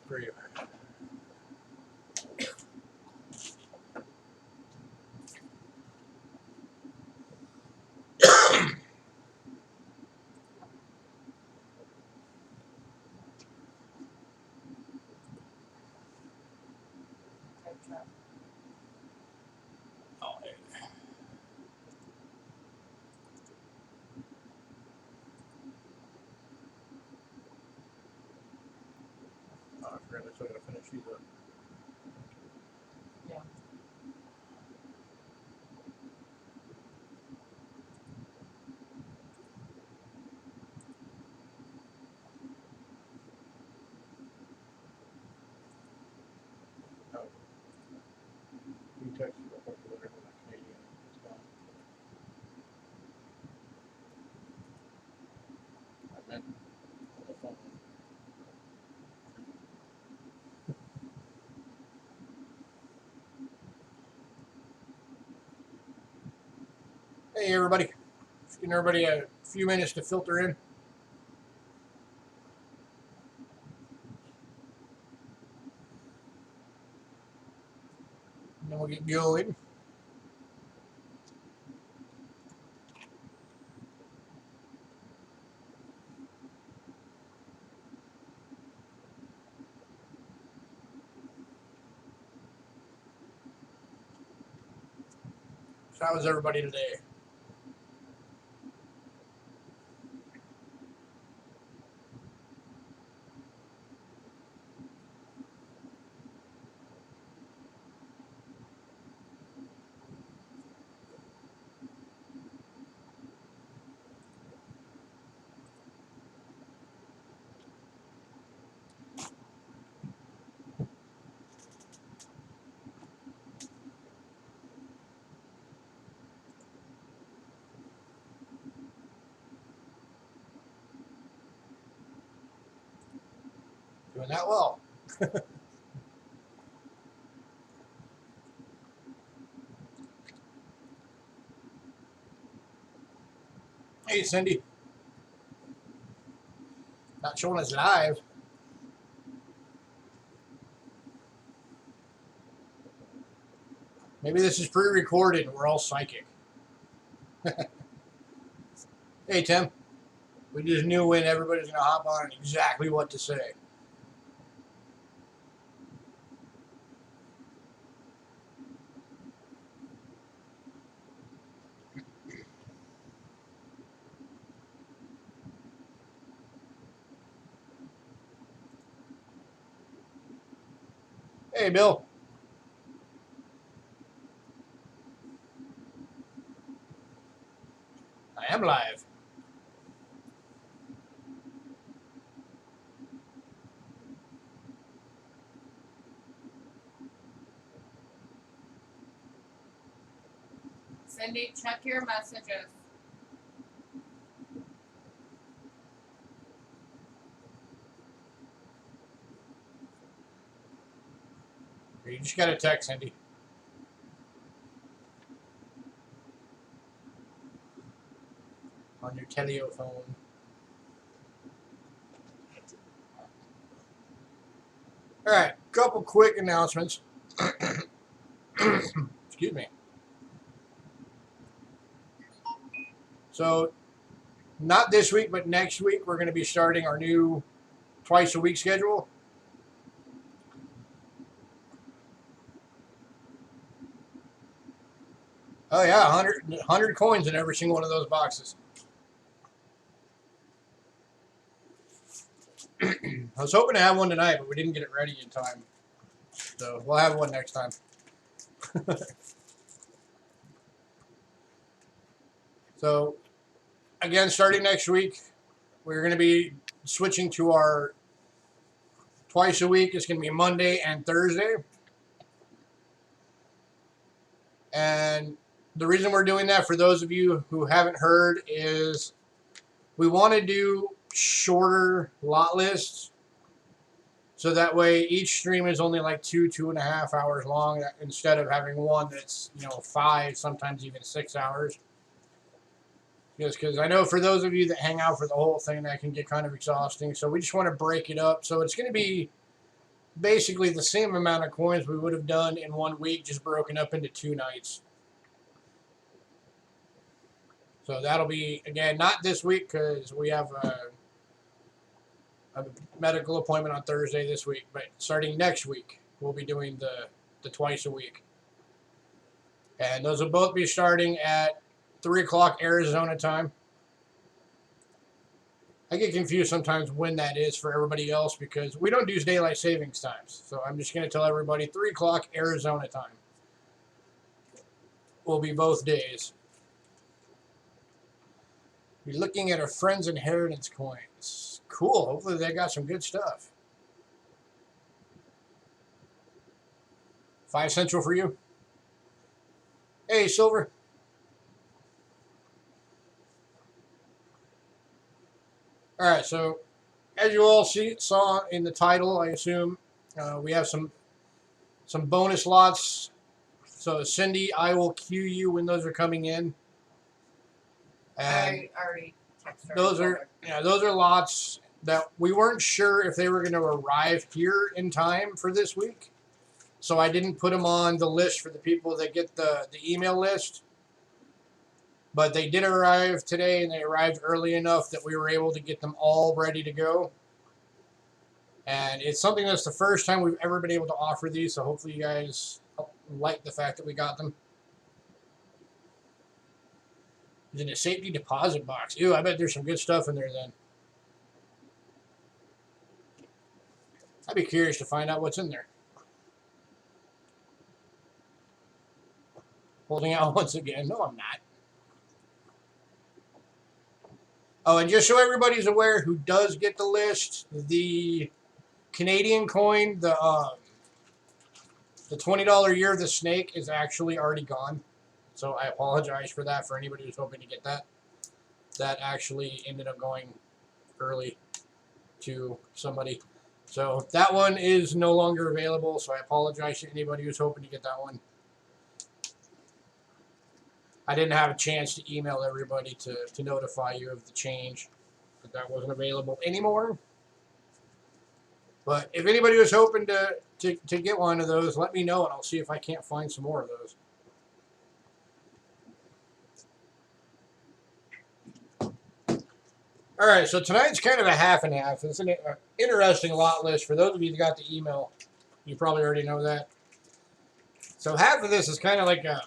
Great. Oh, hey. Oh, I forgot I still gotta finish these up. Yeah. Oh. You text me real quick, whatever, my Canadian. It's gone. I meant on the phone. Hey, everybody. Just giving everybody a few minutes to filter in. And then we'll get going. So how is everybody today? Doing that well. Hey, Cindy. Not showing us live. Maybe this is pre-recorded and we're all psychic. Hey, Tim. We just knew when everybody's going to hop on and exactly what to say. Hey, Bill. I am live. Cindy, check your messages. You just got a text, Cindy. On your telephone. All right, couple quick announcements. Excuse me. So, not this week, but next week, we're going to be starting our new twice a week schedule. Oh, yeah, 100 coins in every single one of those boxes. I was hoping to have one tonight, but we didn't get it ready in time. So, we'll have one next time. So, again, starting next week, we're going to be switching to our twice a week. It's going to be Monday and Thursday. And the reason we're doing that, for those of you who haven't heard, is we want to do shorter lot lists. So that way each stream is only like 2.5 hours long, instead of having one that's, 5, sometimes even 6 hours. Just because I know for those of you that hang out for the whole thing, that can get kind of exhausting. So we just want to break it up. So it's going to be basically the same amount of coins we would have done in 1 week, just broken up into 2 nights. So that'll be, again, not this week because we have a medical appointment on Thursday this week, but starting next week, we'll be doing the twice a week. And those will both be starting at 3 o'clock Arizona time. I get confused sometimes when that is for everybody else because we don't do daylight savings times. So I'm just going to tell everybody 3 o'clock Arizona time will be both days. You're looking at our Friends Inheritance coins. Cool. Hopefully they got some good stuff. 5 Central for you. Hey, Silver. All right, so as you all saw in the title, I assume we have some bonus lots. So Cindy, I will cue you when those are coming in. And I already texted her. those are lots that we weren't sure if they were going to arrive here in time for this week. So I didn't put them on the list for the people that get the email list. But they did arrive today, and they arrived early enough that we were able to get them all ready to go. And it's something that's the first time we've ever been able to offer these, so hopefully you guys like the fact that we got them. It's in a safety deposit box. Ew, I bet there's some good stuff in there then. I'd be curious to find out what's in there. Holding out once again. No, I'm not. Oh, and just so everybody's aware who does get the list, the Canadian coin, the $20 Year of the Snake is actually already gone. So I apologize for that for anybody who's hoping to get that. That actually ended up going early to somebody. So that one is no longer available, so I apologize to anybody who's hoping to get that one. I didn't have a chance to email everybody to notify you of the change, that wasn't available anymore. But if anybody was hoping to get one of those, let me know, and I'll see if I can't find some more of those. All right, so tonight's kind of a half and half. It's an interesting lot list. For those of you that got the email, you probably already know that. So half of this is kind of like a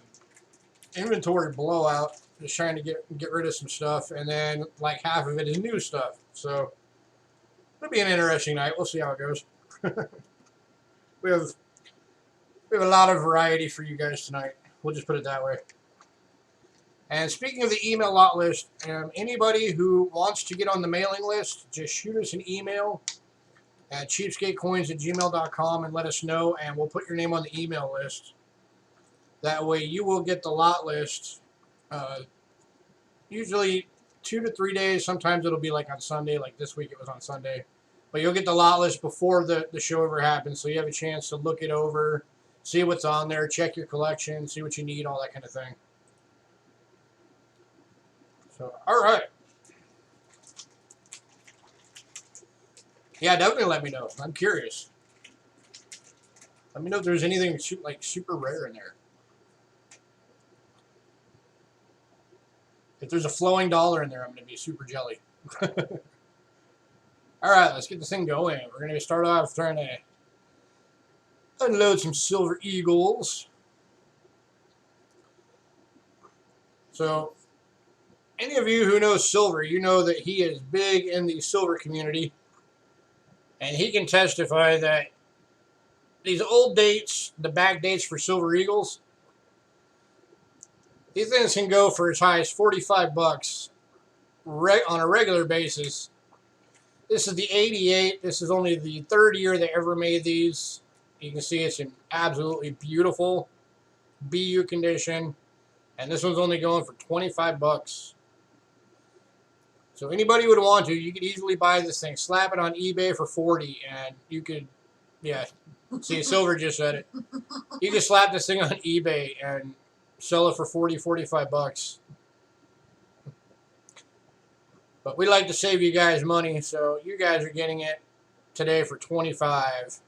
inventory blowout, just trying to get rid of some stuff, and then like half of it is new stuff. So it'll be an interesting night. We'll see how it goes. we have a lot of variety for you guys tonight. We'll just put it that way. And speaking of the email lot list, anybody who wants to get on the mailing list, just shoot us an email at cheapskatecoins@gmail.com and let us know, and we'll put your name on the email list. That way you will get the lot list usually 2 to 3 days. Sometimes it'll be like on Sunday, like this week it was on Sunday. But you'll get the lot list before the show ever happens, so you have a chance to look it over, see what's on there, check your collection, see what you need, all that kind of thing. So, all right. Yeah, definitely let me know. I'm curious. Let me know if there's anything like super rare in there. If there's a flowing dollar in there, I'm going to be super jelly. All right, let's get this thing going. We're going to start off trying to unload some Silver Eagles. So, any of you who know Silver, you know that he is big in the silver community. And he can testify that these old dates, the back dates for Silver Eagles, these things can go for as high as $45 on a regular basis. This is the 88. This is only the third year they ever made these. You can see it's in absolutely beautiful BU condition. And this one's only going for $25. So anybody would want to, you could easily buy this thing, slap it on eBay for $40, and you could, yeah, see, Silver just said it. You could slap this thing on eBay and sell it for $40, $45. But we like to save you guys money, so you guys are getting it today for $25.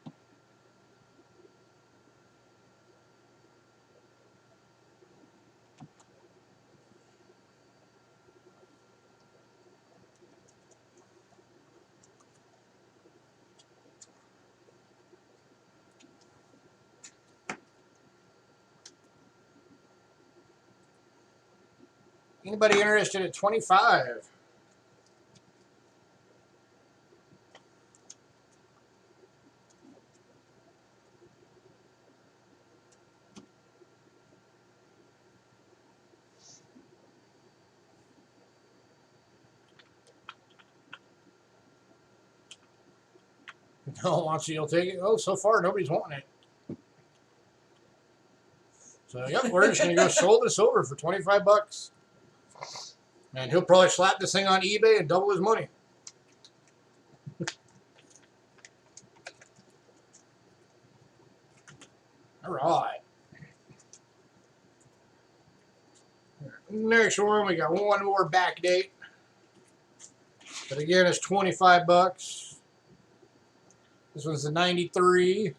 Anybody interested at 25? No one wants it, you'll take it. Oh, so far nobody's wanting it. So yep, we're just gonna go sold to silver for 25 bucks. And he'll probably slap this thing on eBay and double his money. All right. Next one, we got one more back date. But again, it's 25 bucks. This one's the 93.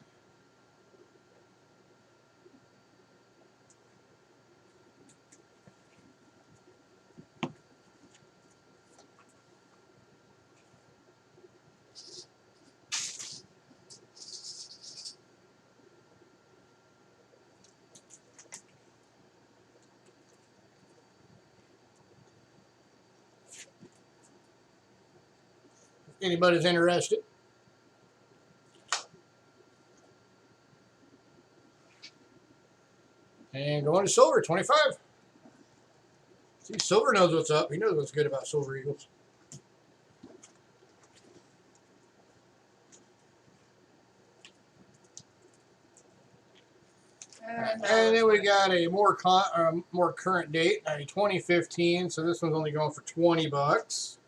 If anybody's interested. And going to silver, 25. See, silver knows what's up. He knows what's good about Silver Eagles. And then we got a more current date, a 2015. So this one's only going for 20 bucks.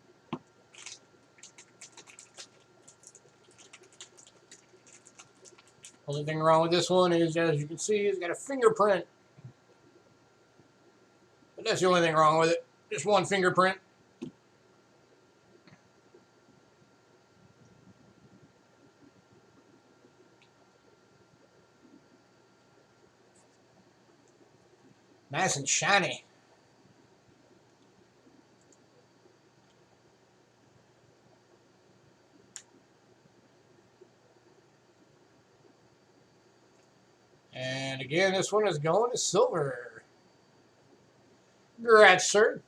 Only thing wrong with this one is, as you can see, it's got a fingerprint. But that's the only thing wrong with it. Just one fingerprint. Nice and shiny. And again, this one is going to silver. Congrats, sir.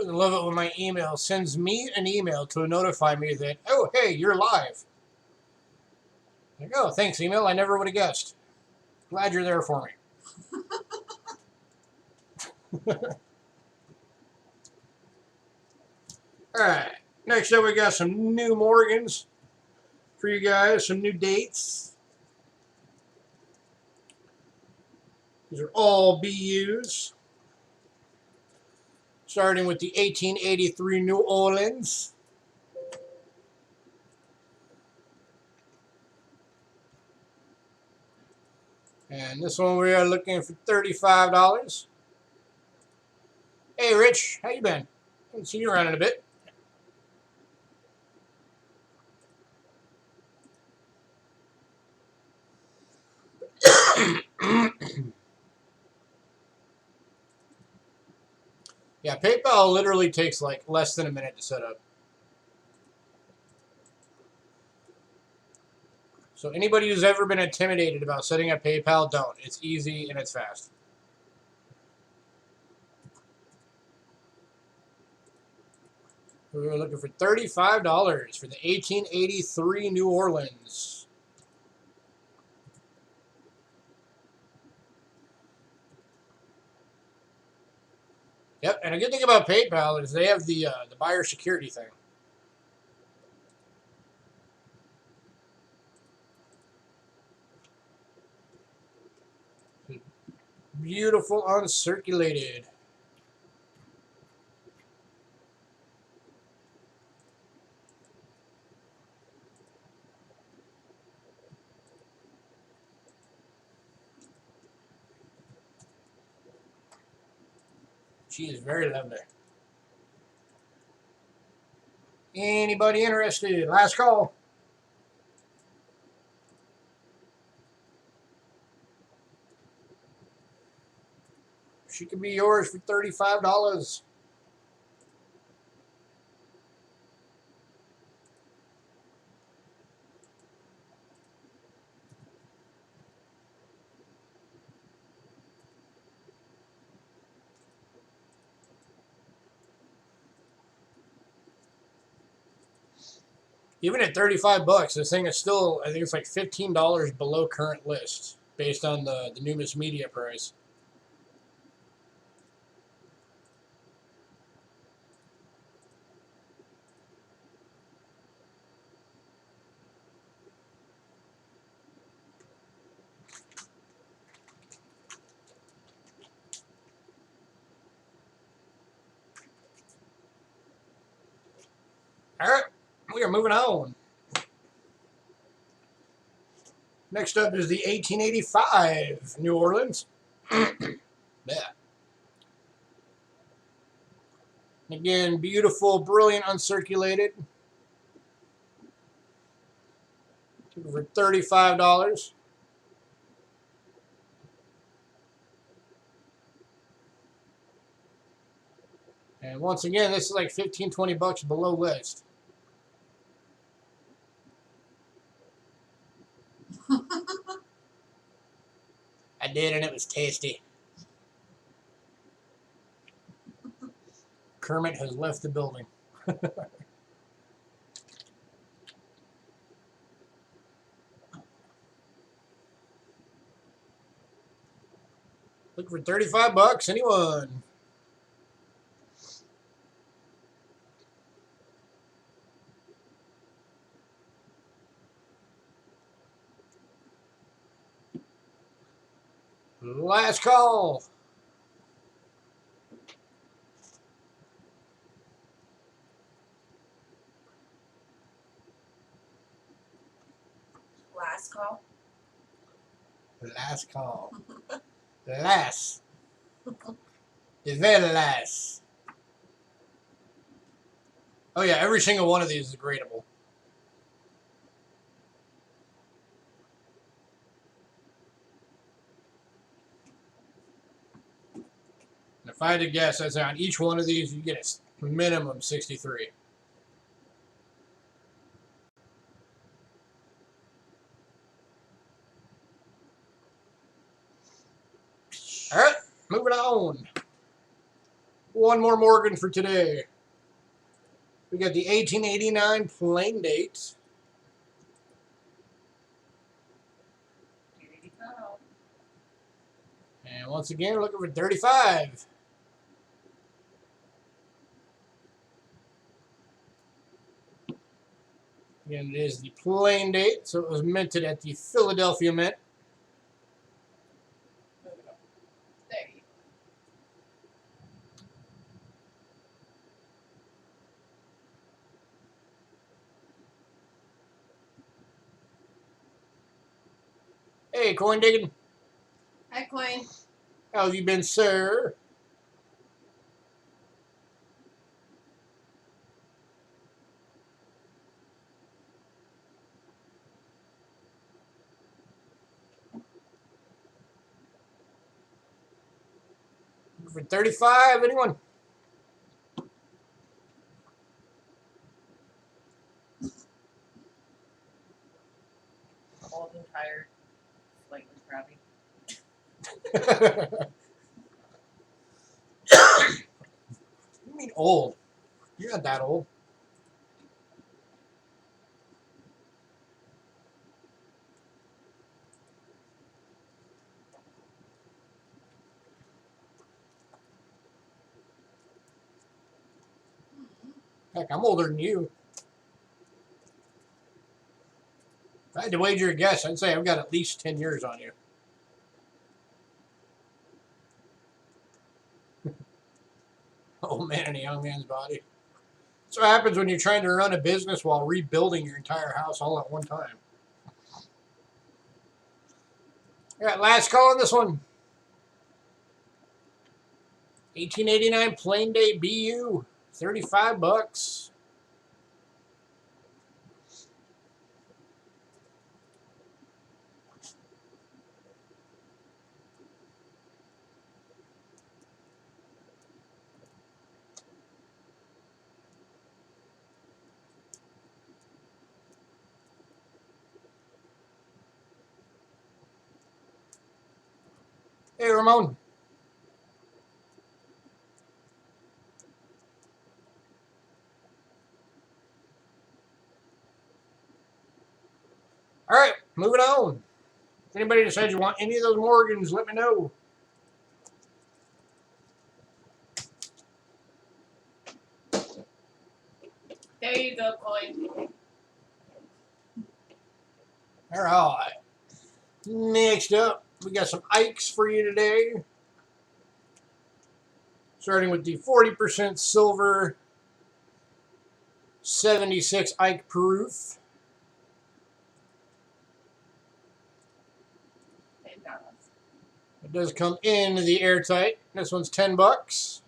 I love it when my email sends me an email to notify me that, oh, hey, you're live. Like, oh, thanks, email. I never would have guessed. Glad you're there for me. All right. Next up, we got some new Morgans for you guys, some new dates. These are all BUs. Starting with the 1883 New Orleans. And this one we are looking for $35. Hey, Rich, how you been? Haven't seen you around in a bit. Yeah, PayPal literally takes like less than a minute to set up. So anybody who's ever been intimidated about setting up PayPal, don't. It's easy and it's fast. We were looking for $35 for the 1883 New Orleans. Yep, and a good thing about PayPal is they have the buyer security thing. Beautiful uncirculated. She is very lovely. Anybody interested? Last call. She could be yours for $35. Even at 35 bucks, this thing is still, I think it's like $15 below current list based on the newest media price. All right, we are moving on. Next up is the 1885 New Orleans. Yeah. Again, beautiful, brilliant, uncirculated. For $35. And once again, this is like 15, 20 bucks below list. I did, and it was tasty. Kermit has left the building. Looking for 35 bucks, anyone? Last call. Last call. Last call. Last. The very last. Oh yeah, every single one of these is gradable. And if I had to guess, I'd say on each one of these, you get a minimum 63. All right, moving on. One more Morgan for today. We got the 1889 plain date. Here you go. And once again, looking for 35. Again, it is the plain date, so it was minted at the Philadelphia Mint. There you Hey, coin digging. go. Hi, Coin. How have you been, sir? Looking for 35, anyone? Old and tired. Slightly crabby. You mean old? You're not that old. Heck, I'm older than you. If I had to wager a guess, I'd say I've got at least 10 years on you. Old man in a young man's body. That's what happens when you're trying to run a business while rebuilding your entire house all at one time. All right, last call on this one. 1889 plain date BU, 35 bucks. Hey, Ramon. All right, moving on. If anybody decides you want any of those Morgans, let me know. There you go, coin. All right. Next up, we got some Ikes for you today. Starting with the 40% silver 76 Ike proof. It does come in the airtight. This one's $10.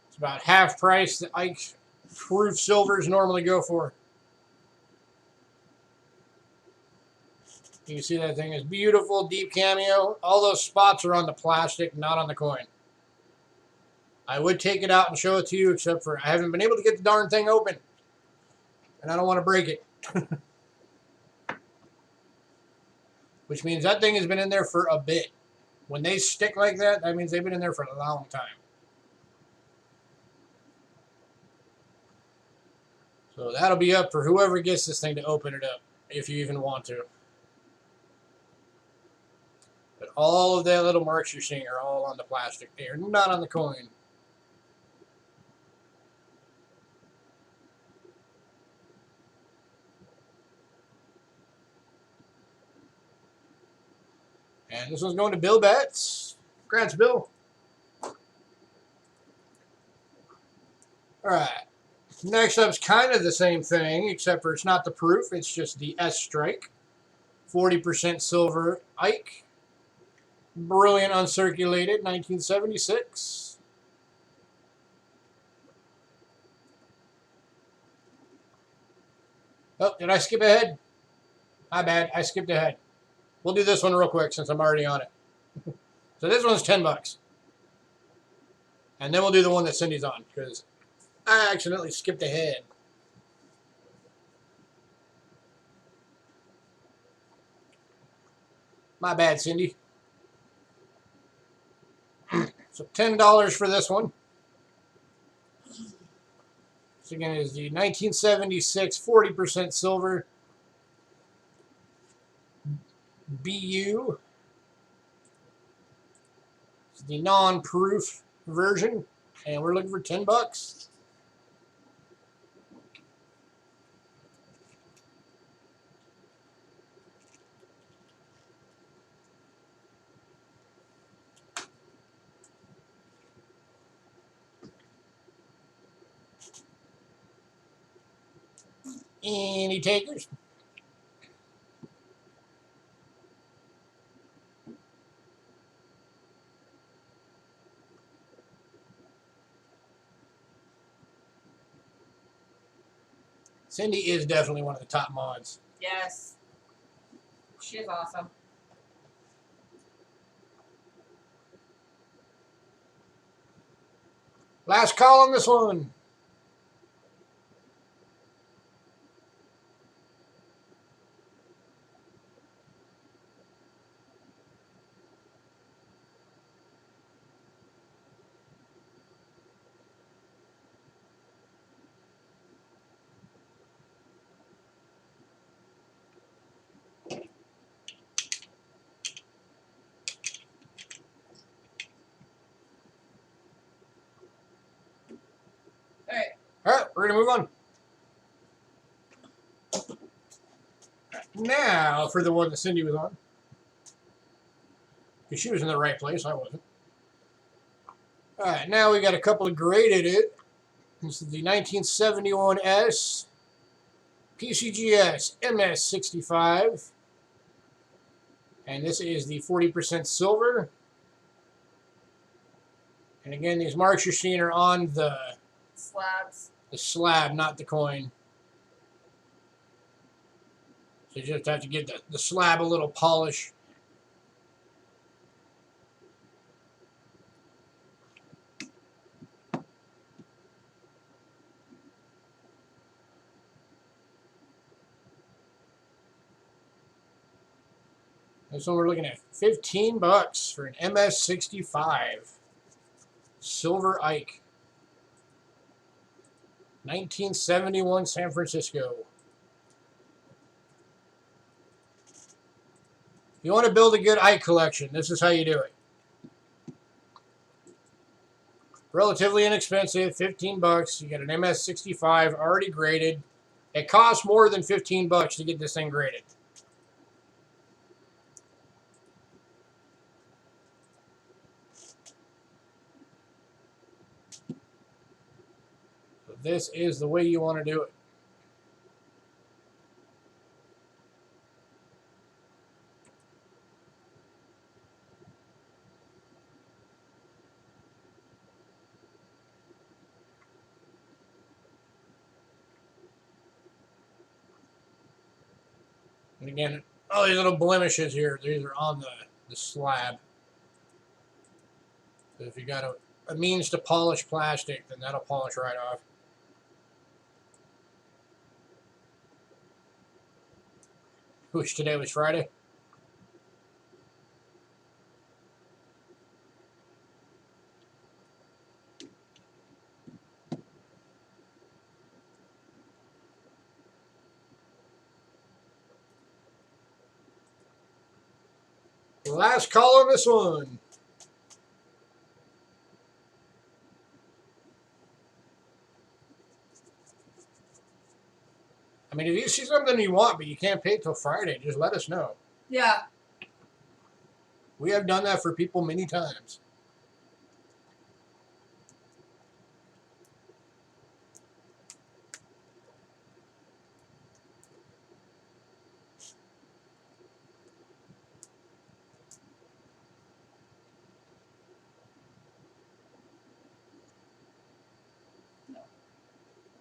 It's about half price that Ike proof silvers normally go for. You can see that thing is beautiful, deep cameo. All those spots are on the plastic, not on the coin. I would take it out and show it to you, except for I haven't been able to get the darn thing open. And I don't want to break it. Which means that thing has been in there for a bit. When they stick like that, that means they've been in there for a long time. So that'll be up for whoever gets this thing to open it up, if you even want to. But all of the little marks you're seeing are all on the plastic. They're not on the coin. And this one's going to Bill Betts. Congrats, Bill. All right. Next up's kind of the same thing, except for it's not the proof. It's just the S strike. 40% silver Ike. Brilliant uncirculated, 1976. Oh, did I skip ahead? My bad. I skipped ahead. We'll do this one real quick since I'm already on it. So this one's $10. And then we'll do the one that Cindy's on because I accidentally skipped ahead. My bad, Cindy. So $10 for this one. This again is the 1976 40% silver BU. It's the non-proof version, and we're looking for $10. Any takers? Cindy is definitely one of the top mods. Yes. She is awesome. Last call on this one. All right. All right, we're going to move on. Now for the one that Cindy was on. Because she was in the right place, I wasn't. All right, now we got a couple of graded it. This is the 1971 S PCGS MS65. And this is the 40% silver. And again, these marks you're seeing are on the Slabs. slab, not the coin. So you just have to get the slab a little polish. This one we're looking at $15 for an MS65 Silver Ike, 1971 San Francisco. If you want to build a good Ike collection, this is how you do it. Relatively inexpensive, $15. You get an MS65 already graded. It costs more than $15 to get this thing graded. So this is the way you want to do it. And again, oh, these little blemishes here, these are on the slab. So if you got a means to polish plastic, then that'll polish right off. Wish today was Friday. Last call on this one. I mean, if you see something you want, but you can't pay till Friday, just let us know. Yeah. We have done that for people many times.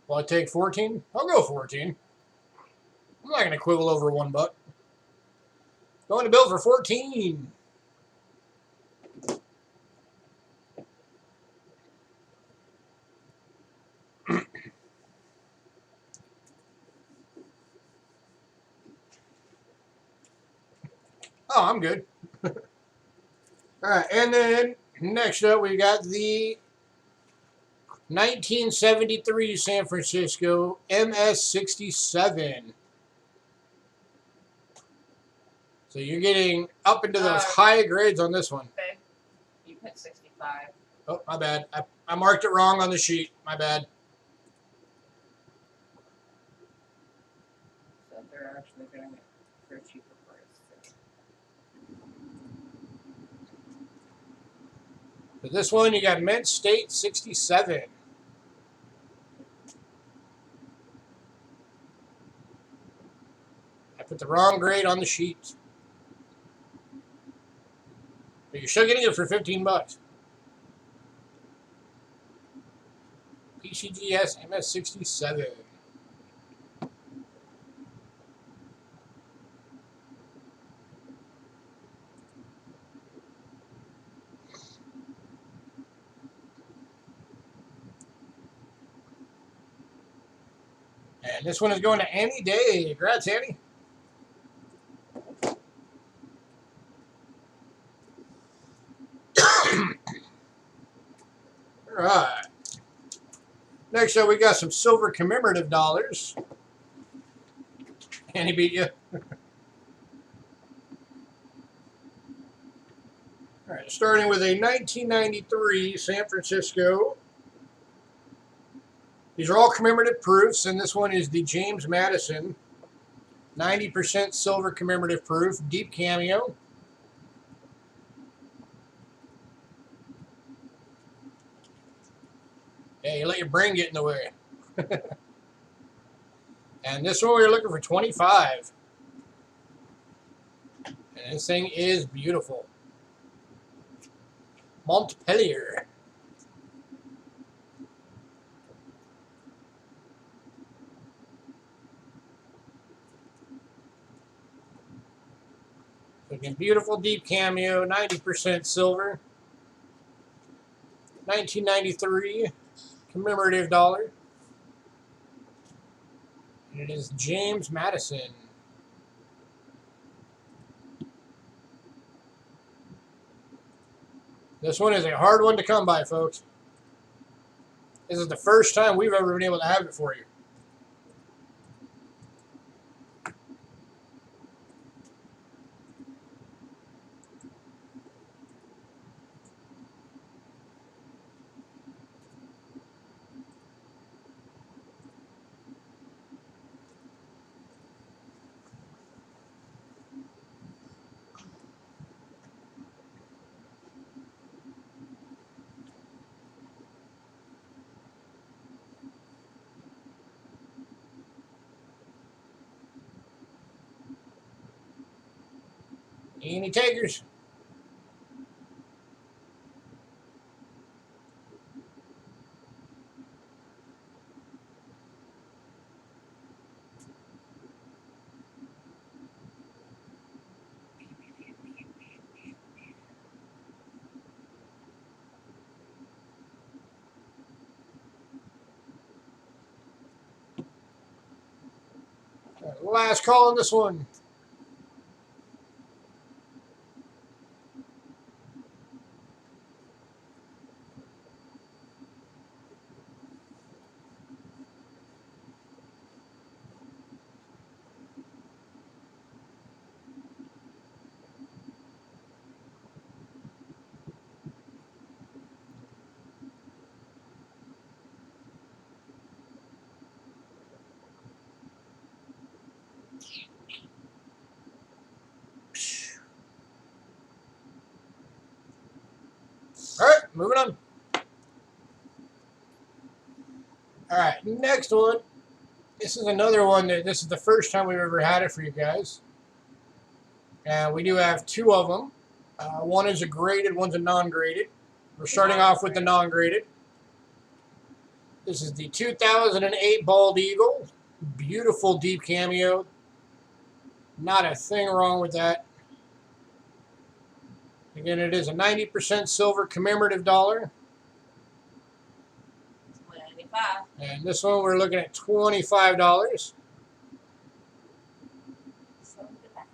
Will I take 14? I'll go 14. I'm not going to quibble over $1. Going to build for 14. Oh, I'm good. All right, and then next up we got the 1973 San Francisco MS67. So you're getting up into those high grades on this one. Okay. You put 65. Oh, my bad. I marked it wrong on the sheet. My bad. So they're actually doing it for a cheaper price. For this one, you got Mint State 67. I put the wrong grade on the sheet. But you're still getting it for $15. PCGS MS67. And this one is going to Annie Day. Congrats, Annie. All right. Next up, we got some silver commemorative dollars. Annie beat you. All right, starting with a 1993 San Francisco. These are all commemorative proofs, and this one is the James Madison 90% silver commemorative proof, deep cameo. Hey, you let your brain get in the way. And this one we were looking for 25. And this thing is beautiful. Montpelier. Looking beautiful, deep cameo, 90% silver. 1993 commemorative dollar. And it is James Madison. This one is a hard one to come by, folks. This is the first time we've ever been able to have it for you. Any takers? Last call on this one. All right, moving on. All right, next one. This is another one that this is the first time we've ever had it for you guys. And we do have two of them. One is a graded, one's a non-graded. We're starting off with the non-graded. This is the 2008 Bald Eagle. Beautiful deep cameo. Not a thing wrong with that. Again, it is a 90% silver commemorative dollar. 25. And this one we're looking at $25.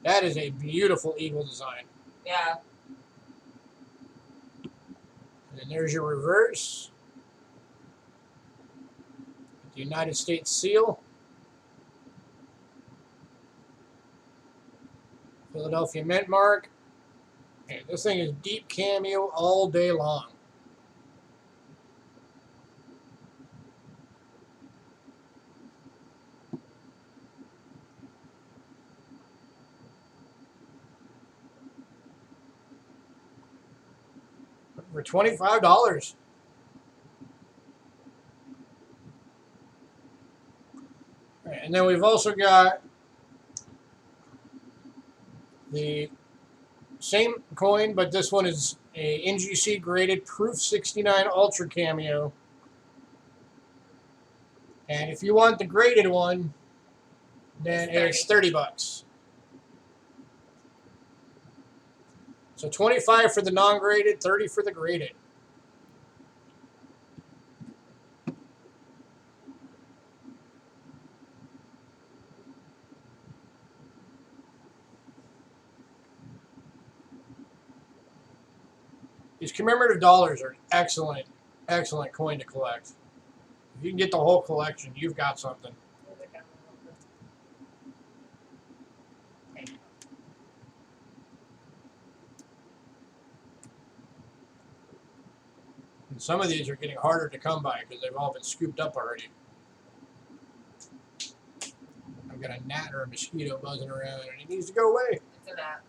That is a beautiful eagle design. Yeah. And then there's your reverse. The United States seal. Philadelphia Mint mark. And this thing is deep cameo all day long. For $25. Right, and then we've also got the same coin, but this one is a NGC graded Proof 69 Ultra Cameo. And if you want the graded one, then it's $30. So 25 for the non-graded, 30 for the graded. These commemorative dollars are excellent, excellent coin to collect. If you can get the whole collection, you've got something. And some of these are getting harder to come by because they've all been scooped up already. I've got a gnat or a mosquito buzzing around and it needs to go away. It's a gnat.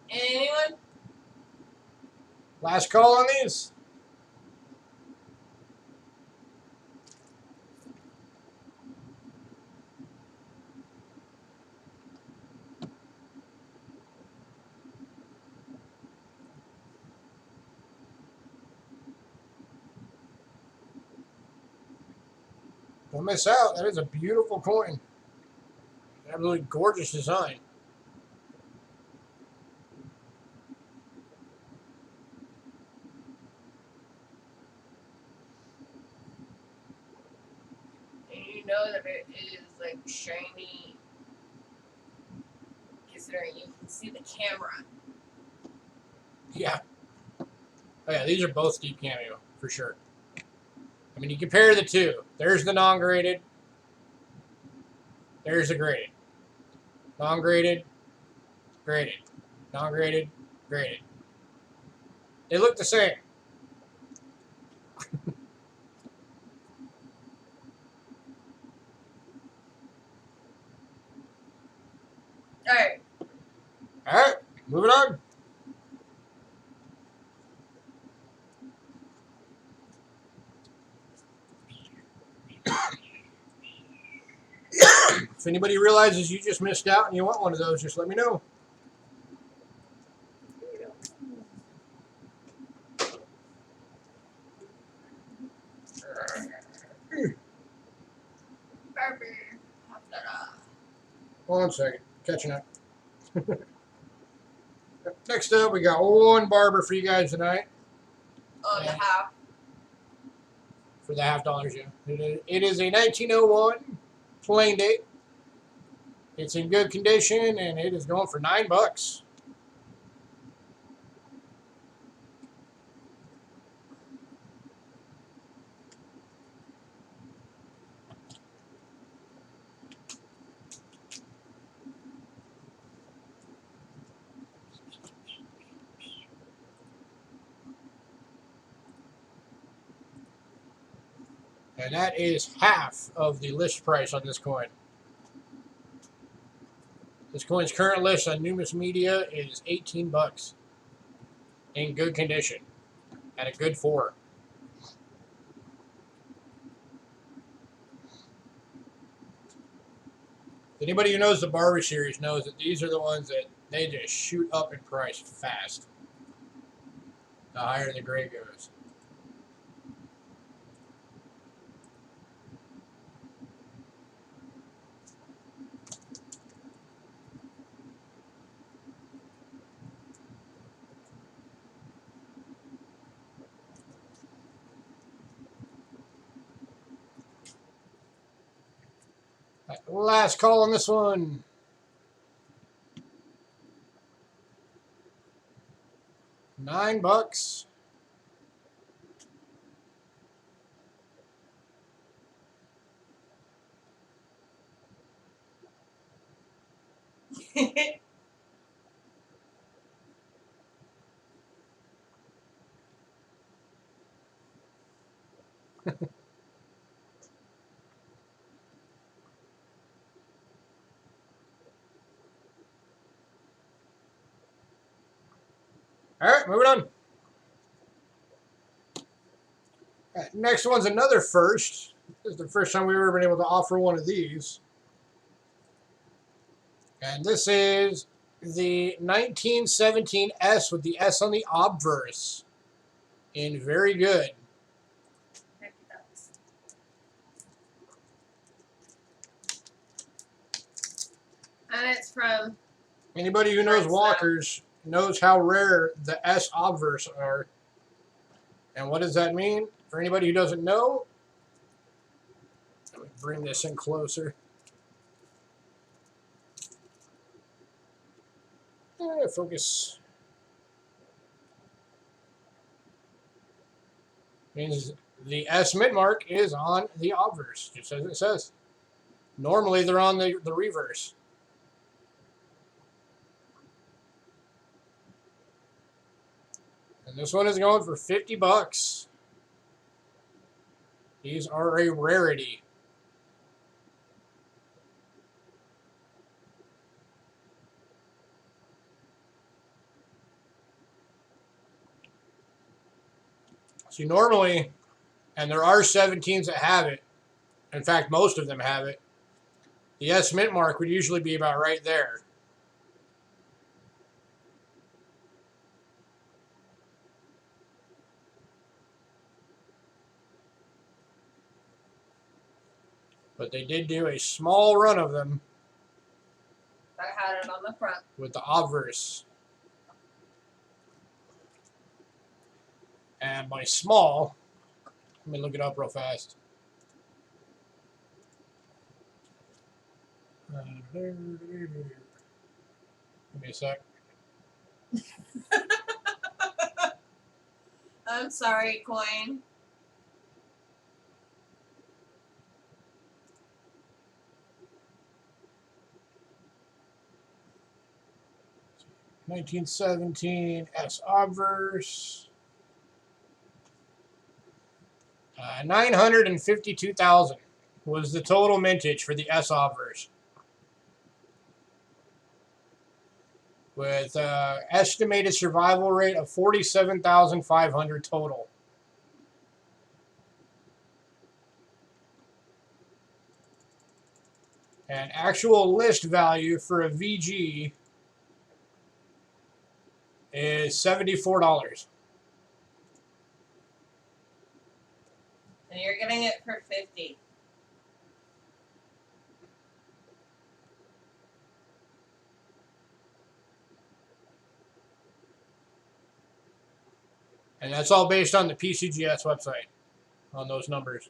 Anyone? Last call on these. Don't miss out. That is a beautiful coin. Absolutely gorgeous design. And you know that it is like shiny considering you can see the camera. Yeah. Oh yeah, these are both deep cameo for sure. I mean, you compare the two. There's the non-graded. There's the graded. Non-graded, graded. Non-graded, graded. They look the same. Alright. Alright, moving on. If anybody realizes you just missed out and you want one of those, just let me know. One second. Catching up. Next up, we got one barber for you guys tonight. Oh, the half. For the $50, yeah. It is a 1901 plain date. It's in good condition, and it is going for $9. And that is half of the list price on this coin. This coin's current list on Numis Media is $18. In good condition. At a good 4. Anybody who knows the barber series knows that these are the ones that they just shoot up in price fast. The higher the grade goes. Right, last call on this one. $9. All right, moving on. All right, next one's another first. This is the first time we've ever been able to offer one of these. And this is the 1917 S with the S on the obverse. In very good. And it's from... Anybody who knows walkers knows how rare the S obverse are. And what does that mean? For anybody who doesn't know, let me bring this in closer. Focus. Means the S mid mark is on the obverse, just as it says. Normally they're on the reverse. And this one is going for $50. These are a rarity. See, normally, and there are 17s that have it. In fact, most of them have it. The S mint mark would usually be about right there. But they did do a small run of them. I had it on the front. With the obverse. And by small, let me look it up real fast. Give me a sec. I'm sorry, coin. $1917 S obverse. 952,000 was the total mintage for the S obverse, with estimated survival rate of 47,500 total. And actual list value for a VG is $74. And you're getting it for 50. And that's all based on the PCGS website on those numbers.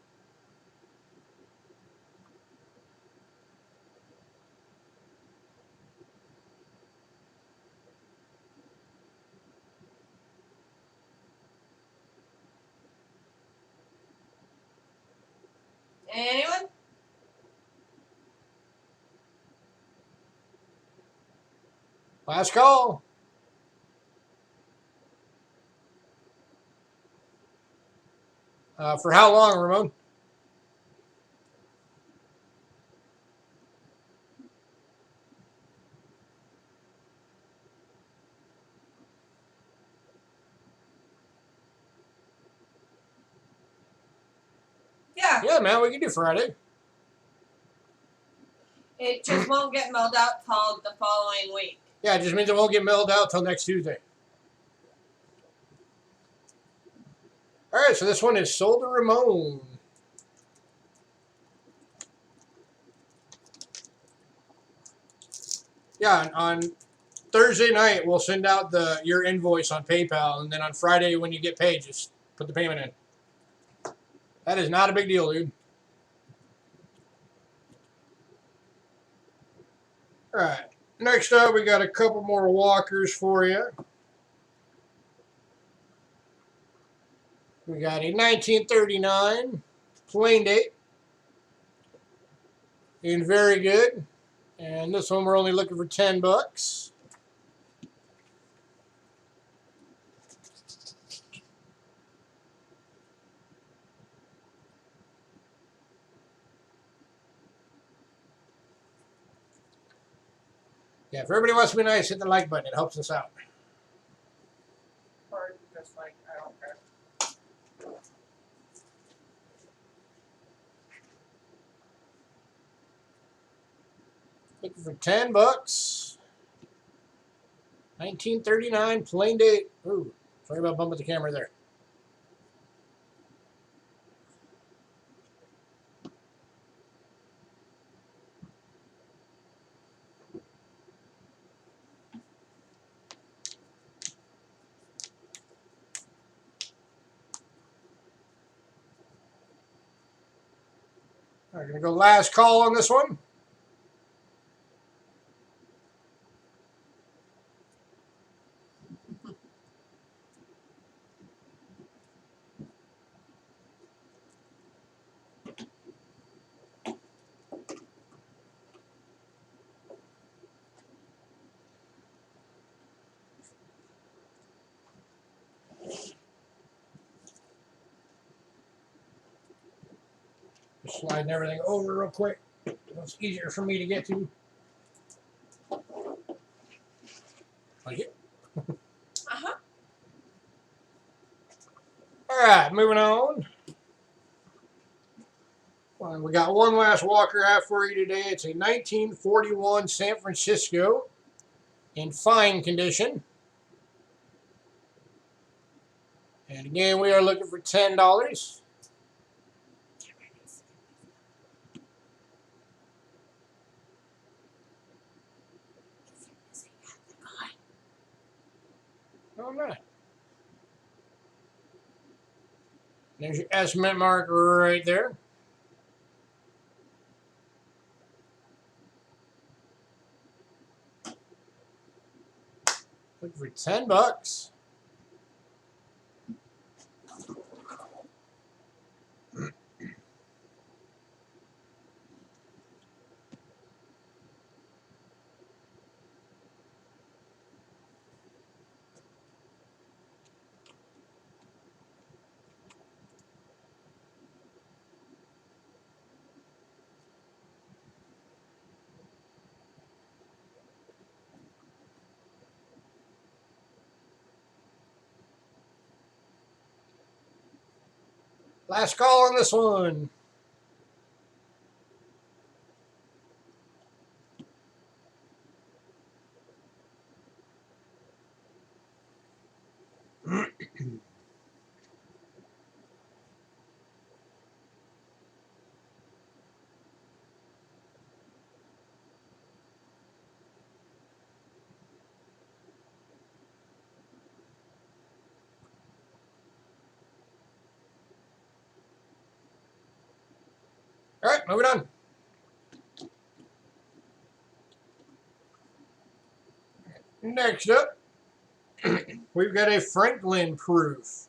Anyone? Last call. For how long, Ramon? Yeah. Yeah, man, we can do Friday. It just won't get mailed out till the following week. Yeah, it just means it won't get mailed out till next Tuesday. All right, so this one is sold to Ramon. Yeah, on Thursday night we'll send out your invoice on PayPal, and then on Friday when you get paid, just put the payment in. That is not a big deal, dude. All right, next up we got a couple more walkers for you. We got a 1939 plain date in very good, and this one we're only looking for $10. Yeah, if everybody wants to be nice, hit the like button. It helps us out. Or just like, I don't care. Looking for $10. 1939 plain date. Ooh, sorry about bumping the camera there. All right, gonna go last call on this one. Just sliding everything over real quick. It's easier for me to get to. Like it. Uh-huh. All right, moving on. Well, we got one last walker out for you today. It's a 1941 San Francisco in fine condition. And again, we are looking for $10. All right. There's your estimate mark right there. Looking for $10. Last call on this one. All right, moving on. Next up, we've got a Franklin proof.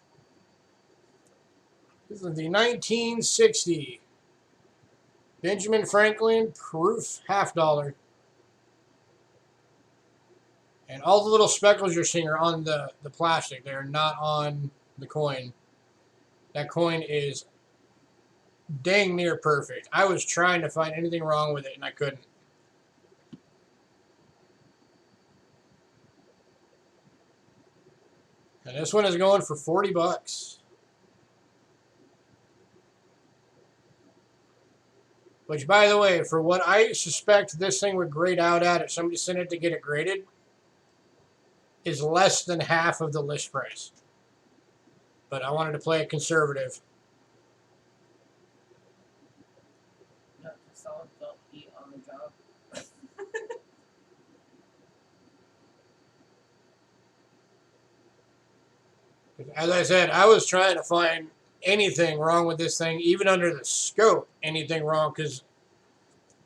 This is the 1960 Benjamin Franklin proof $50. And all the little speckles you're seeing are on the plastic. They're not on the coin. That coin is dang near perfect. I was trying to find anything wrong with it, and I couldn't. And this one is going for $40. Which, by the way, for what I suspect this thing would grade out at if somebody sent it to get it graded, is less than half of the list price. But I wanted to play it conservative. Not to solid, don't eat on the job. As I said, I was trying to find anything wrong with this thing, even under the scope, anything wrong, because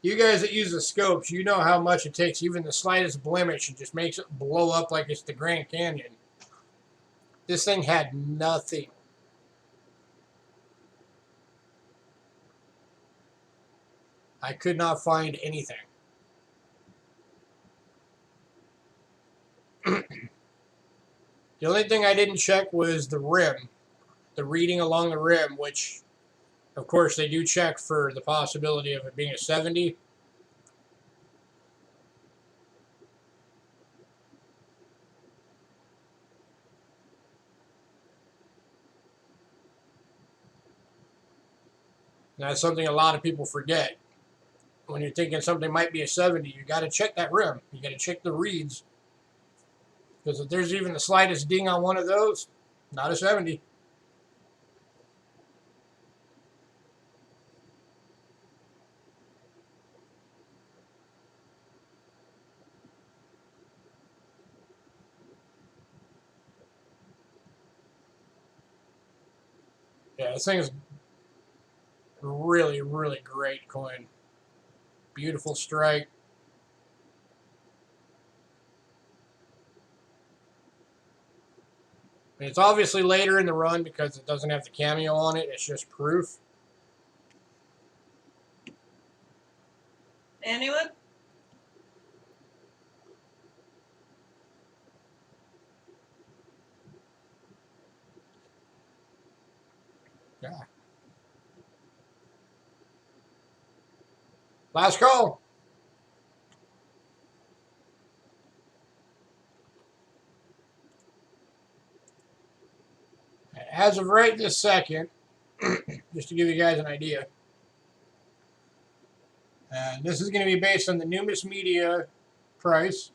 you guys that use the scopes, you know how much it takes. Even the slightest blemish, it just makes it blow up like it's the Grand Canyon. This thing had nothing. I could not find anything. The only thing I didn't check was the rim, the reading along the rim, which, of course, they do check for the possibility of it being a 70. And that's something a lot of people forget. When you're thinking something might be a 70, you got to check that rim. You got to check the reads. Because if there's even the slightest ding on one of those, not a 70. Yeah, this thing is really, really great coin. Beautiful strike. I mean, it's obviously later in the run because it doesn't have the cameo on it. It's just proof. Anyone? Yeah. Last call. As of right this second, just to give you guys an idea, and this is going to be based on the Numis Media price.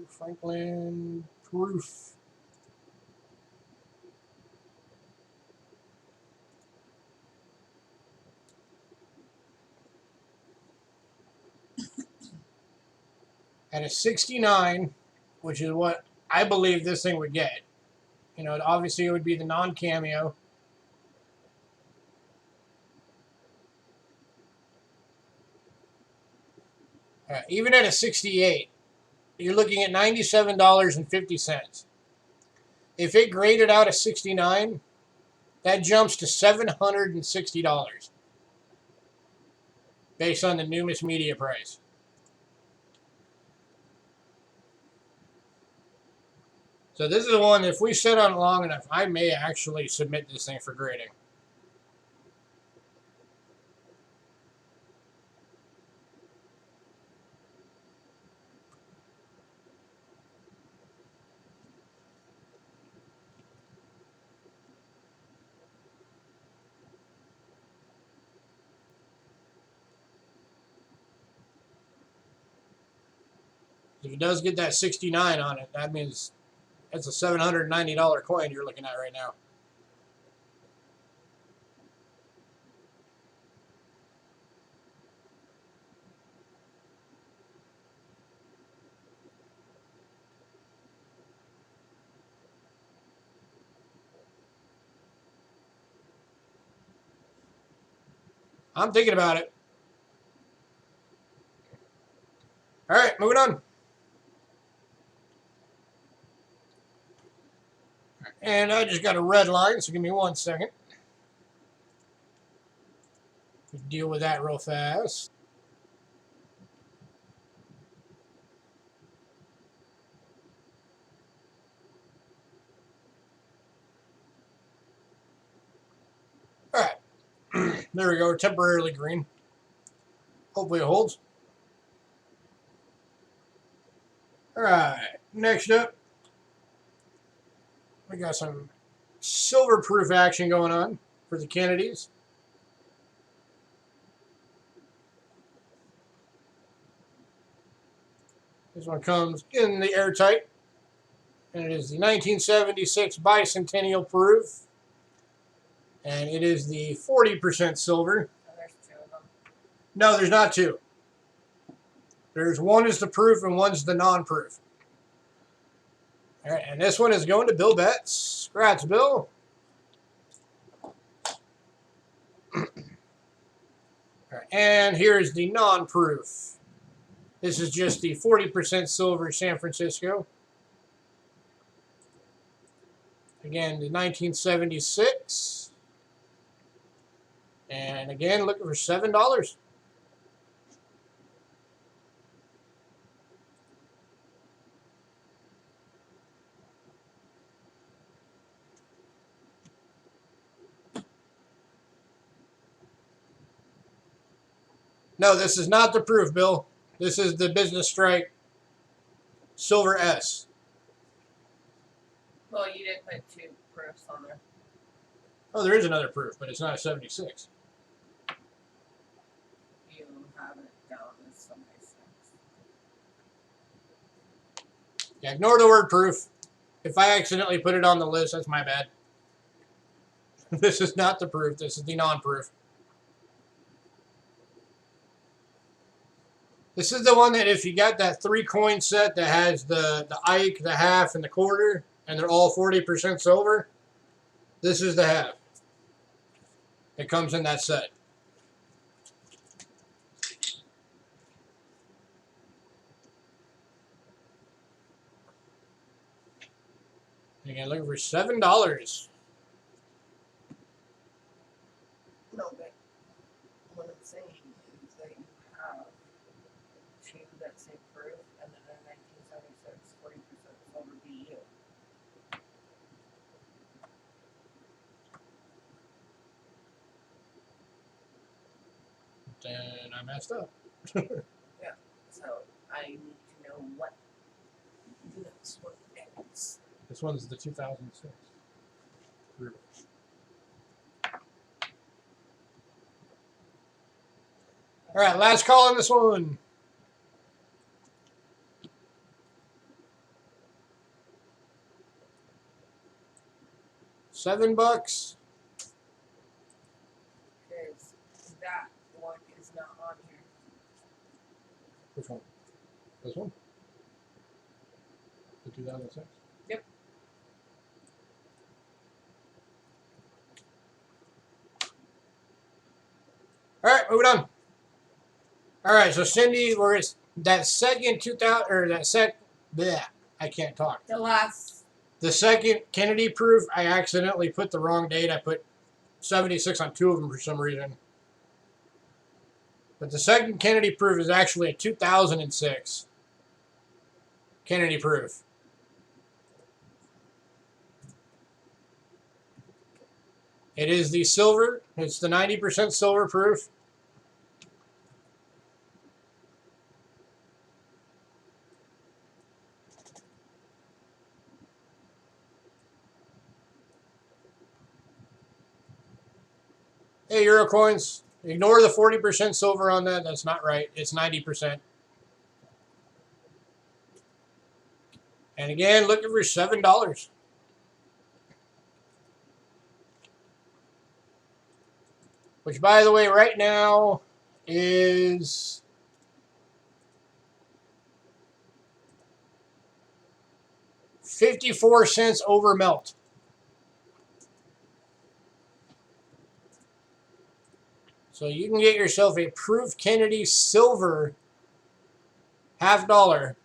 Franklin proof. At a 69, which is what I believe this thing would get. You know, obviously it would be the non-cameo. Even at a 68, you're looking at $97.50. If it graded out a 69, that jumps to $760 based on the newest media price. So this is the one, if we sit on it long enough, I may actually submit this thing for grading. If it does get that 69 on it, that means that's a $790 coin you're looking at right now. I'm thinking about it. All right, moving on. And I just got a red line, so give me 1 second. Deal with that real fast. All right. There we go. We're temporarily green. Hopefully it holds. All right. Next up, we got some silver proof action going on for the Kennedys. This one comes in the airtight, and it is the 1976 bicentennial proof, and it is the 40% silver. Oh, there's 2 of them. No, there's not 2. There's one is the proof and one's the non-proof. All right, and this one is going to Bill Betts. Congrats, Bill. All right, and here's the non-proof. This is just the 40% silver San Francisco. Again, the 1976. And again, looking for $7. No, this is not the proof, Bill. This is the Business Strike Silver S. Well, you did put 2 proofs on there. Oh, there is another proof, but it's not a 76. You have it down as 76. Yeah, ignore the word proof. If I accidentally put it on the list, that's my bad. This is not the proof. This is the non-proof. This is the one that if you got that 3-coin set that has the Ike, the half, and the quarter, and they're all 40% silver, this is the half. It comes in that set. Again, looking for $7. No, but what I'm saying is that you have 2 that say proof and then a 1976 40% silver BU. Then I messed up. Yeah, so I need to know what this one is. This one's the 2006. All right, last call on this one. $7. Because that one is not on here. Which one? This one? The 2006? Yep. All right, moving on. All right, so Cindy, that second 2000 or that bleh, I can't talk. The second Kennedy proof, I accidentally put the wrong date. I put 76 on two of them for some reason. But the second Kennedy proof is actually a 2006 Kennedy proof. It is the silver. It's the 90% silver proof. Hey, Euro coins, ignore the 40% silver on that. That's not right. It's 90%. And again, looking for $7. Which, by the way, right now is $0.54 over melt. So you can get yourself a proof Kennedy silver $0.50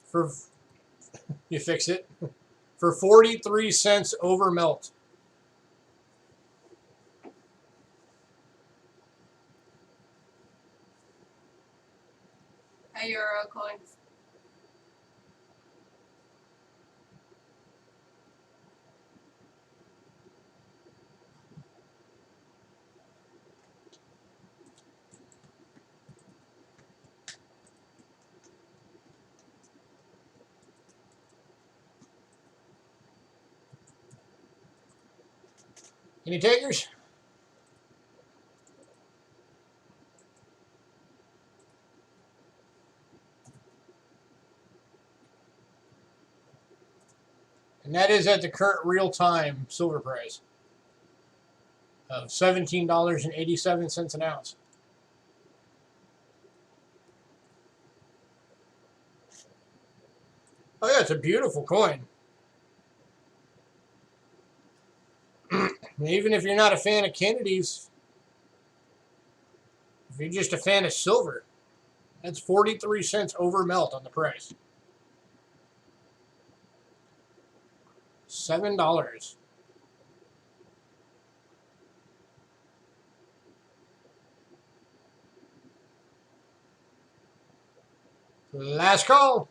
for, you fix it, for 43 cents over melt. Hey, Euro coins. Any takers? And that is at the current real-time silver price of $17.87 an ounce. Oh yeah, it's a beautiful coin. Even if you're not a fan of Kennedy's, if you're just a fan of silver, that's 43 cents over melt on the price. $7. Last call.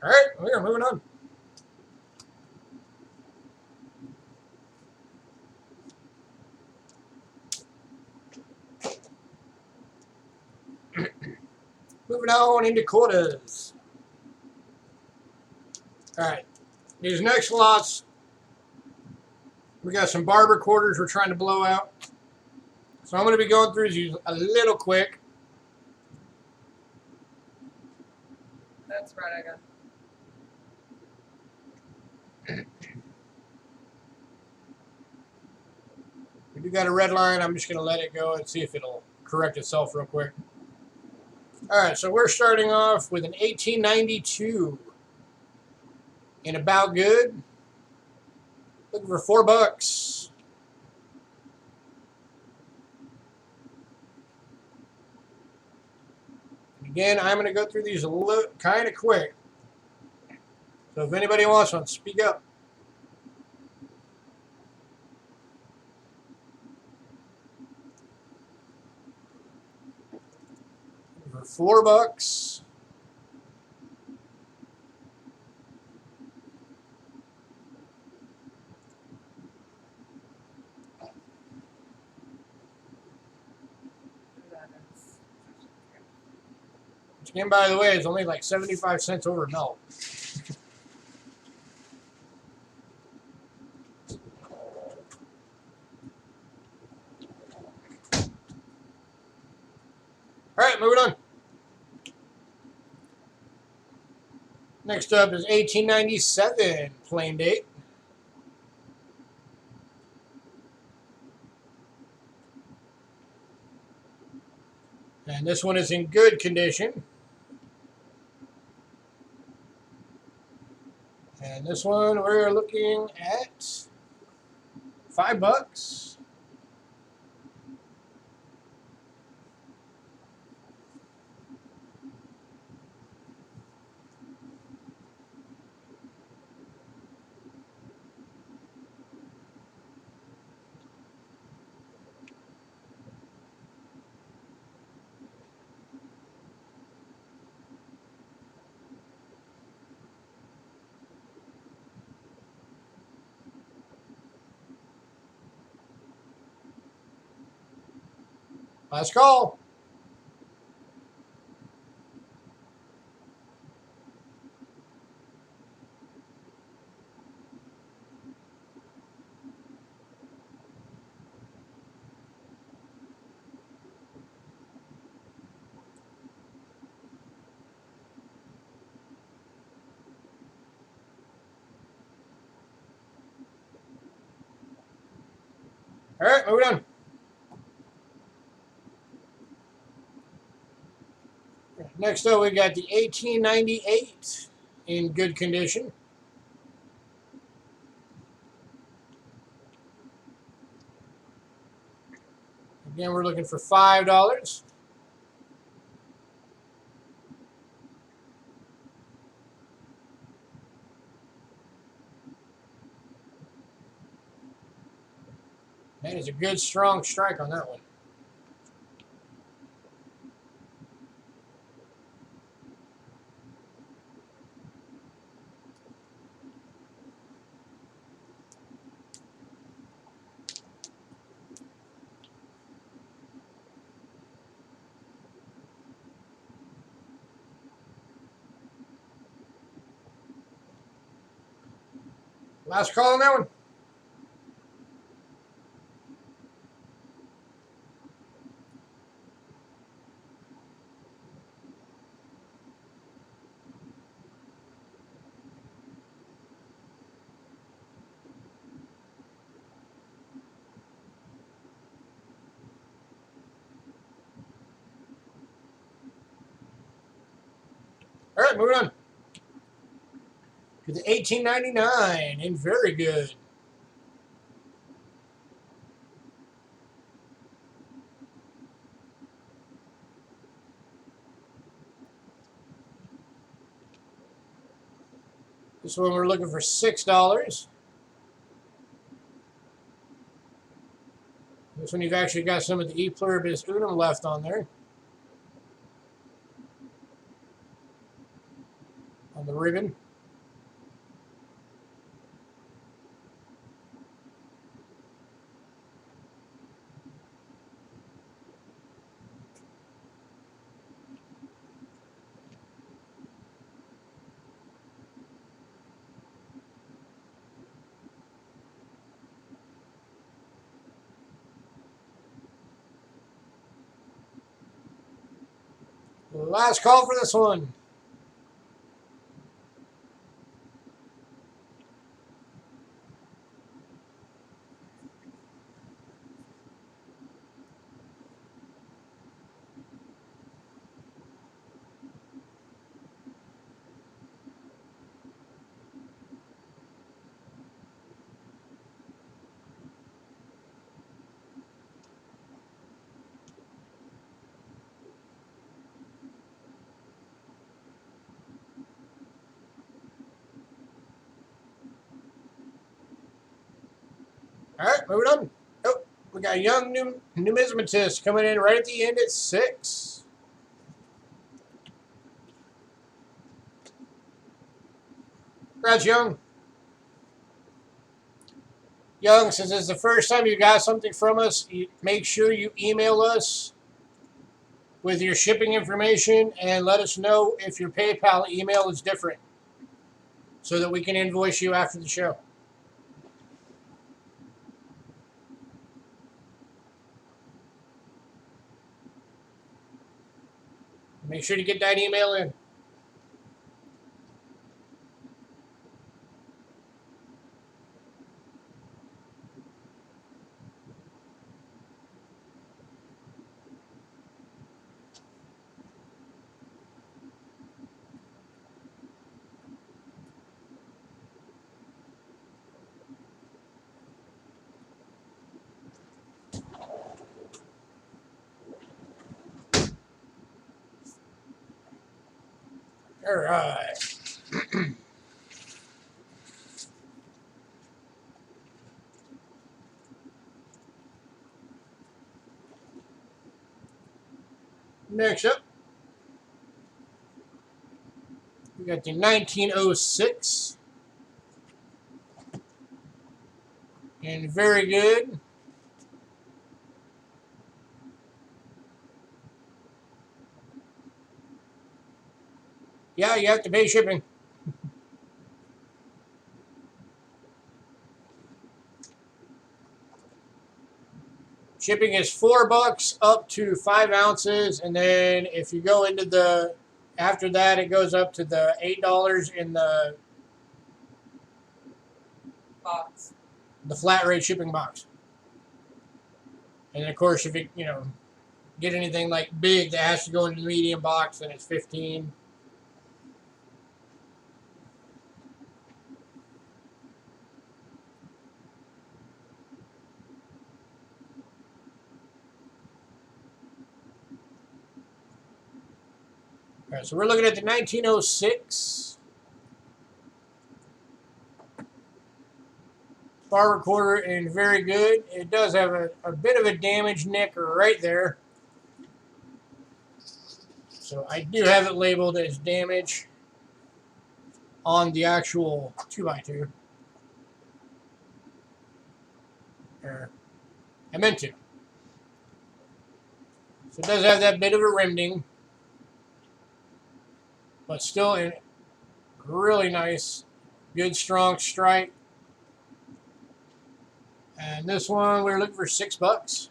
All right, we are moving on. Moving on into quarters. All right, these next lots, we got some barber quarters we're trying to blow out. So I'm going to be going through these a little quick. That's right, I got. We do got a red line. I'm just going to let it go and see if it'll correct itself real quick. All right, so we're starting off with an 1892 in about good. Looking for $4. Again, I'm going to go through these a little kind of quick. So if anybody wants one, speak up. For $4. Which again, by the way, is only like 75 cents over melt. All right, moving on. Next up is 1897 plain date. And this one is in good condition. And this one we're looking at $5. Last call. All right, moving on. Next up, we got the 1898 in good condition. Again, we're looking for $5. That is a good, strong strike on that one. Last call on that one. All right, moving on to the 1899 in very good. This one we're looking for $6. This one you've actually got some of the E pluribus unum left on there. On the ribbon. Last call for this one. All right, moving on. Oh, we got a young numismatist coming in right at the end at 6. Congrats, Young. Young, since it's the first time you got something from us, make sure you email us with your shipping information and let us know if your PayPal email is different so that we can invoice you after the show. Make sure to get that email in. All right. Next up, we got the 1906. And very good. Yeah, you have to pay shipping. Shipping is $4 up to 5 ounces, and then if you go into the after that, it goes up to the $8 in the Box. flat rate shipping box. And of course, if you get anything like big that has to go into the medium box, then it's 15. All right, so we're looking at the 1906 bar recorder, and very good. It does have a bit of a damaged nick right there. So I do have it labeled as damage on the actual 2x2. I meant to. So it does have that bit of a rim ding, but still a really nice, good strong strike. And this one we're looking for $6.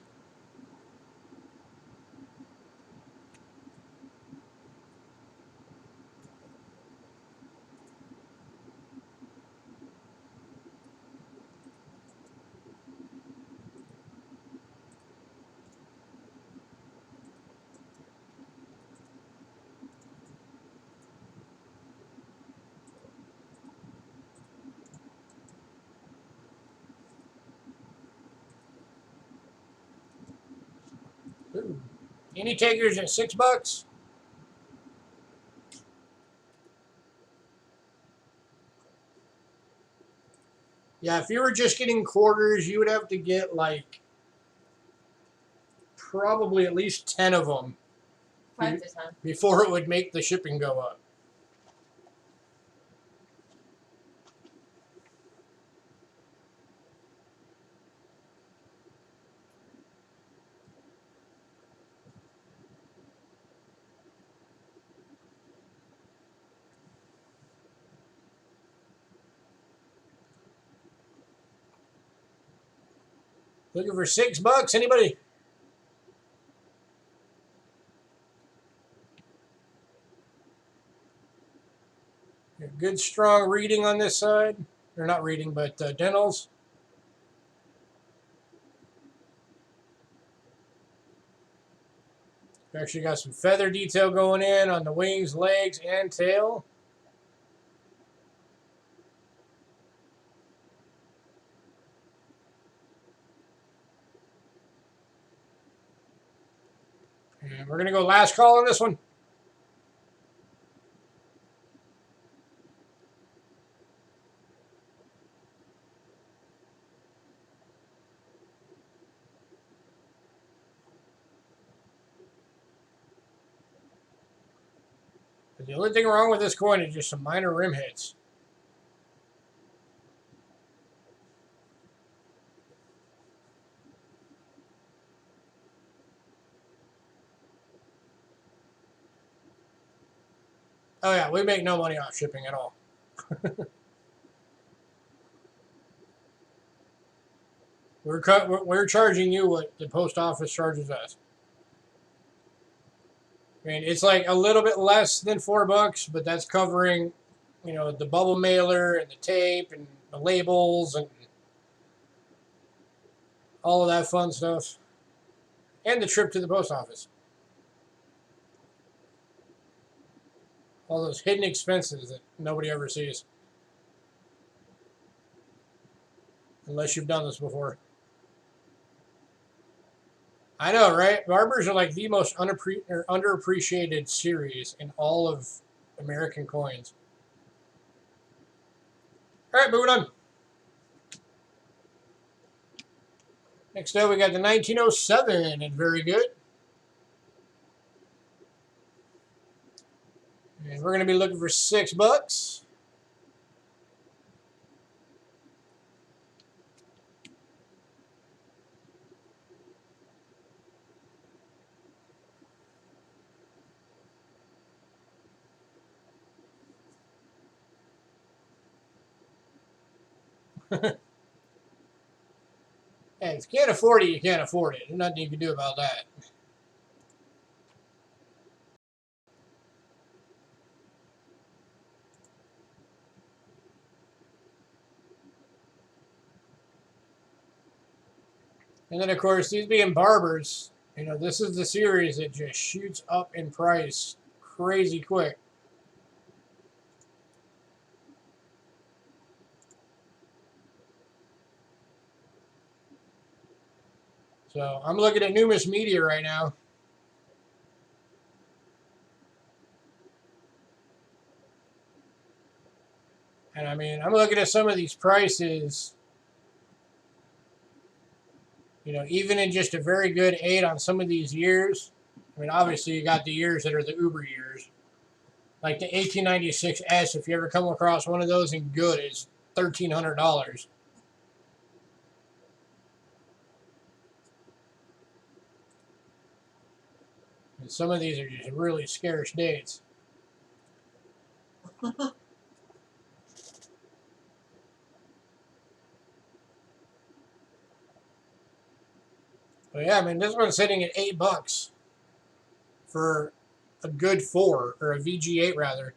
Ooh. Any takers at $6? Yeah, if you were just getting quarters, you would have to get like probably at least 10 of them 5 to 10. before it would make the shipping go up. Looking for $6? Anybody? A good strong reading on this side. Or not reading, but dentals. Actually got some feather detail going in on the wings, legs, and tail. And we're going to go last call on this one. The only thing wrong with this coin is just some minor rim hits. Oh yeah, we make no money off shipping at all. We're charging you what the post office charges us. I mean, it's like a little bit less than $4, but that's covering, you know, the bubble mailer and the tape and the labels and all of that fun stuff, and the trip to the post office. All those hidden expenses that nobody ever sees, unless you've done this before. I know, right? Barbers are like the most underappreciated series in all of American coins. All right, moving on. Next up, we got the 1907, and very good. And we're going to be looking for $6. Hey, if you can't afford it, you can't afford it. There's nothing you can do about that. And then, of course, these being barbers, you know, this is the series that just shoots up in price crazy quick. So I'm looking at Numis Media right now. And I mean, I'm looking at some of these prices, you know, even in just a very good 8 on some of these years. I mean, obviously, you got the years that are the Uber years. Like the 1896S, if you ever come across one of those in good, is $1,300. And some of these are just really scarce dates. But yeah, I mean, this one's sitting at $8 for a good 4, or a VG8 rather.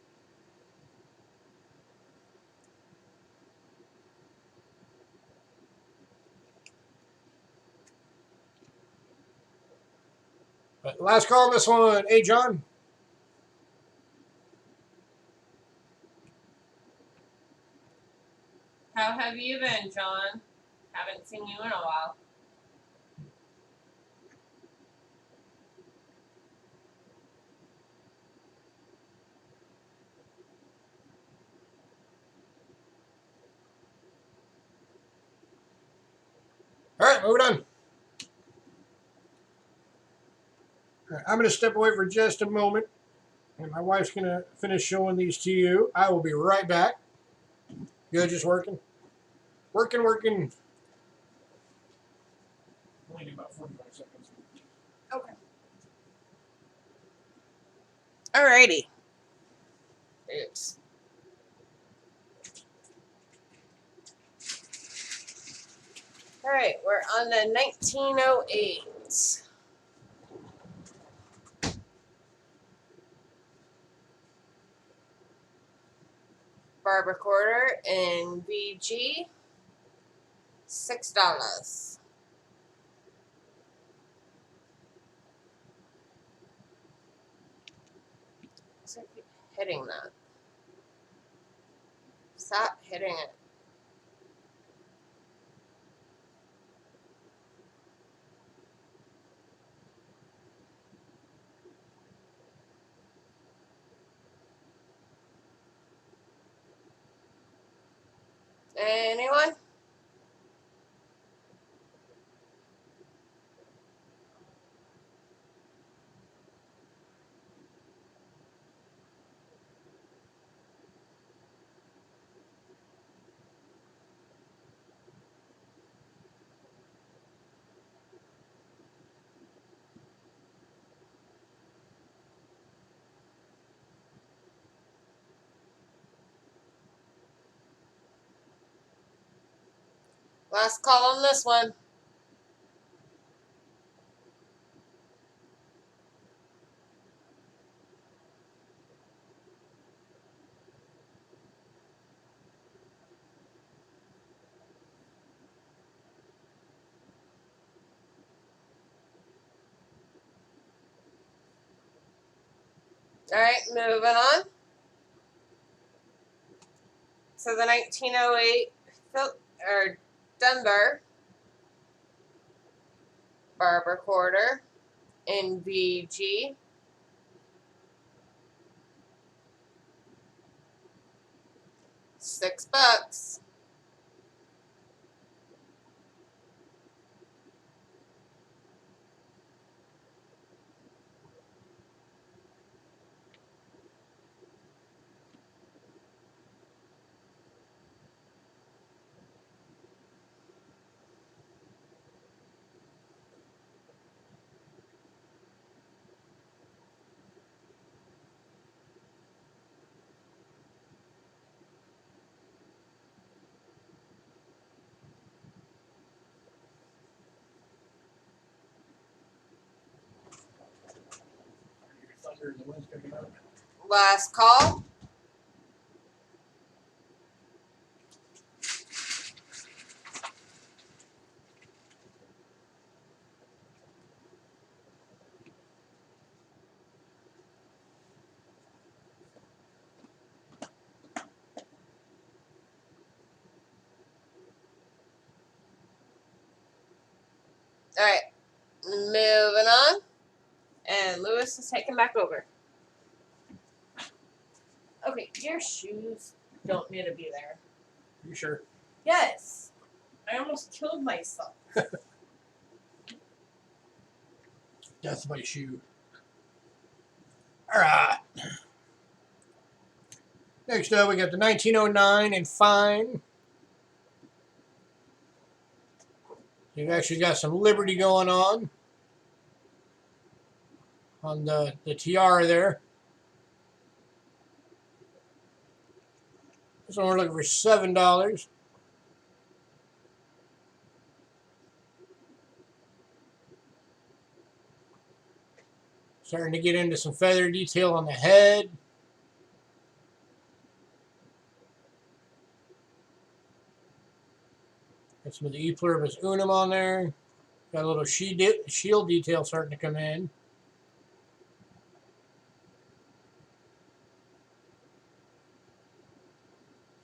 But last call on this one. Hey, John. How have you been, John? Haven't seen you in a while. All right, moving on. All right, I'm going to step away for just a moment, and my wife's going to finish showing these to you. I will be right back. Good, just working. Working. Only about 45 seconds. Okay. Alrighty. Oops. Alright, we're on the 1908. Barber quarter in VG, $6. So I keep hitting that. Stop hitting it. Anyone? Last call on this one. All right, moving on. So the 1908 Denver barber quarter in VG. $6. Thunder and the wind's picking up. Last call. All right, moving on. And Lewis is taking back over. Okay, your shoes don't need to be there. You sure? Yes. I almost killed myself. Death by shoe. All right. Next up, we got the 1909 in fine. You've actually got some Liberty going on the tiara there. This one we're looking for $7. Starting to get into some feather detail on the head. Got some of the E pluribus unum on there. Got a little shield detail starting to come in.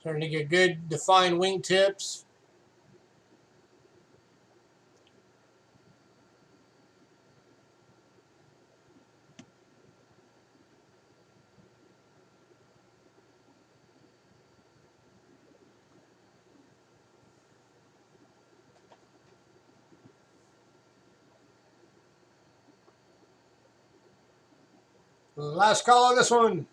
Starting to get good defined wingtips. Last call on this one.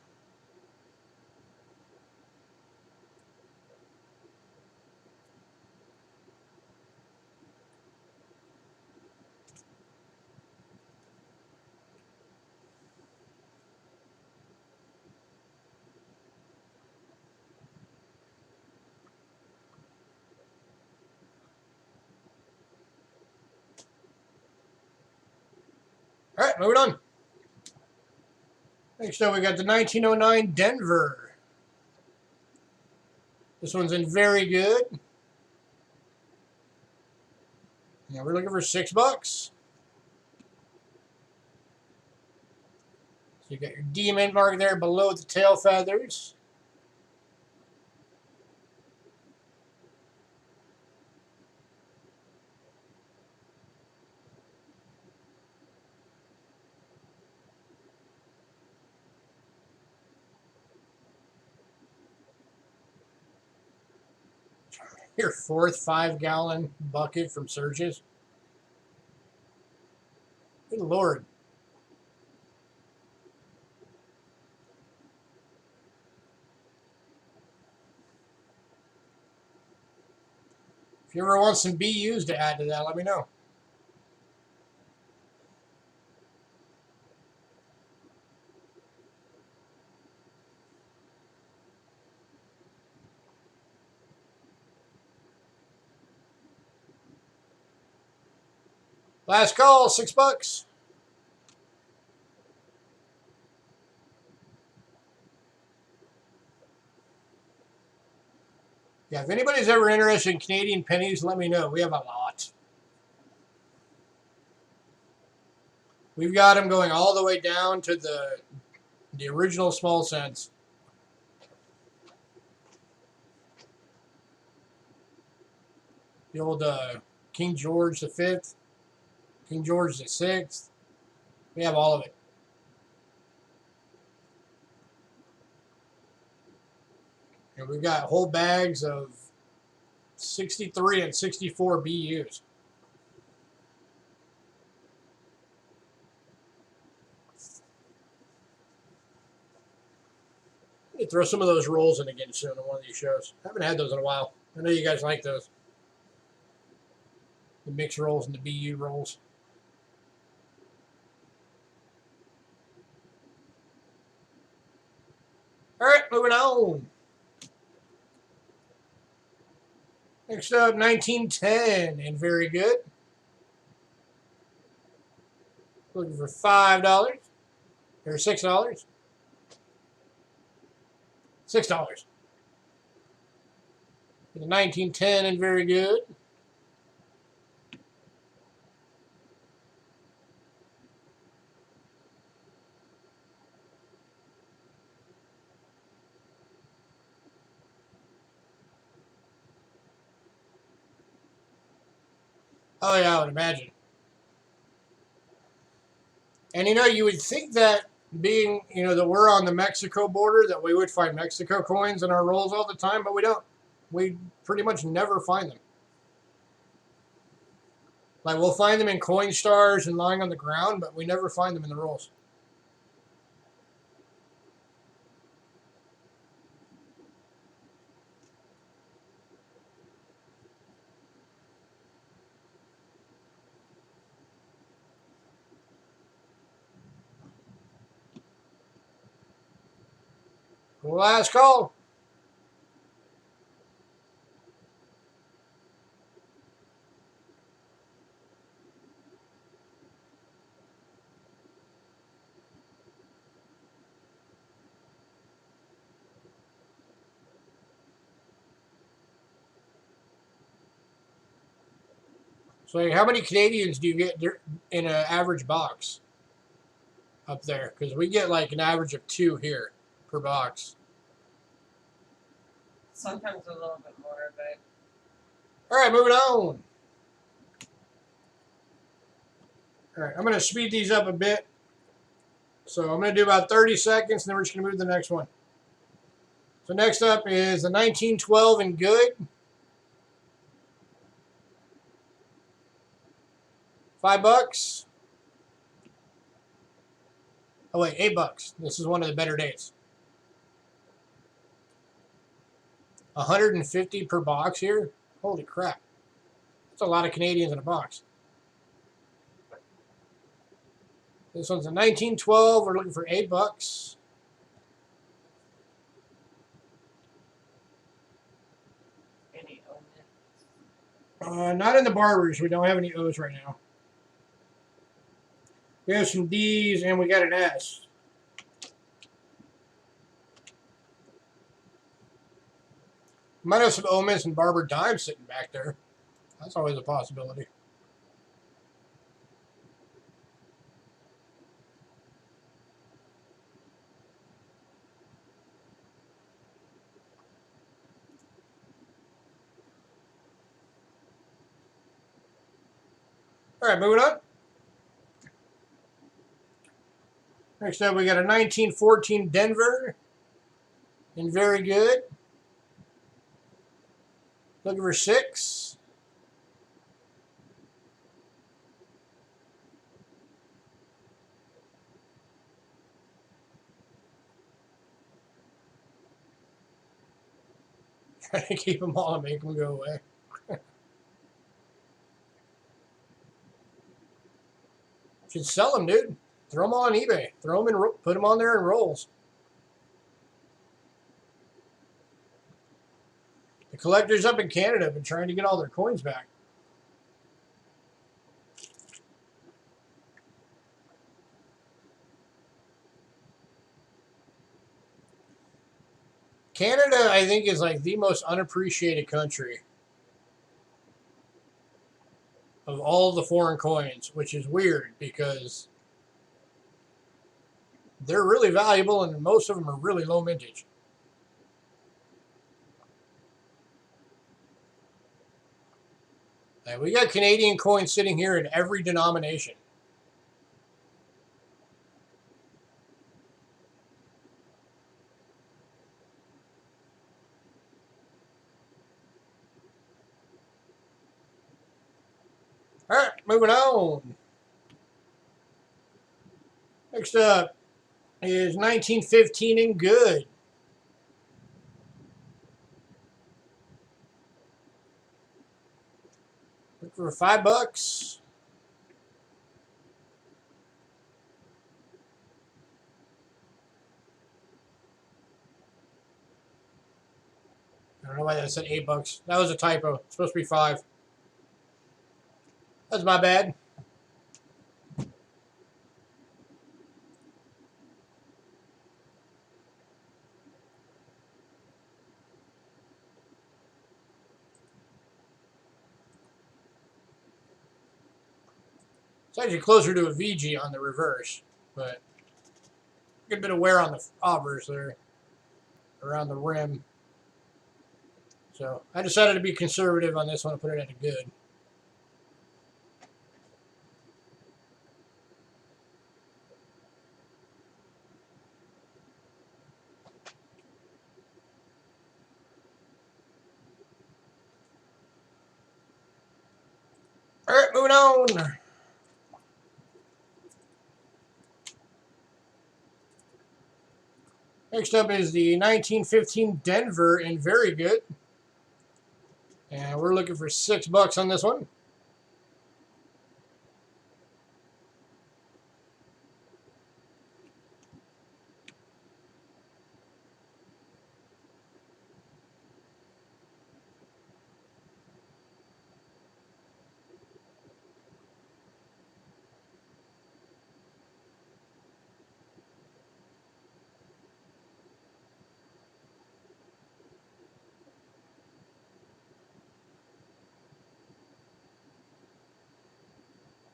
All right, moving on. Next up, we got the 1909 Denver. This one's in very good. Yeah, we're looking for $6. So you got your DMN mark there below the tail feathers. Your fourth 5-gallon bucket from Surges. Good Lord. If you ever want some BUs to add to that, let me know. Last call, $6. Yeah, if anybody's ever interested in Canadian pennies, let me know. We have a lot. We've got them going all the way down to the The original small cents. The old King George V, King George VI. We have all of it. And we've got whole bags of 63 and 64 BUs. Let me throw some of those rolls in again soon on one of these shows. I haven't had those in a while. I know you guys like those. The mix rolls and the BU rolls. All right, moving on. Next up, 1910, and very good. Looking for $5 or $6. $6. For the 1910, and very good. Oh yeah, I would imagine. And you would think that being, that we're on the Mexico border, that we would find Mexico coins in our rolls all the time, but we don't. We pretty much never find them. Like, we'll find them in coin stars and lying on the ground, but we never find them in the rolls. Last call. So how many Canadians do you get in an average box up there? Because we get like an average of 2 here per box. Sometimes a little bit more, but. All right, moving on. All right, I'm going to speed these up a bit. So I'm going to do about 30 seconds, and then we're just going to move to the next one. So next up is the 1912 and good. $5. Oh wait, $8. This is one of the better dates. 150 per box here. Holy crap! That's a lot of Canadians in a box. This one's a 1912. We're looking for $8. Any O? Not in the barbers. We don't have any O's right now. We have some D's and we got an S. Might have some O-Miss and Barber dimes sitting back there. That's always a possibility. All right, moving on. Next up, we got a 1914 Denver. And very good. Looking for $6. Trying to keep them all and make them go away. Should sell them, dude. Throw them all on eBay. Throw them in, put them on there in rolls. The collectors up in Canada have been trying to get all their coins back. Canada, I think, is like the most unappreciated country of all the foreign coins, which is weird because they're really valuable, and most of them are really low mintage. And we got Canadian coins sitting here in every denomination. All right, moving on. Next up is 1915 in good. Look for $5. I don't know why that said $8. That was a typo. It's supposed to be 5. That's my bad. It's actually closer to a VG on the reverse, but a good bit of wear on the obverse there around the rim. So I decided to be conservative on this one and put it at a good. All right, moving on. Next up is the 1915 Denver in very good. And we're looking for $6 on this one.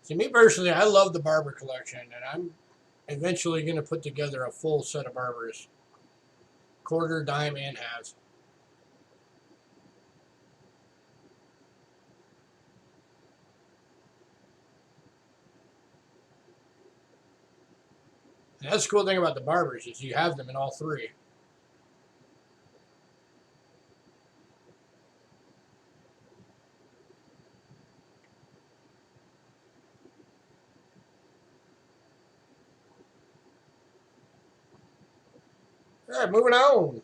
See, me personally, I love the barber collection, and I'm eventually going to put together a full set of barbers. Quarter, dime, and halves. And that's the cool thing about the barbers is you have them in all three. All right, moving on.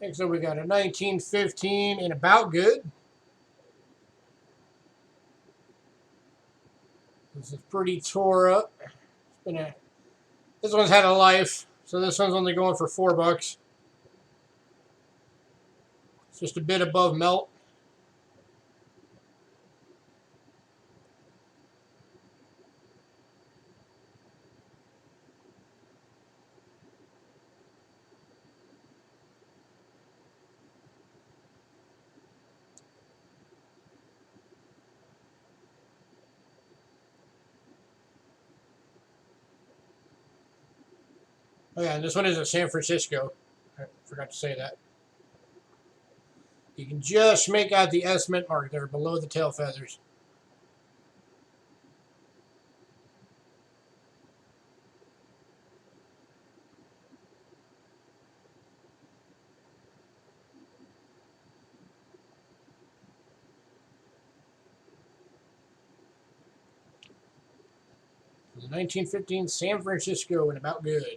Next up, we got a 1915 in about good. This is pretty tore up. This one's had a life, so this one's only going for $4. It's just a bit above melt. Oh yeah, and this one is a San Francisco. I forgot to say that. You can just make out the S mint mark there below the tail feathers. The 1915 San Francisco in about good.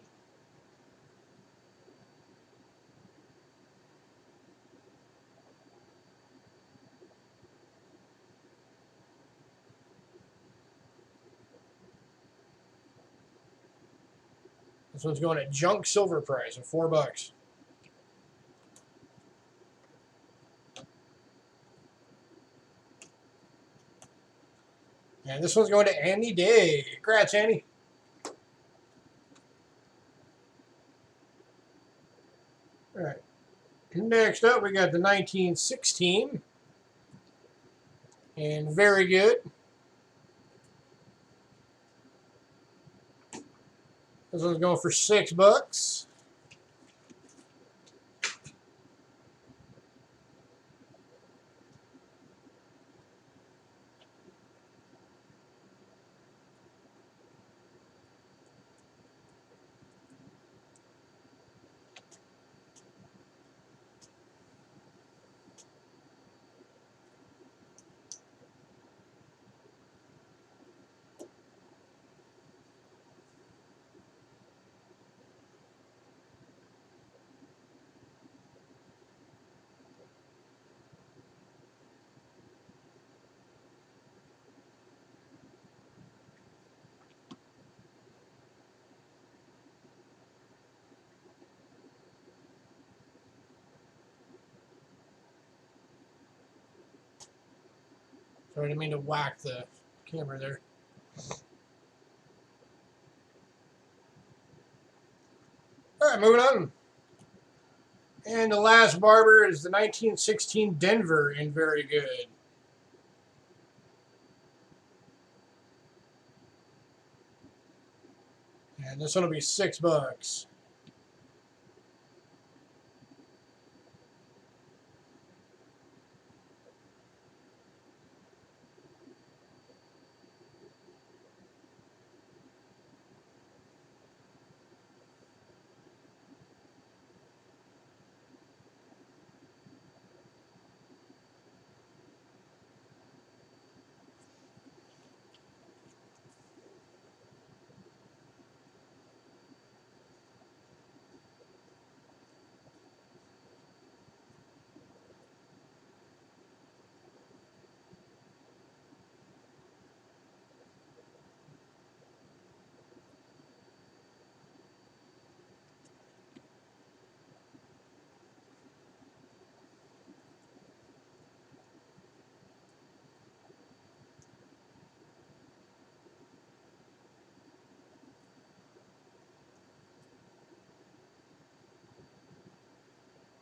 This one's going at junk silver price of $4. And this one's going to Andy Day. Congrats, Andy. All right. Next up, we got the 1916. And very good. This one's going for $6. Sorry, I didn't mean to whack the camera there. All right, moving on. And the last barber is the 1916 Denver in very good. And this one will be $6.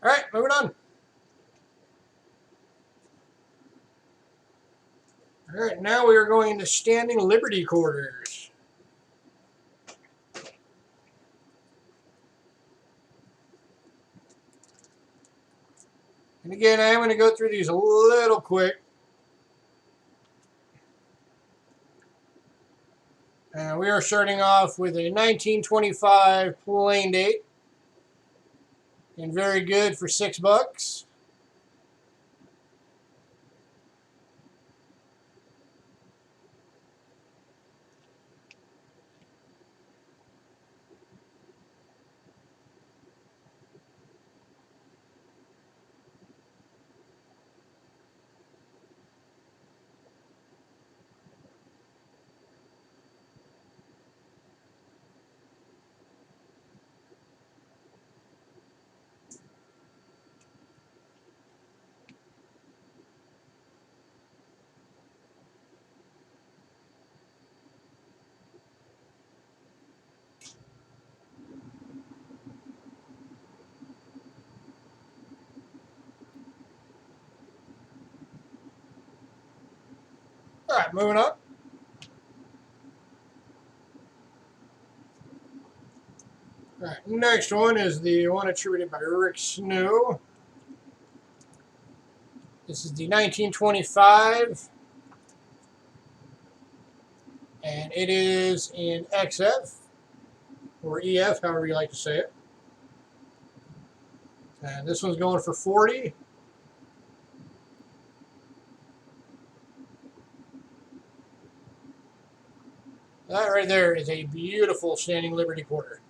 All right, moving on. All right, now we are going into standing Liberty quarters. And again, I am going to go through these a little quick. We are starting off with a 1925 plain date. And very good for $6. All right, moving on. All right, next one is the one attributed by Rick Snow. This is the 1925, and it is in XF, or EF, however you like to say it. And this one's going for 40. That right there is a beautiful standing Liberty quarter.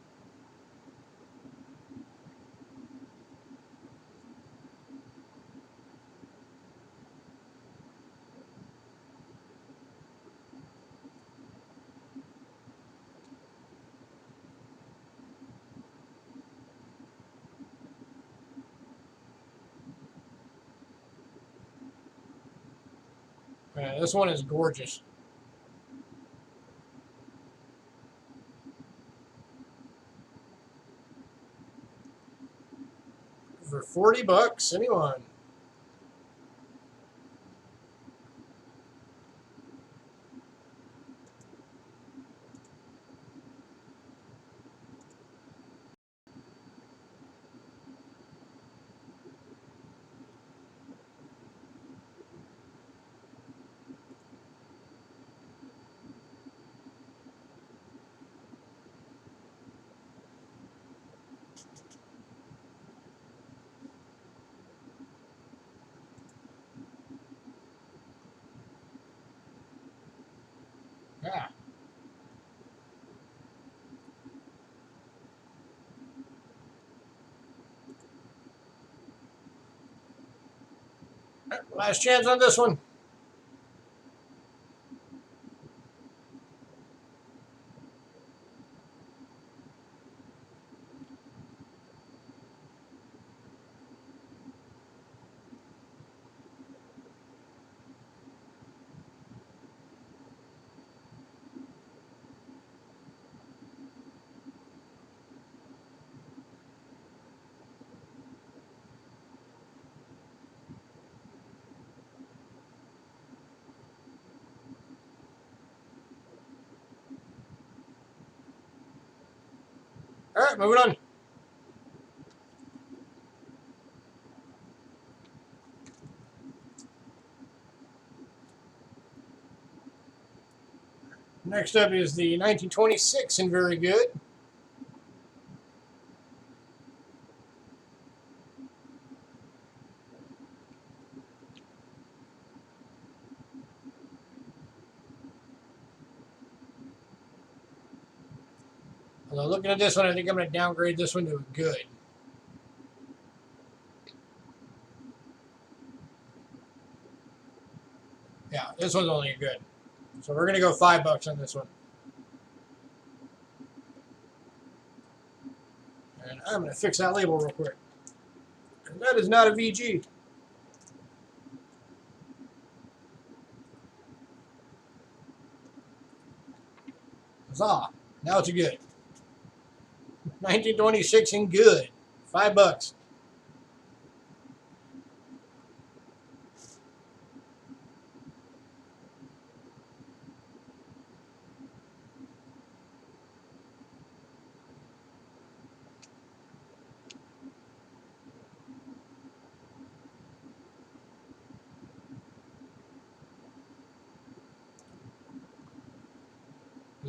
This one is gorgeous. For $40, anyone? Last chance on this one. All right, moving on. Next up is the 1926 and very good. Although looking at this one, I think I'm going to downgrade this one to a good. Yeah, this one's only a good. So we're going to go $5 on this one. And I'm going to fix that label real quick. And that is not a VG. Huzzah. Now it's a good. 1926 and good. $5.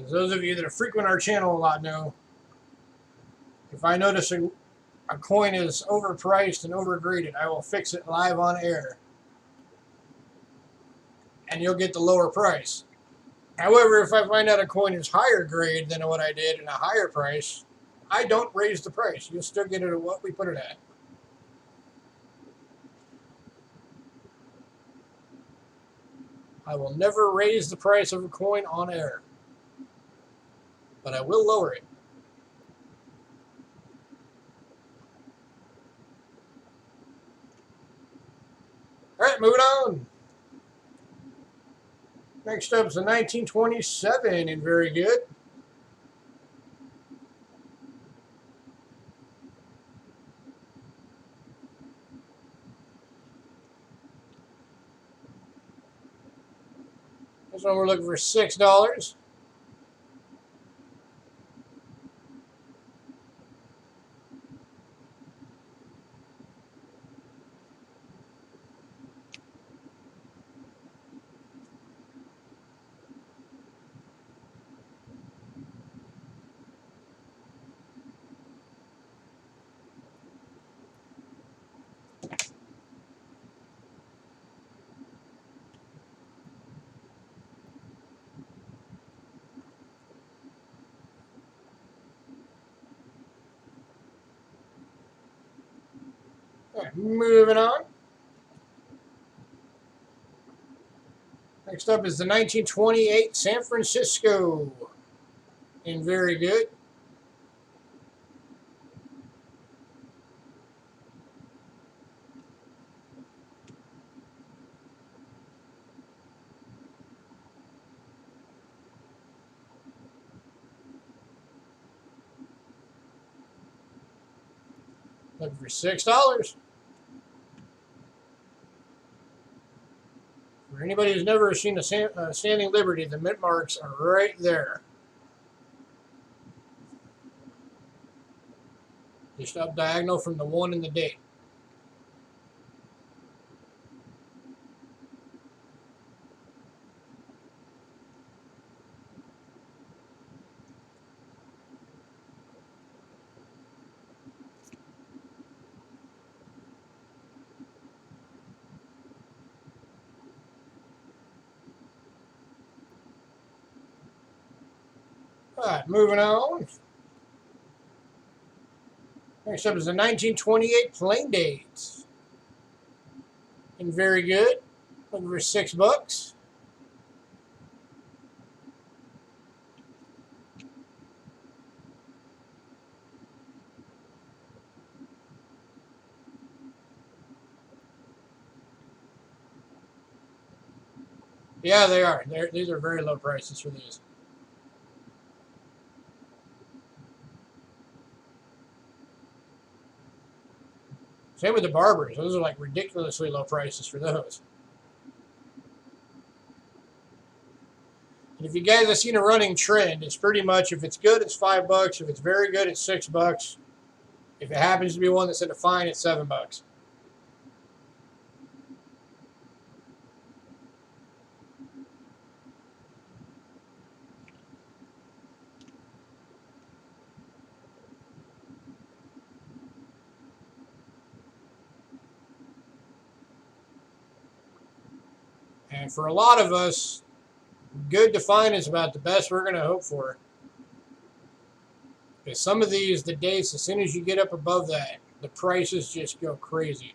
As those of you that frequent our channel a lot know, if I notice a coin is overpriced and overgraded, I will fix it live on air. And you'll get the lower price. However, if I find out a coin is higher grade than what I did and a higher price, I don't raise the price. You'll still get it at what we put it at. I will never raise the price of a coin on air, but I will lower it. All right, moving on. Next up is the 1927 and very good. This one we're looking for $6. All right, moving on. Next up is the 1928 San Francisco and very good. Looking for $6. For anybody who's never seen a Standing Liberty, the mint marks are right there. Just up diagonal from the 1 and the date. All right, moving on. Next up is the 1928 Plain Dates And very good. Looking for $6. Yeah, they are. These are very low prices for these. Same with the barbers. Those are like ridiculously low prices for those. And if you guys have seen a running trend, it's pretty much if it's good, it's $5. If it's very good, it's $6. If it happens to be one that's in a fine, it's $7. And for a lot of us, good to fine is about the best we're going to hope for. Because some of these, the dates, as soon as you get up above that, the prices just go crazy.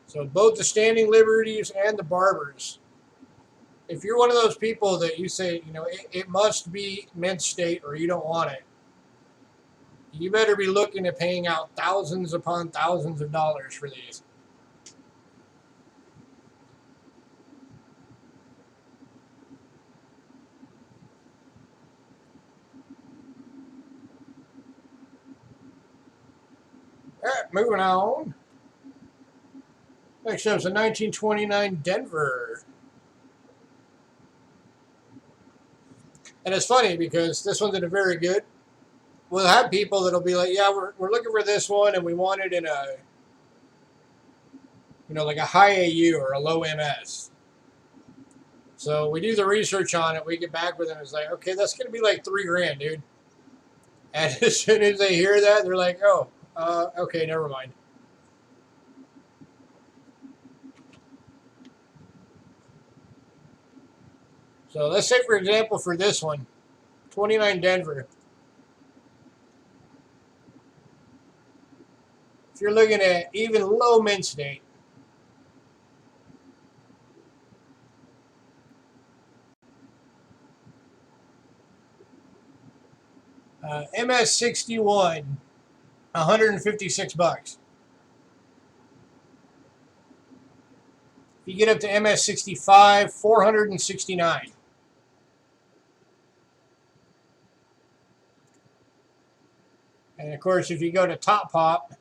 So both the standing liberties and the barbers. If you're one of those people that you say, you know, it must be mint state or you don't want it, you better be looking at paying out thousands upon thousands of dollars for these. All right, moving on. Next up is a 1929 Denver. And it's funny because this one's in a very good. We'll have people that'll be like, yeah, we're looking for this one and we want it in a, you know, like a high AU or a low MS. So we do the research on it. We get back with them. It's like, okay, that's going to be like $3,000, dude. And as soon as they hear that, they're like, oh, okay, never mind. So let's say, for example, for this one, 29 Denver. If you're looking at even low mint state, MS 61, $156. If you get up to MS 65, $469. And of course, if you go to Top Pop,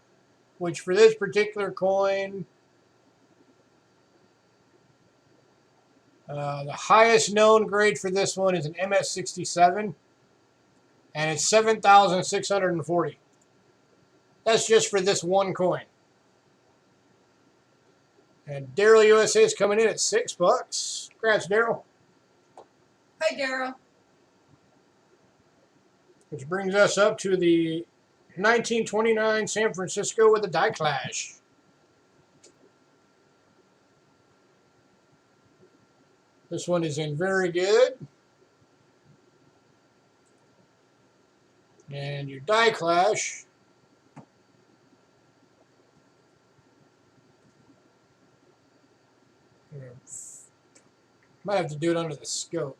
which for this particular coin, the highest known grade for this one is an MS 67, and it's 7,640. That's just for this one coin. And Daryl USA is coming in at $6. Congrats, Daryl. Hi, Daryl. Which brings us up to the 1929 San Francisco with a die clash. This one is in very good. And your die clash. Might have to do it under the scope.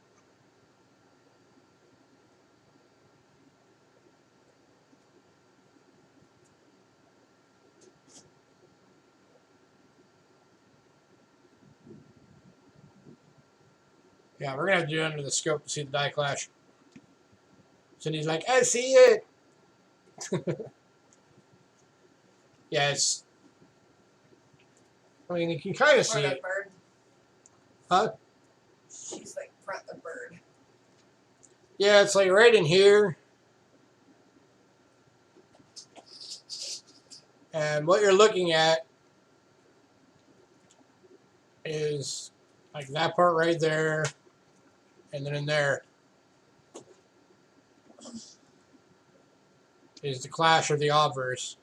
Yeah, we're going to have to do it under the scope to see the die clash. So he's like, I see it. Yeah, it's... I mean, you can kind of see it. Bird. Huh? She's like front the bird. Yeah, it's like right in here. And what you're looking at is like that part right there. And then in there is the clash of the obverse,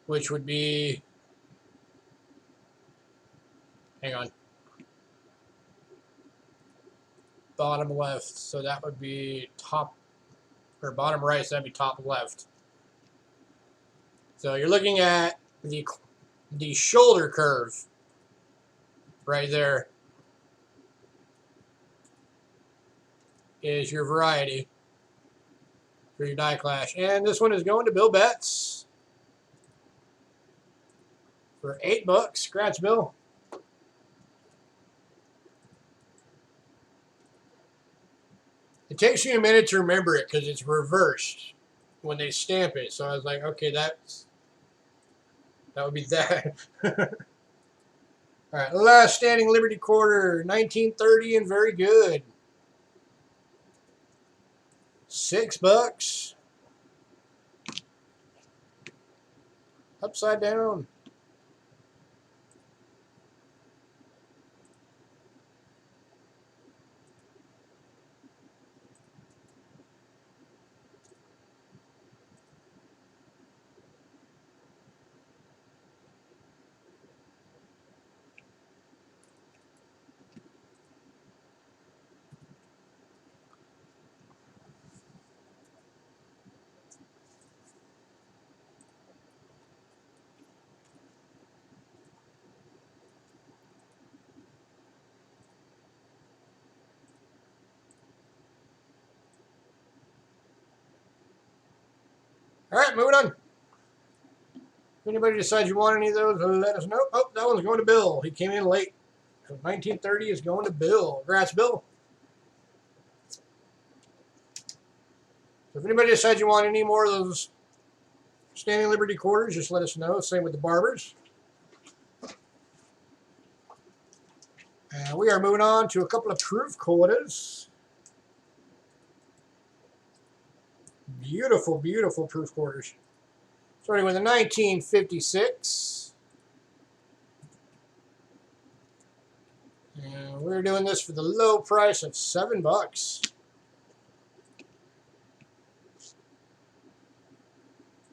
which would be, hang on, bottom left. So that would be top or bottom right, so that'd be top left. So you're looking at the shoulder curve right there is your variety for your die clash. And this one is going to Bill Betts for $8. Scratch, Bill. It takes you a minute to remember it because it's reversed when they stamp it. So I was like, okay, that would be that. All right, last standing Liberty quarter, 1930 and very good. $6. Upside down. All right, moving on. If anybody decides you want any of those, let us know. Oh, that one's going to Bill. He came in late. So 1930 is going to Bill. Congrats, Bill. So if anybody decides you want any more of those standing Liberty quarters, just let us know. Same with the Barbers. And we are moving on to a couple of proof quarters. Beautiful, beautiful proof quarters. Starting with a 1956. And we're doing this for the low price of $7.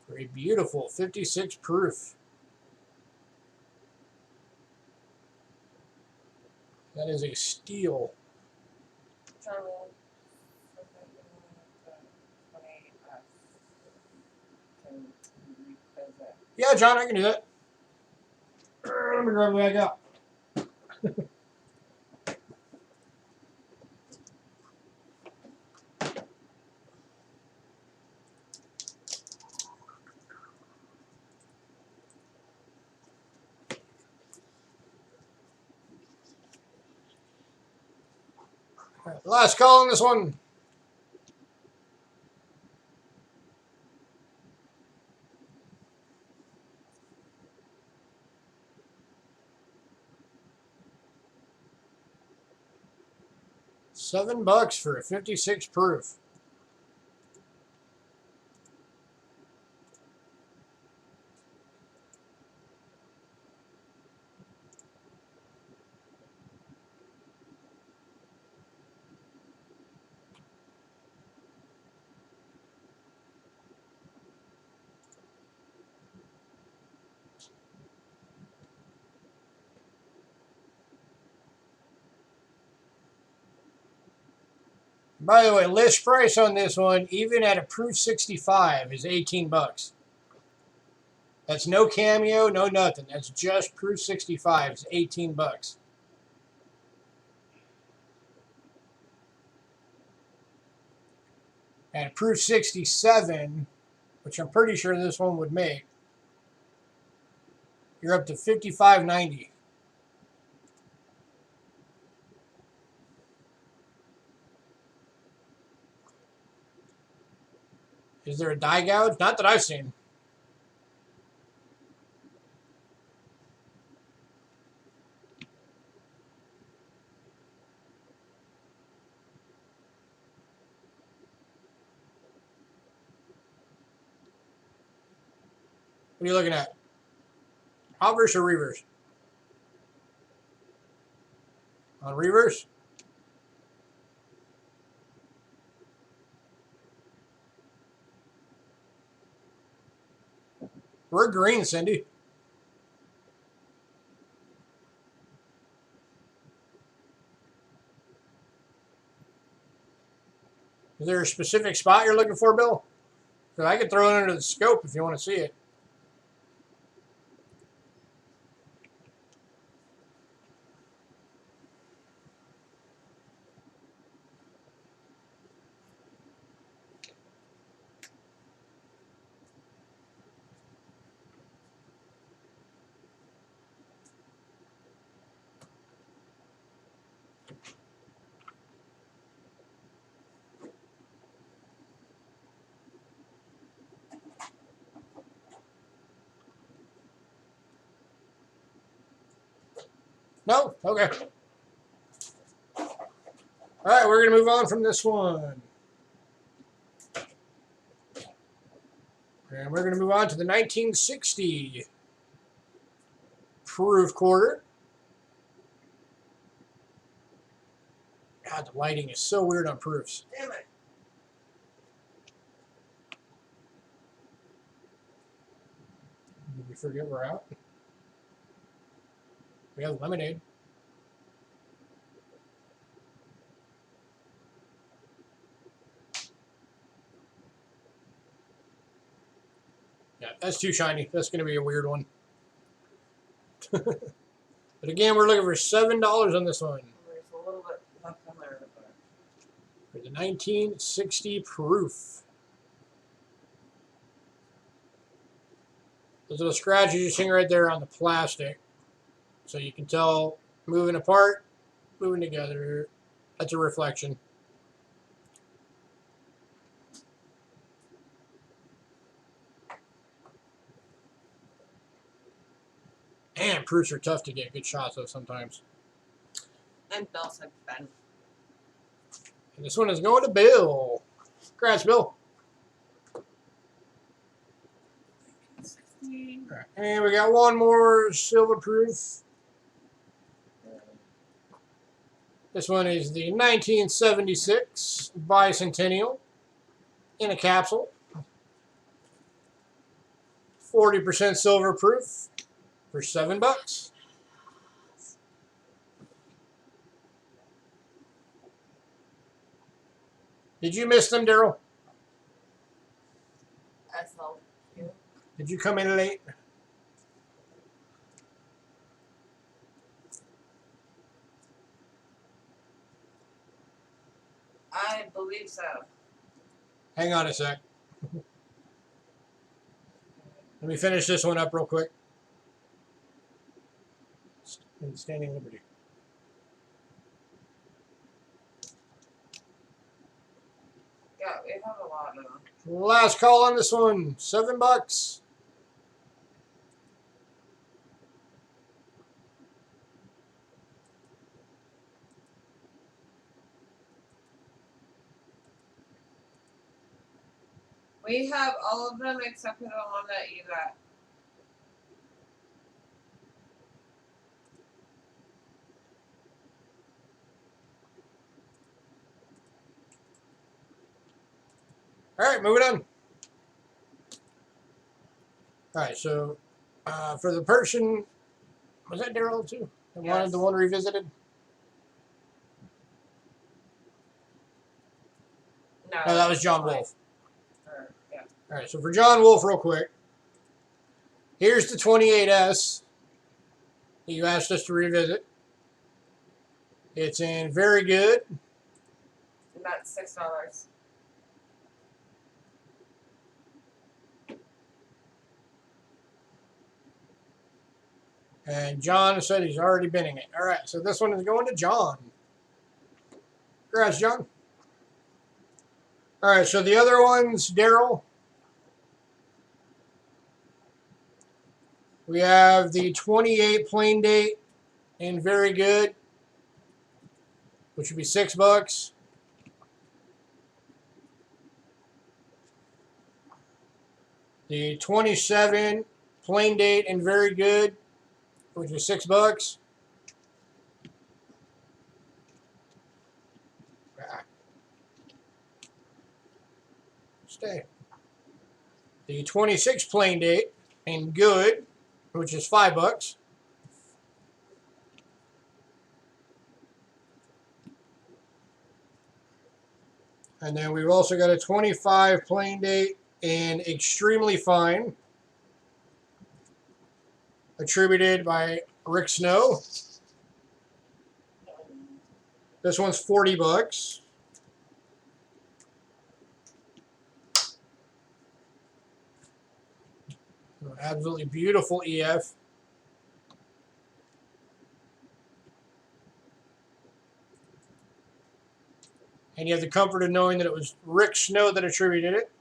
For a beautiful 56 proof. That is a steal. Charlie, Yeah, John, I can do that. Let me grab what I got. All right, last call on this one. $7 for a 56 proof. By the way, list price on this one, even at a proof 65, is $18. That's no cameo, no nothing. That's just proof 65. It's $18. And proof 67, which I'm pretty sure this one would make, you're up to $55.90. Is there a die gouge? Not that I've seen. What are you looking at? Obverse or reverse? On reverse? We're green, Cindy. Is there a specific spot you're looking for, Bill? Because I could throw it under the scope if you want to see it. No? Okay. All right, we're going to move on from this one. And we're going to move on to the 1960 proof quarter. God, the lighting is so weird on proofs. Damn it. Did we forget we're out? We have lemonade. Yeah, that's too shiny. That's going to be a weird one. But again, we're looking for $7 on this one. There's a little bit left on there. But For the 1960 proof. Those little scratches you're seeing right there on the plastic. So you can tell moving apart, moving together. That's a reflection. And proofs are tough to get good shots of sometimes. And Bill said Ben. And this one is going to Bill. Congrats, Bill. 1960. All right. And we got one more silver proof. This one is the 1976 Bicentennial in a capsule. 40% silver proof for $7. Did you miss them, Daryl? SLQ. Did you come in late? I believe so. Hang on a sec. Let me finish this one up real quick. Standing Liberty. Yeah, we have a lot of them. Last call on this one. $7. We have all of them except for the one that you got. All right, moving on. All right, so for the person, was that Daryl too? That wanted Yes. the one revisited? No, No, that was John fine. Wolf. Yeah. All right, so for John Wolf, real quick, here's the 28S that you asked us to revisit. It's in very good. And that's $6. And John said he's already bidding it. All right, so this one is going to John. Congrats, John. All right, so the other one's Daryl. We have the 28 plain date in very good, which would be $6. The 27 plain date in very good, which is $6. Stay. The 26 plain date in good, which is $5. And then we've also got a 25 plain date in extremely fine, attributed by Rick Snow. This one's 40 bucks. Absolutely beautiful EF. And you have the comfort of knowing that it was Rick Snow that attributed it.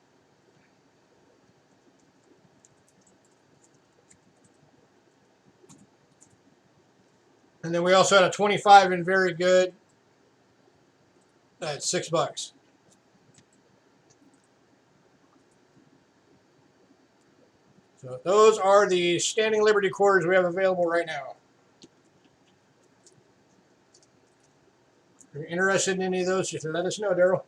And then we also had a 25 in very good at $6. So those are the Standing Liberty quarters we have available right now. If you're interested in any of those, just let us know, Daryl.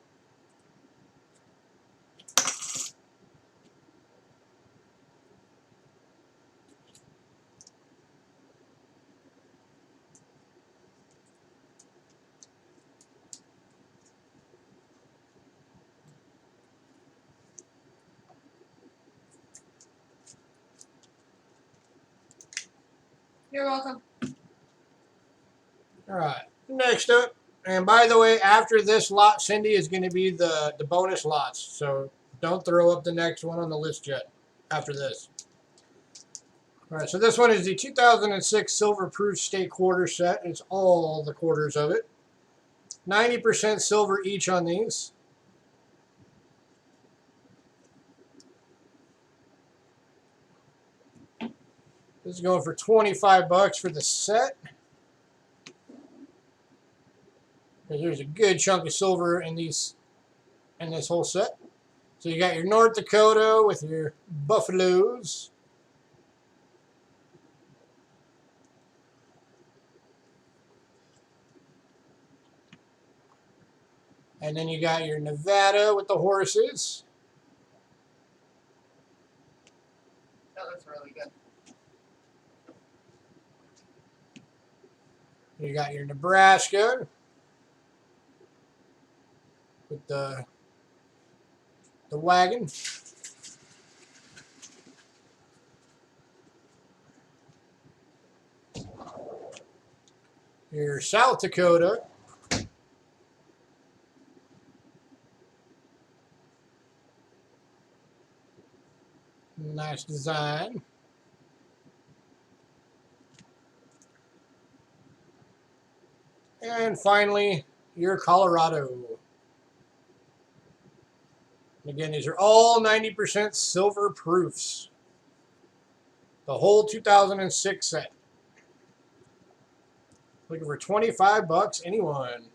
You're welcome. All right, next up, and by the way, after this lot, Cindy, is going to be the bonus lots. So don't throw up the next one on the list yet after this. All right, so this one is the 2006 Silver Proof State Quarter Set. It's all the quarters of it. 90% silver each on these. This is going for 25 bucks for the set. There's a good chunk of silver in this whole set. So you got your North Dakota with your buffaloes. And then you got your Nevada with the horses. That looks really good. You got your Nebraska with the wagon. Your South Dakota. Nice design. And finally, your Colorado. And again, these are all 90% silver proofs. The whole 2006 set. Looking for 25 bucks, anyone?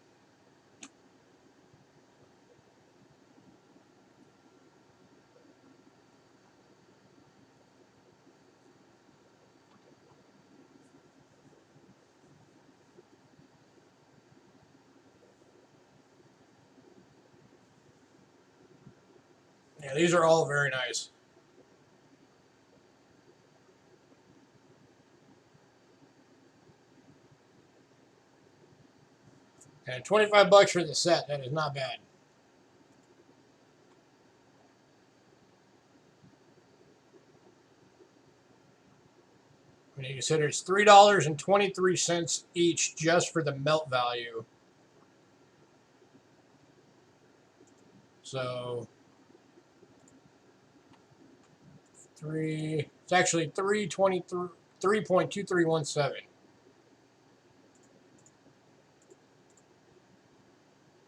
Yeah, these are all very nice. And 25 bucks for the set, that is not bad. When you consider it's $3.23 each just for the melt value. So it's actually 3.2317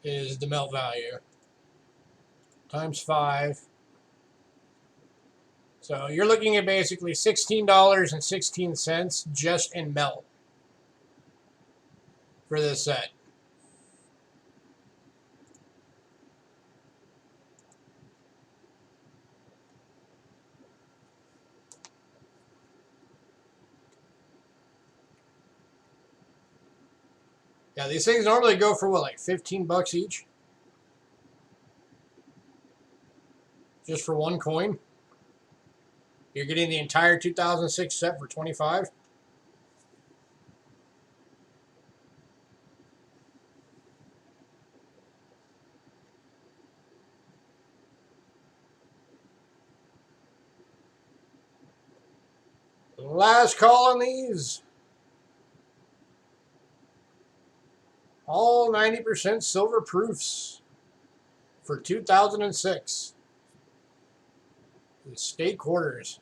is the melt value times 5. So you're looking at basically $16.16 just in melt for this set. Yeah, these things normally go for what, like 15 bucks each? Just for one coin? You're getting the entire 2006 set for 25? Last call on these. All 90% silver proofs for 2006. The state quarters.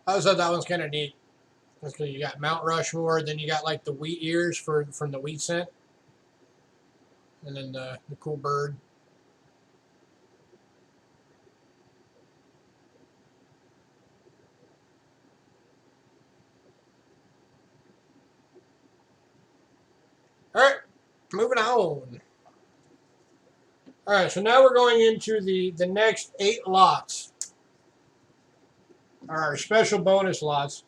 I always thought that one's kind of neat. That's because you got Mount Rushmore, then you got like the wheat ears from the wheat scent, and then the cool bird. All right, moving on. All right, so now we're going into the next 8 lots, our special bonus lots.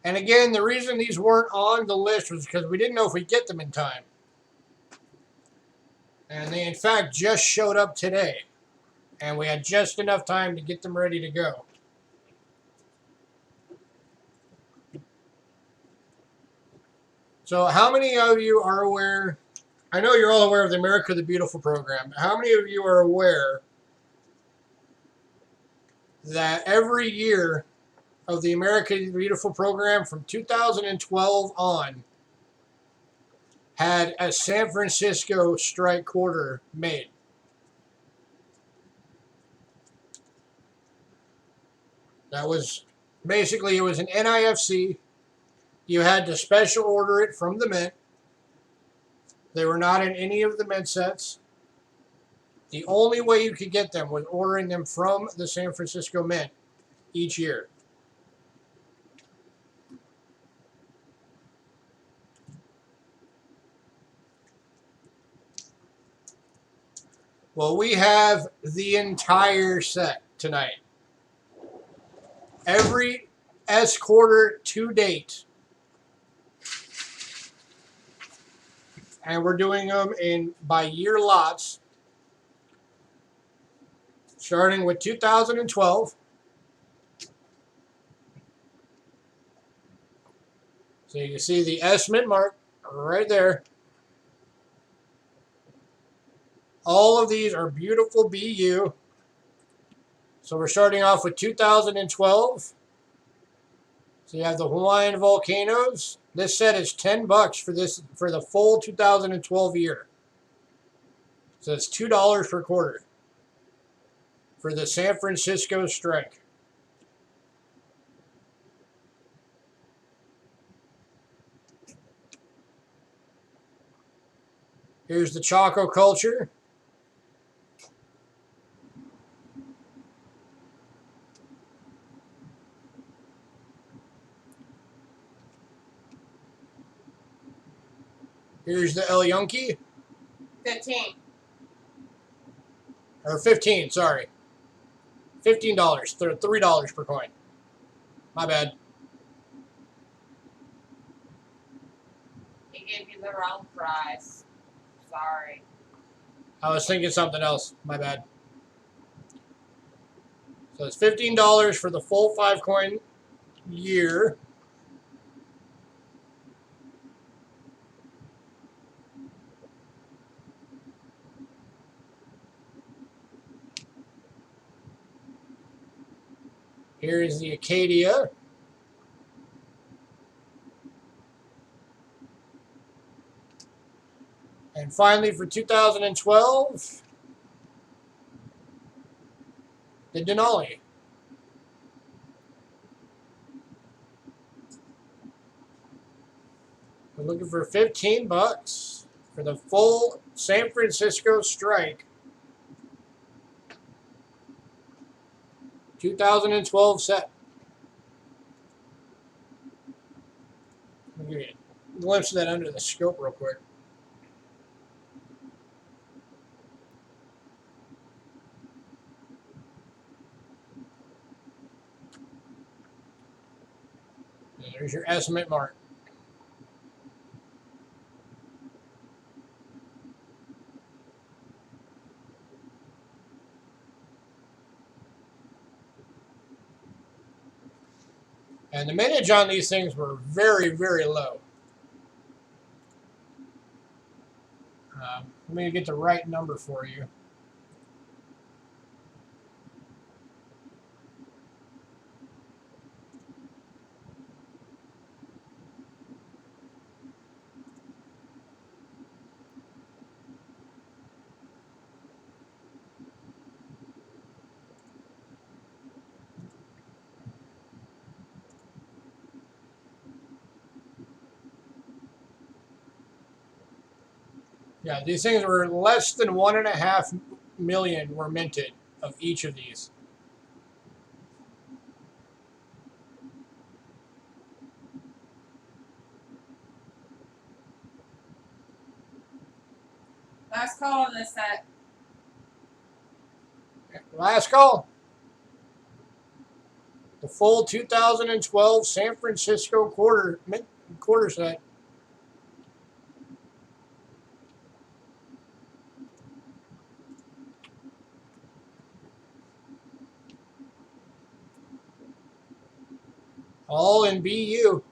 And again, the reason these weren't on the list was because we didn't know if we'd get them in time. And they, in fact, just showed up today. And we had just enough time to get them ready to go. So how many of you are aware? I know you're all aware of the America the Beautiful program. But how many of you are aware that every year of the America the Beautiful program from 2012 on had a San Francisco strike quarter made? That was basically, it was an NIFC. You had to special order it from the mint. They were not in any of the mint sets. The only way you could get them was ordering them from the San Francisco Mint each year. Well, we have the entire set tonight. Every S quarter to date. And we're doing them in by year lots. Starting with 2012. So you can see the S mint mark right there. All of these are beautiful BU. So we're starting off with 2012. So you have the Hawaiian volcanoes. This set is $10 for the full 2012 year. So it's $2 per quarter for the San Francisco strike. Here's the Choco culture. Here's the El Yunque. 15. Or 15, sorry. $15. $3 per coin. My bad. He gave you the wrong price. Sorry. I was thinking something else. My bad. So it's $15 for the full 5 coin year. Here is the Acadia. And finally, for 2012, the Denali. We're looking for $15 for the full San Francisco strike. 2012 set. Let me give you a glimpse of that under the scope real quick. There's your estimate mark. And the mintage on these things were very, very low. Let me get the right number for you. Yeah, these things were less than 1.5 million were minted of each of these. Last call on this set. Last call. The full 2012 San Francisco quarter set. All in BU.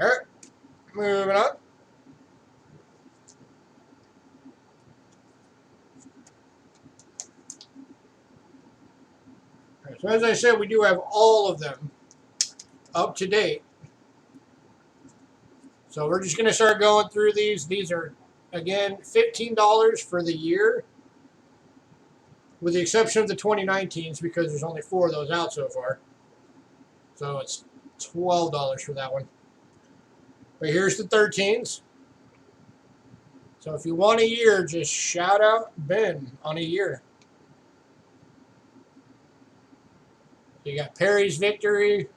All right, moving on. Right, so as I said, we do have all of them up to date. So we're just going to start going through these. These are, again, $15 for the year, with the exception of the 2019s because there's only 4 of those out so far. So it's $12 for that one. But here's the 13s. So if you want a year, just shout out Ben on a year. You got Perry's Victory.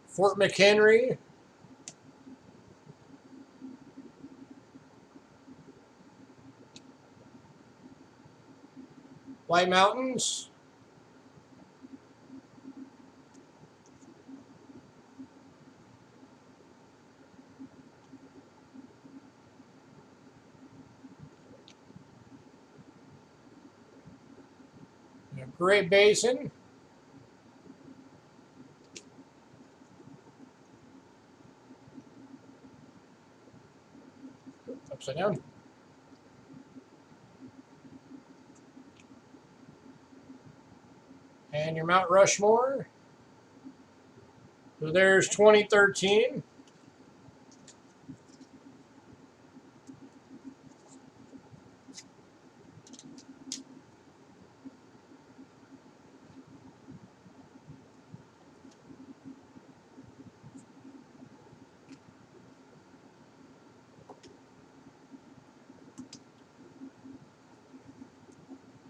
Fort McHenry. White Mountains. Great Basin. Upside down. And your Mount Rushmore. So there's 2013.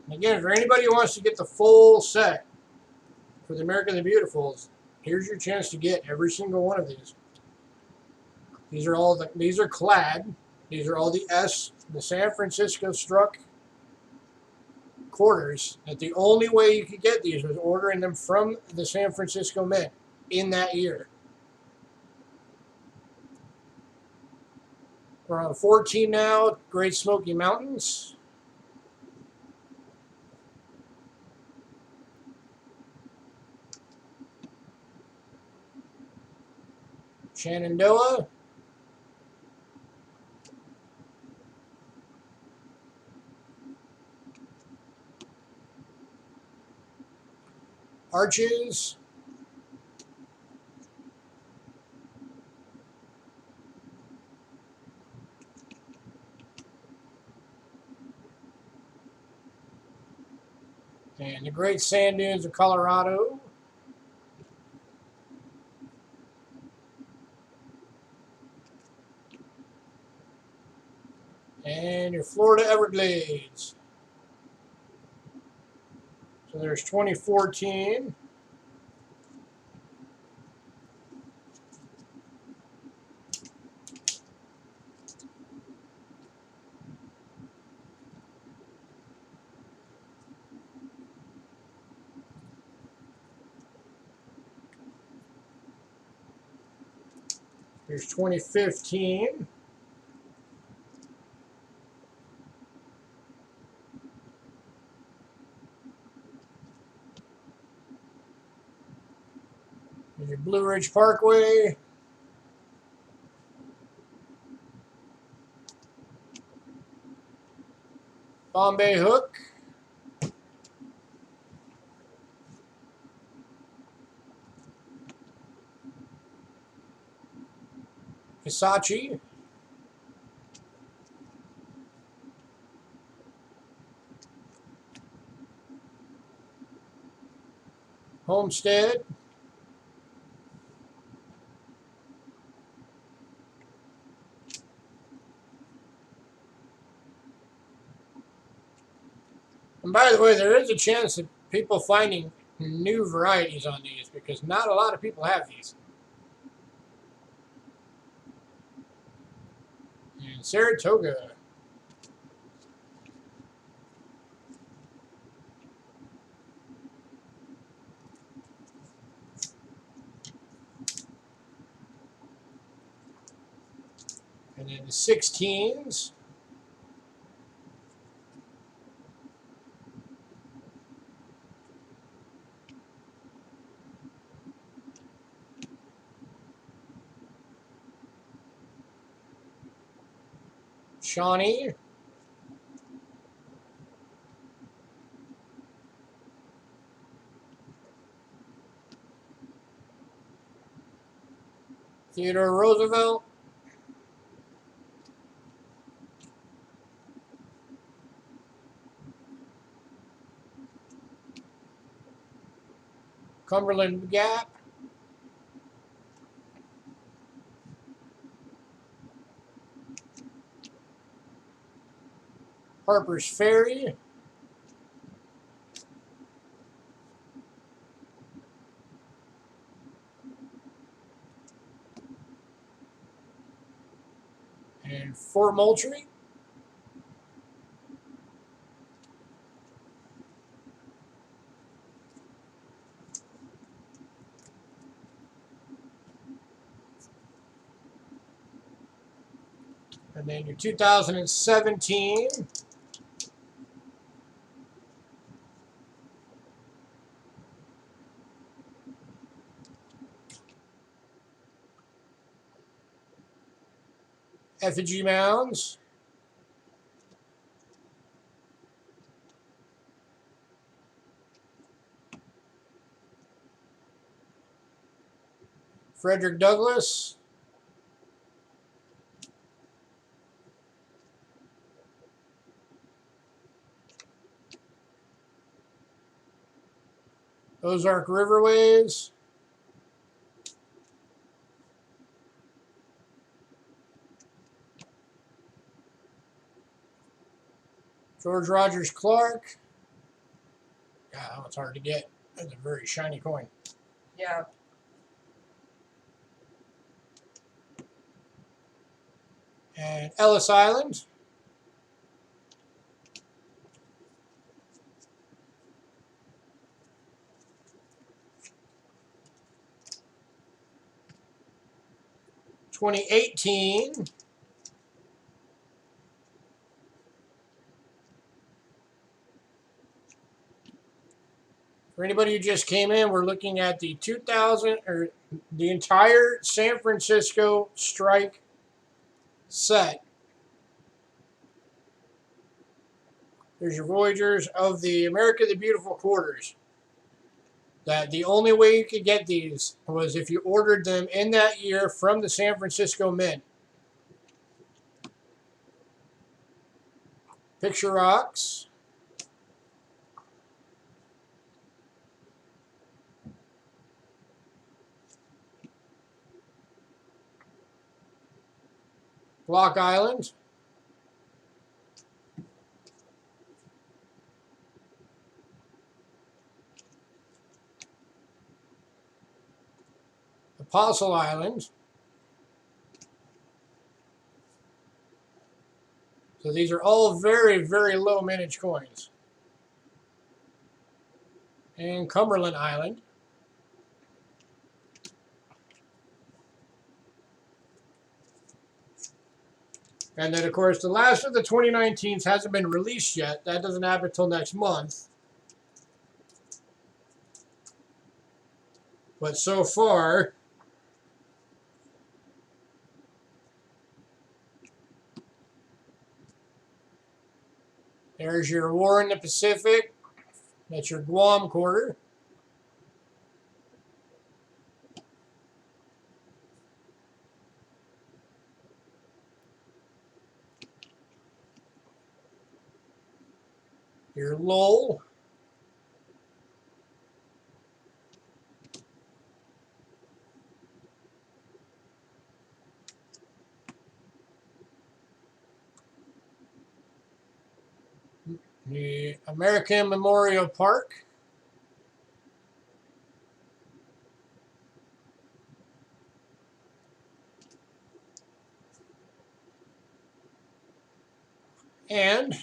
Again, for anybody who wants to get the full set for the American the Beautifuls, here's your chance to get every single one of these. These are clad. These are all the San Francisco struck quarters. That the only way you could get these was ordering them from the San Francisco Mint in that year. We're on 14 now. Great Smoky Mountains. Shenandoah. Arches. And the Great Sand Dunes of Colorado. And your Florida Everglades. So there's 2014. Here's 2015. Here's your Blue Ridge Parkway. Bombay Hook. Hisachi. Homestead. And by the way, there is a chance of people finding new varieties on these because not a lot of people have these. And Saratoga. And then the 16s. Shawnee. Theodore Roosevelt. Cumberland Gap. Harper's Ferry. And Fort Moultrie. And then your 2017. Effigy Mounds. Frederick Douglass. Ozark Riverways. George Rogers Clark. God, that one's hard to get. That's a very shiny coin. Yeah. And Ellis Island. (2018). For anybody who just came in, we're looking at the 2000 or the entire San Francisco strike set. There's your Voyagers of the America the Beautiful quarters. That the only way you could get these was if you ordered them in that year from the San Francisco Mint. Picture Rocks. Block Island. Apostle Island. So these are all very, very low mintage coins. And Cumberland Island. And then, of course, the last of the 2019s hasn't been released yet. That doesn't happen until next month. But so far, there's your War in the Pacific. That's your Guam quarter. Your Lowell. The American Memorial Park. And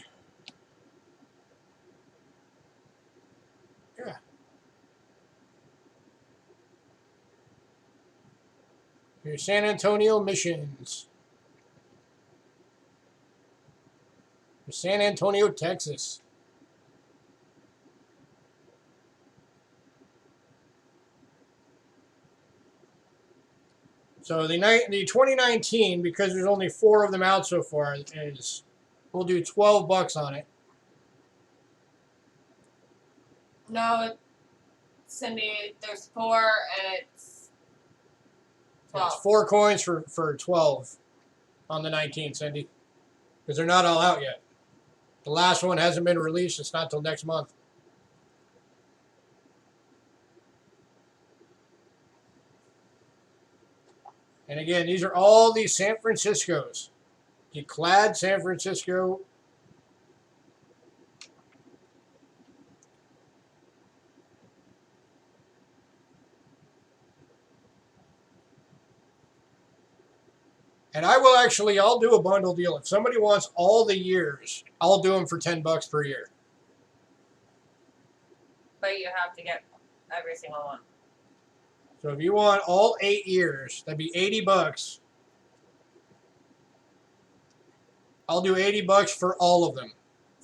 yeah, your San Antonio Missions. Your San Antonio, Texas. So the 2019, because there's only 4 of them out so far, is we'll do $12 on it. No, Cindy, there's 4 and it's 12. It's 4 coins for 12 on the 19th, Cindy, because they're not all out yet. The last one hasn't been released. It's not till next month. And again, these are all the San Franciscos. The clad San Francisco. And I will actually, I'll do a bundle deal. If somebody wants all the years, I'll do them for $10 per year. But you have to get every single one. So if you want all 8 years, that'd be $80. I'll do $80 for all of them.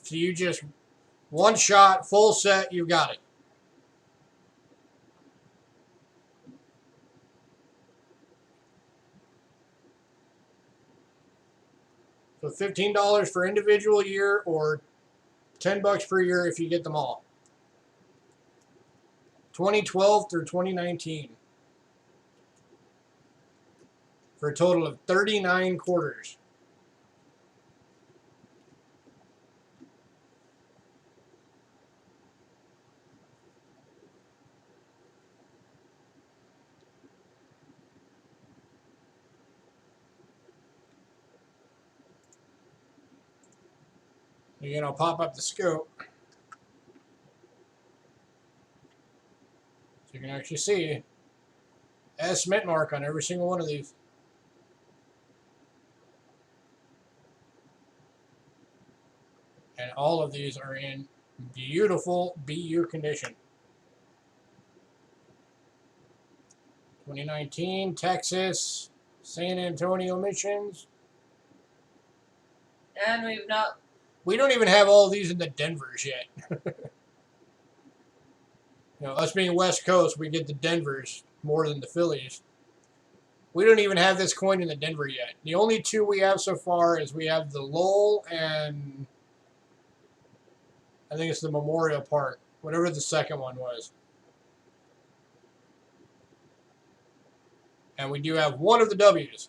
So you just one shot, full set, you got it. So $15 for individual year or $10 per year if you get them all. 2012 through 2019. For a total of 39 quarters. Again, I'll pop up the scope so you can actually see S mint mark on every single one of these. And all of these are in beautiful BU condition. 2019 Texas San Antonio Missions. And we've not. We don't even have all of these in the Denvers yet. You know, us being West Coast, we get the Denvers more than the Phillies. We don't even have this coin in the Denver yet. The only 2 we have so far is we have the Lowell and I think it's the Memorial Park, whatever the second one was. And we do have 1 of the W's.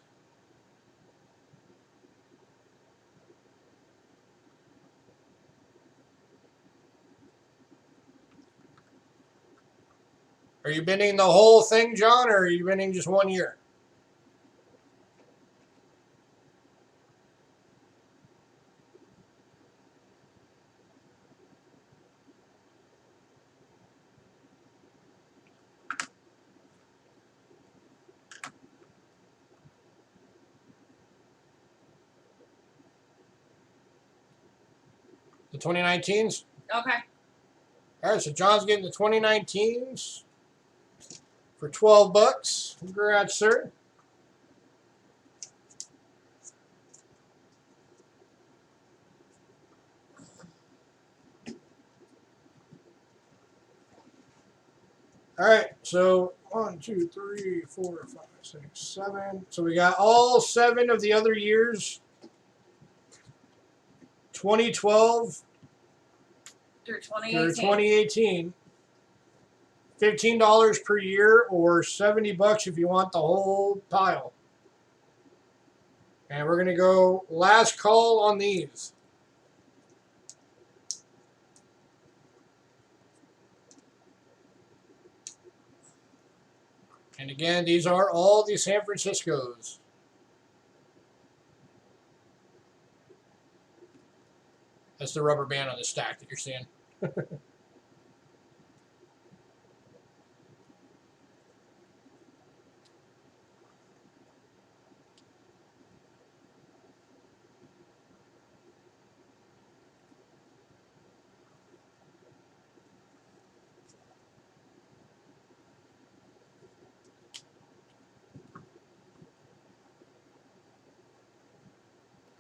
Are you bidding the whole thing, John, or are you bidding just 1 year? The 2019s? Okay. All right, so John's getting the 2019s for $12. Congrats, sir. All right, so 1, 2, 3, 4, 5, 6, 7. So we got all 7 of the other years. 2012 Through through 2018. 2018. $15 per year, or $70 if you want the whole pile. And we're gonna go last call on these. And again, these are all the San Franciscos. That's the rubber band on the stack that you're seeing.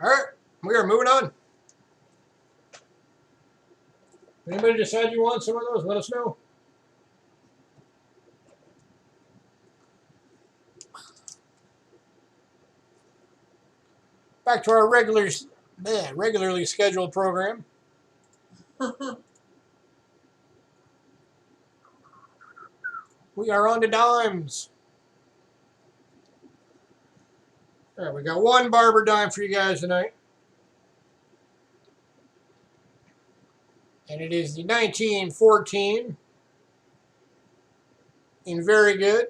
All right, we are moving on. Anybody decide you want some of those? Let us know. Back to our regularly scheduled program. We are on to dimes. All right, we got one barber dime for you guys tonight. And it is the 1914 in very good.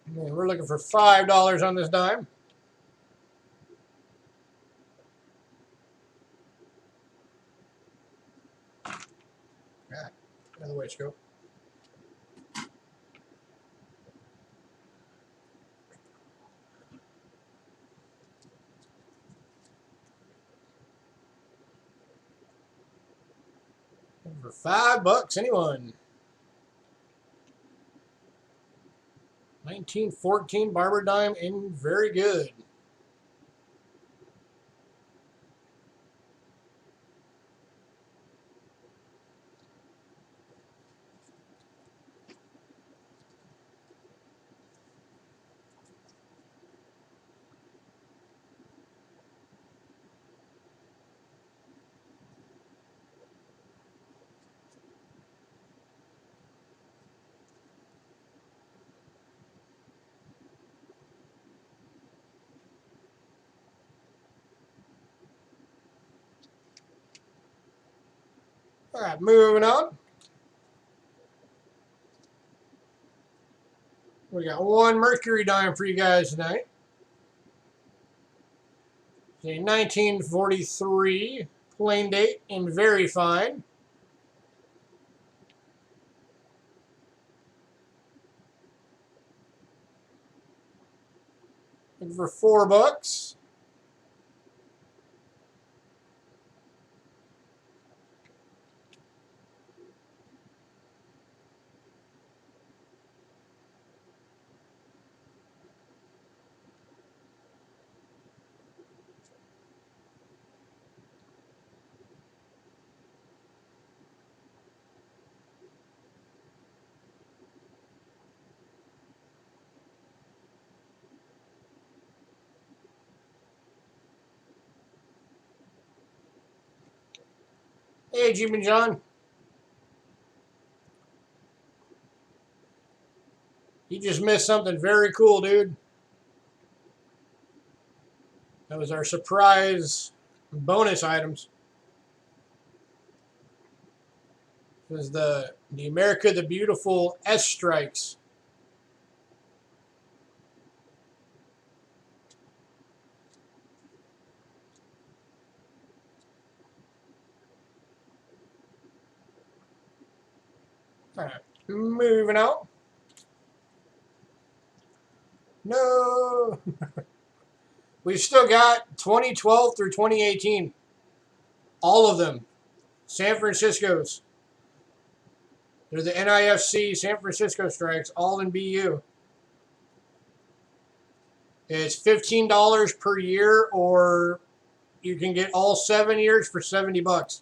And we're looking for $5 on this dime. Yeah, another way to go. For $5, anyone? 1914 barber dime in very good. All right, moving on. We got one Mercury dime for you guys tonight. It's a 1943 plain date in very fine. And for $4. Hey, Jimmy John. You just missed something very cool, dude. That was our surprise bonus items. It was the America the Beautiful S strikes. All right, moving on. No. We've still got 2012 through 2018. All of them. San Francisco's. They're the NIFC San Francisco strikes, all in BU. It's $15 per year, or you can get all 7 years for $70.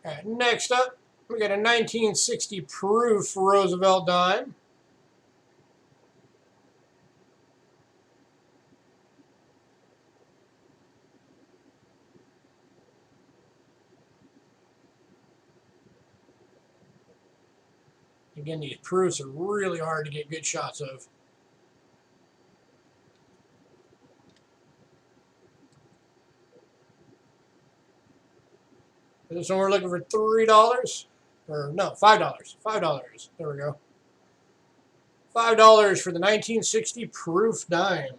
All right, next up, we got a 1960 proof Roosevelt dime. Again, these proofs are really hard to get good shots of. This one we're looking for $3, or no, $5. $5. There we go. $5 for the 1960 proof dime.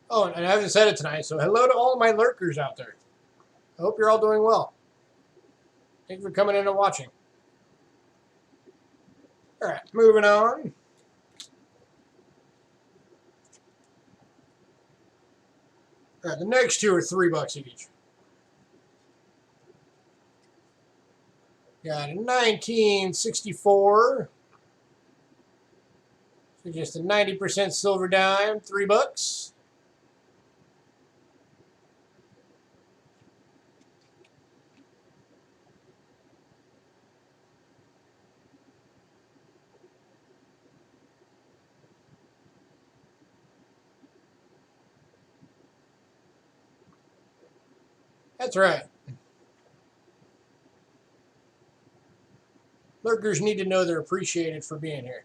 Oh, and I haven't said it tonight, so hello to all my lurkers out there. I hope you're all doing well. Thank you for coming in and watching. All right, moving on. All right, the next two are $3 each. Got a 1964. So just a 90% silver dime, $3. That's right. Lurkers need to know they're appreciated for being here.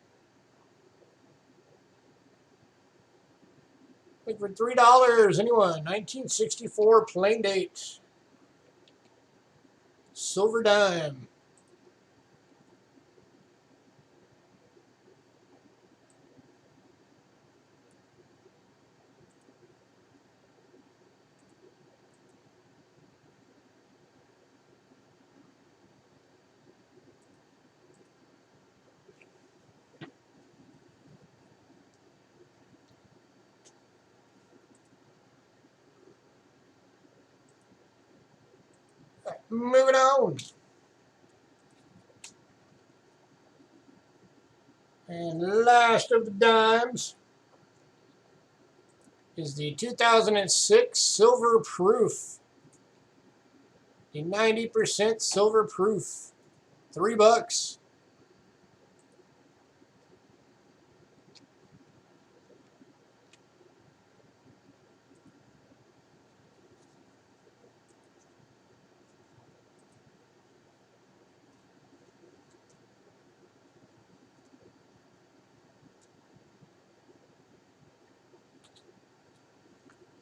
Look for $3. Anyone? 1964 plain date. Silver dime. All right, moving on. And last of the dimes is the 2006 silver proof. The 90% silver proof. $3.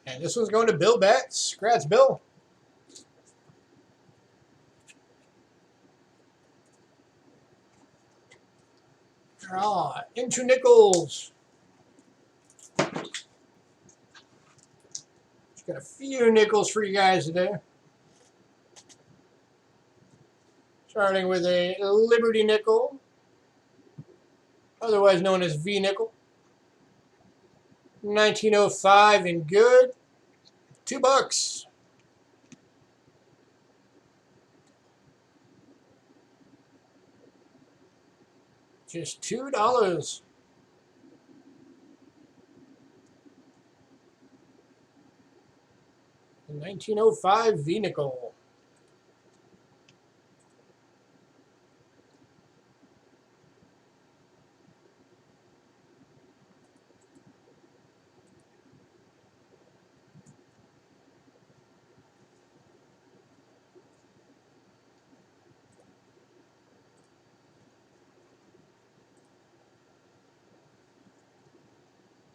And this one's going to Bill Betts. Congrats, Bill. Into nickels. Just got a few nickels for you guys today. Starting with a Liberty nickel, otherwise known as V nickel. 1905 in good. $2. Just $2. The 1905 V nickel.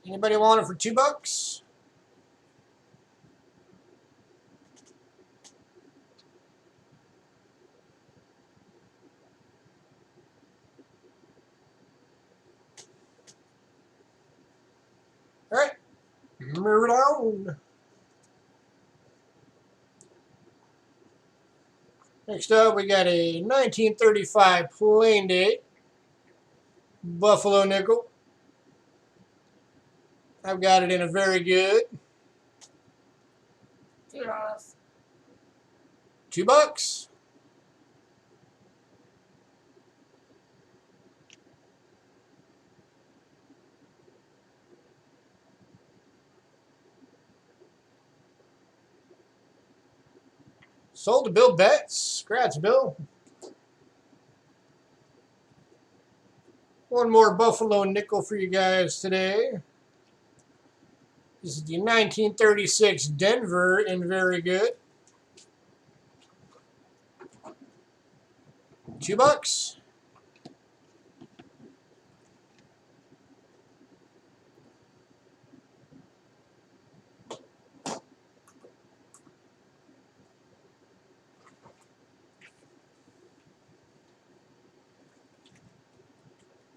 Anybody want it for $2? down. Next up, we got a 1935 plain date Buffalo nickel. I've got it in a very good. $2. $2. Sold to Bill Betts. Congrats, Bill. One more Buffalo nickel for you guys today. This is the 1936 Denver in very good. $2.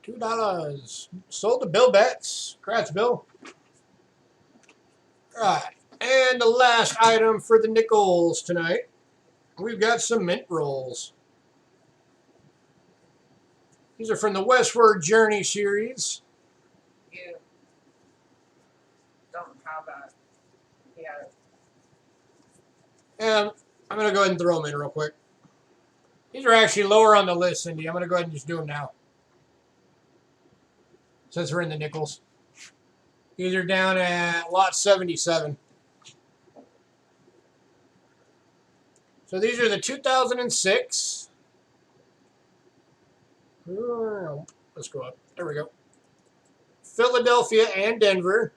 $2. Sold to Bill Betts. Congrats, Bill. All right. And the last item for the nickels tonight. We've got some mint rolls. These are from the Westward Journey series. You don't have that. Yeah. And I'm going to go ahead and throw them in real quick. These are actually lower on the list, Cindy. I'm going to go ahead and just do them now. Since we're in the nickels. These are down at lot 77. So these are the 2006. Let's go up. There we go. Philadelphia and Denver.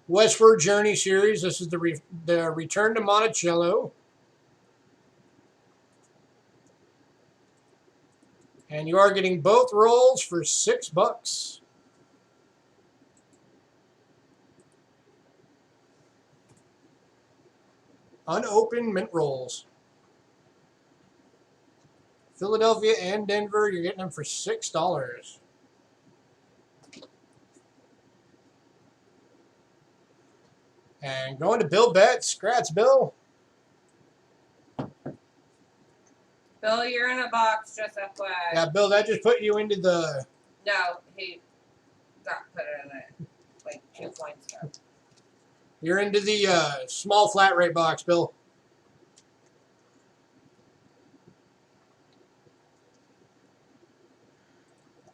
Westward Journey series. This is the Return to Monticello. And you are getting both rolls for $6. Unopened mint rolls. Philadelphia and Denver, you're getting them for $6. And going to Bill Betts. Congrats, Bill. Bill, you're in a box, just FYI. Yeah, Bill, that just put you into the... No, he got put it in it. Like 2 points ago. You're into the small flat rate box, Bill.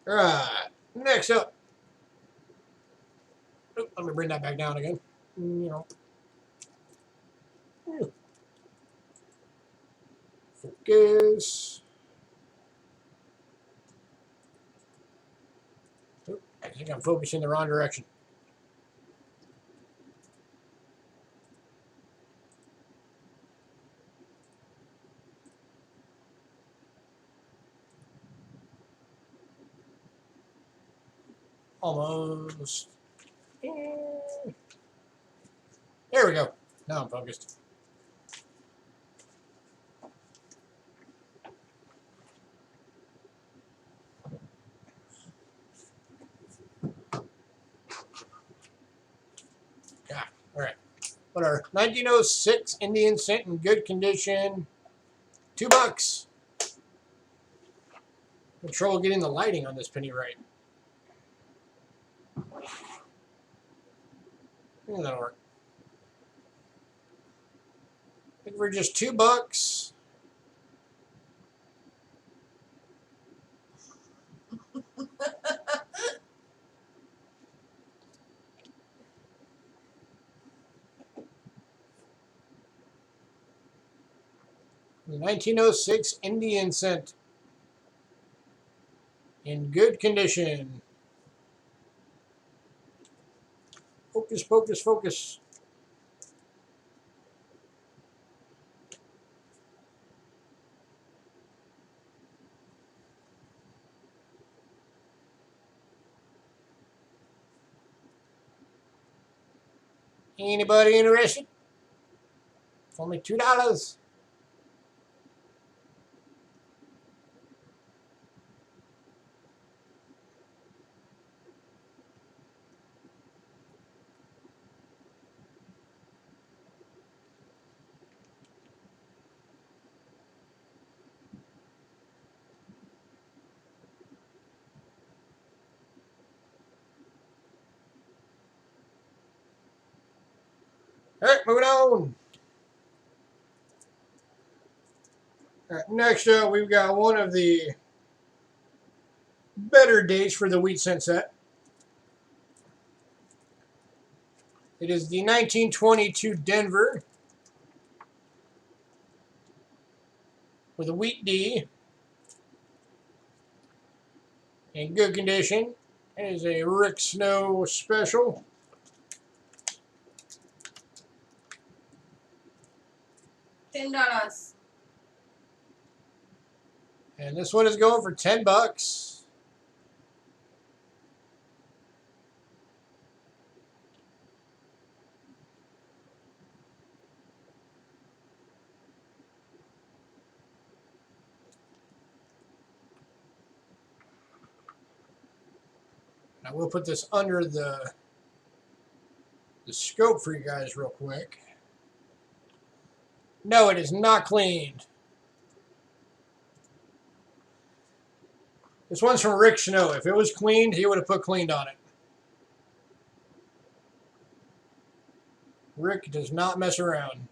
All right. Next up. Oop, let me bring that back down again. Focus. Oop, I think I'm focusing the wrong direction. Almost. There we go. Now I'm focused. Yeah, all right. What are 1906 Indian cent in good condition? $2. I'm trouble getting the lighting on this penny right. Yeah, that'll work. I think we're just $2. The 1906 Indian cent in good condition. Focus, focus, focus. Anybody interested? It's only $2. All right, moving on. All right, next up, we've got one of the better dates for the wheat cent set. It is the 1922 Denver with a wheat D in good condition. It is a Rick Snow special. $10. And this one is going for $10. I will put this under the scope for you guys real quick. No, it is not cleaned. This one's from Rick Snow. If it was cleaned, he would have put cleaned on it. Rick does not mess around.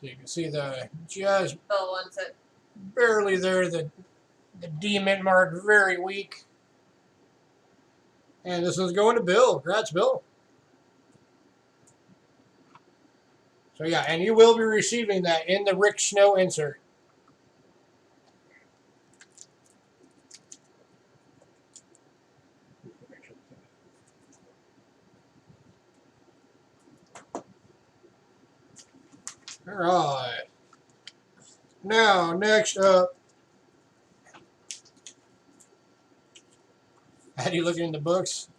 So you can see the just Bill wants it. barely there, the D mint mark, very weak. And this one's going to Bill. Congrats, Bill. So yeah, and you will be receiving that in the Rick Snow insert. All right. Now, next up, how do you looking in the books?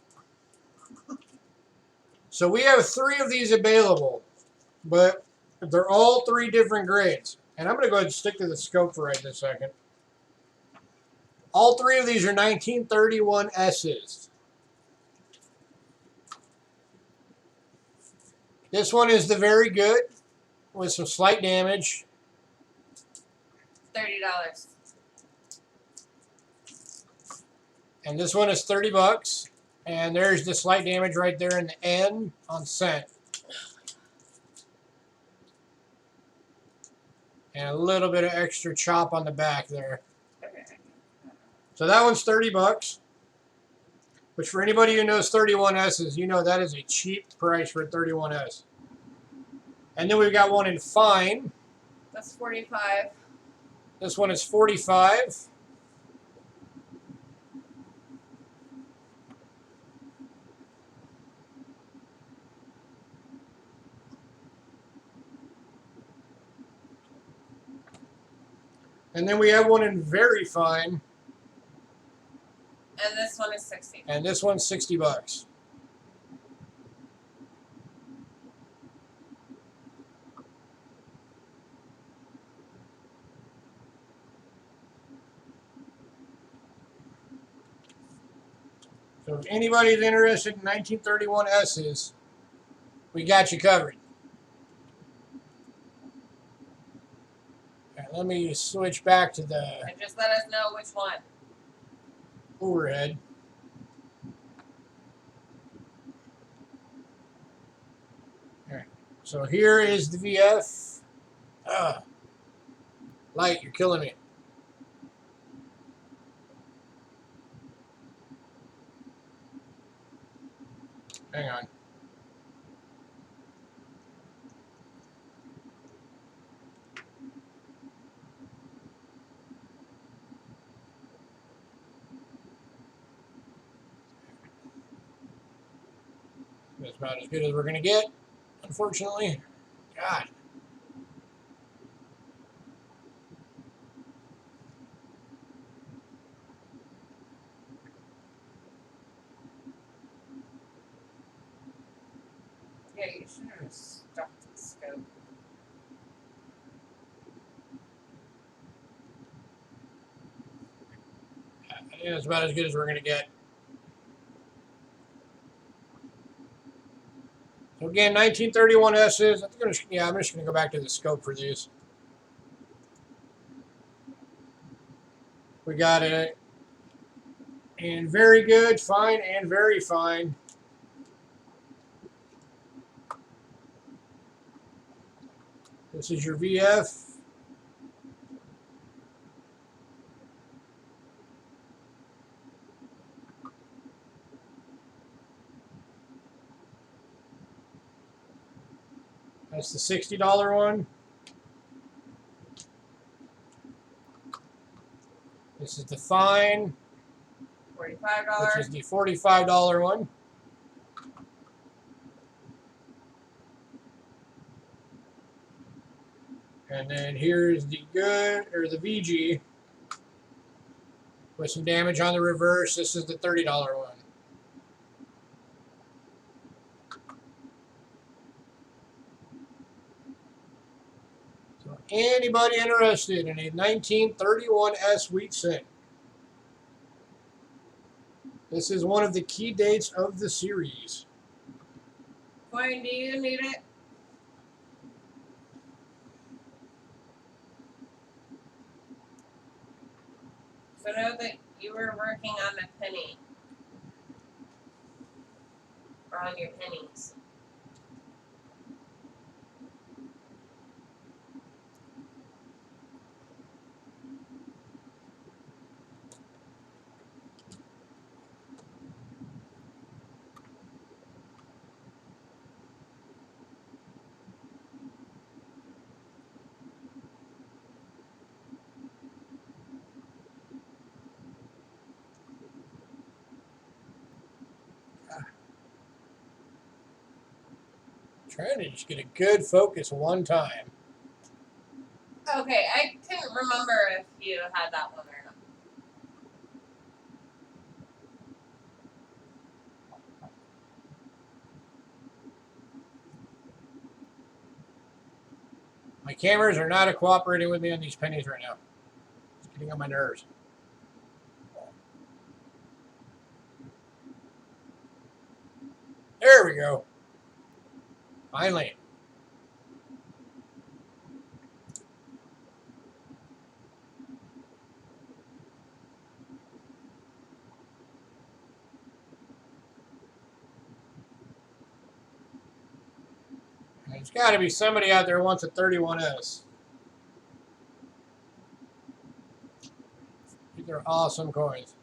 So we have 3 of these available, but they're all 3 different grades. And I'm going to go ahead and stick to the scope for right this second. All 3 of these are 1931 S's. This one is the very good with some slight damage. $30. And this one is $30. And there's the slight damage right there in the N on cent. And a little bit of extra chop on the back there. So that one's $30. Which for anybody who knows 31S's, you know that is a cheap price for a 31S. And then we've got one in fine. That's $45. This one is $45. And then we have one in very fine. And this one is $60. And this one's $60. So if anybody's interested in 1931 S's, we got you covered. Okay, let me switch back to the And just let us know which one. overhead. Alright, so here is the VF. Light, you're killing me. Hang on. That's about as good as we're going to get, unfortunately. God. Yeah, you should have stuck to the scope. I think that's about as good as we're going to get. So again, 1931 S's. I'm just going to go back to the scope for these. We got it And very good, fine, and very fine. This is your VF. That's the $60 one. This is the fine, $45. which is the $45 one. And then here's the good, or the VG, with some damage on the reverse. This is the $30 one. So anybody interested in a 1931S wheat cent? This is one of the key dates of the series. Coin, do you need it? So know that you were working on a penny. Or on your pennies. Trying to just get a good focus one time. Okay, I couldn't remember if you had that one or not. My cameras are not cooperating with me on these pennies right now. It's getting on my nerves. There we go. Finally. There's got to be somebody out there who wants a 31S. These are awesome coins.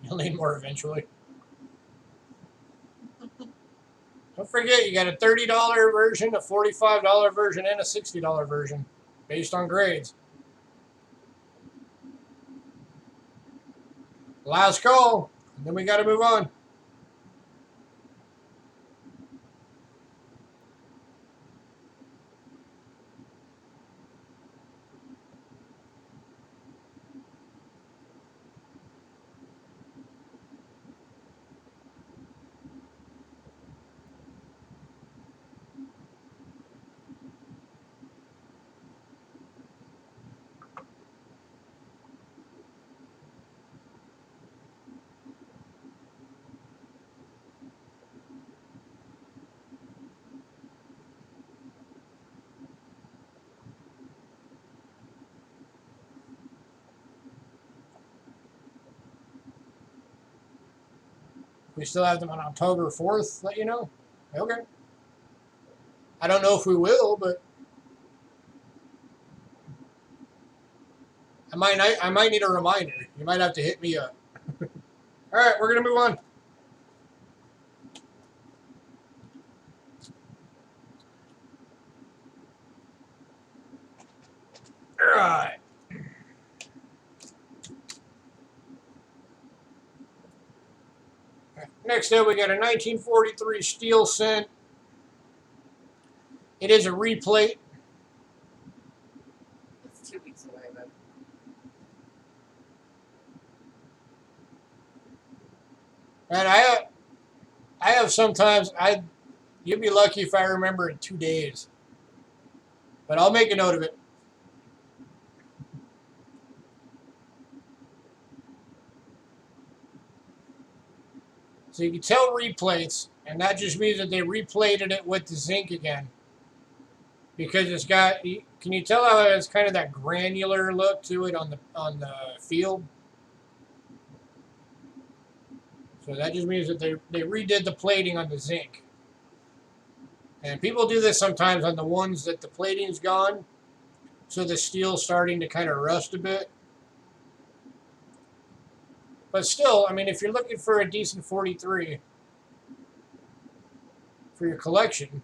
You'll need more eventually. Don't forget, you got a $30 version, a $45 version, and a $60 version based on grades. Last call, and then we got to move on. We still have them on October 4th, let you know? Okay. I don't know if we will, but I might need a reminder. You might have to hit me up. All right, we're going to move on. All right. Next up, we got a 1943 steel cent. It is a replate. It's 2 weeks away, but And I have sometimes, you'd be lucky if I remember in 2 days. But I'll make a note of it. So you can tell replates, and that just means that they replated it with the zinc again. Because it's got, can you tell how it has kind of that granular look to it on the field? So that just means that they redid the plating on the zinc. And people do this sometimes on the ones that the plating's gone, so the steel's starting to kind of rust a bit. But still, I mean, if you're looking for a decent 43 for your collection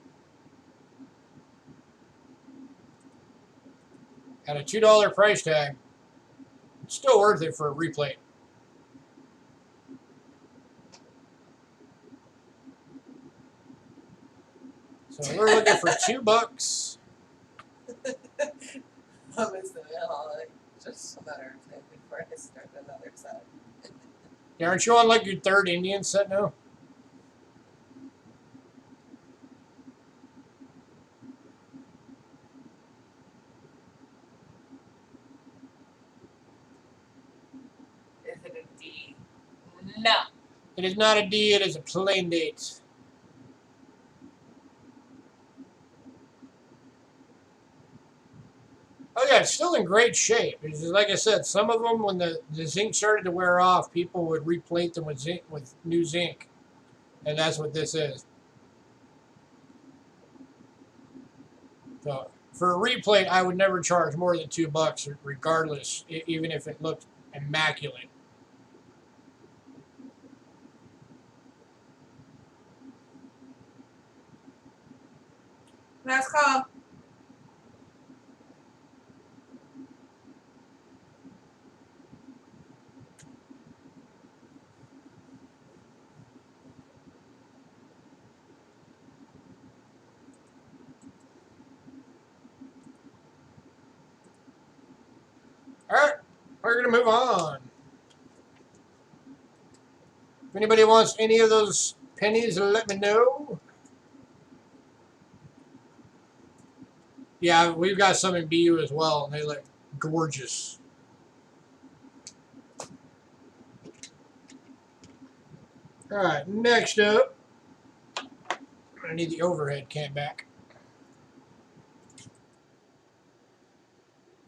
at a $2 price tag, it's still worth it for a replate. So we're looking for $2. I'm missing it all. Like, just a matter of time before I start another set. Yeah, aren't you on like your third Indian set now? Is it a D? No. It is not a D, it is a plain date. Oh yeah, it's still in great shape. It's just, like I said, some of them, when the zinc started to wear off, people would replate them with zinc, with new zinc. And that's what this is. So for a replate, I would never charge more than $2, regardless, even if it looked immaculate. Last call. All right, we're gonna move on. If anybody wants any of those pennies, let me know. Yeah, we've got some in BU as well, and they look gorgeous. All right, next up, I need the overhead cam back.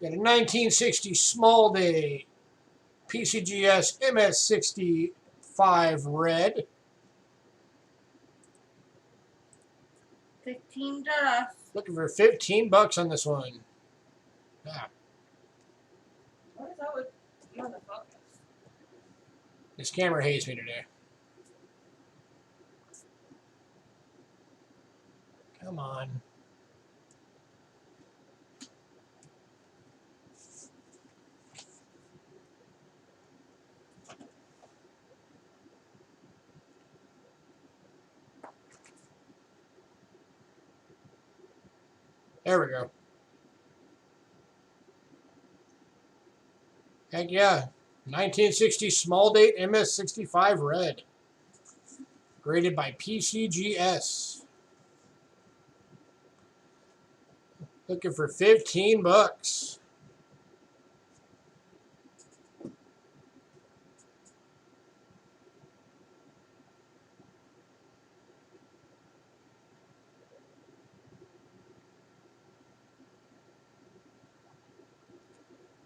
Got a 1960 small day PCGS MS65 red. 15 $. Looking for $15 on this one. Yeah, What is that with you on the focus? this camera hates me today. Come on. There we go. Heck yeah. 1960 small date MS65 red. Graded by PCGS. Looking for $15.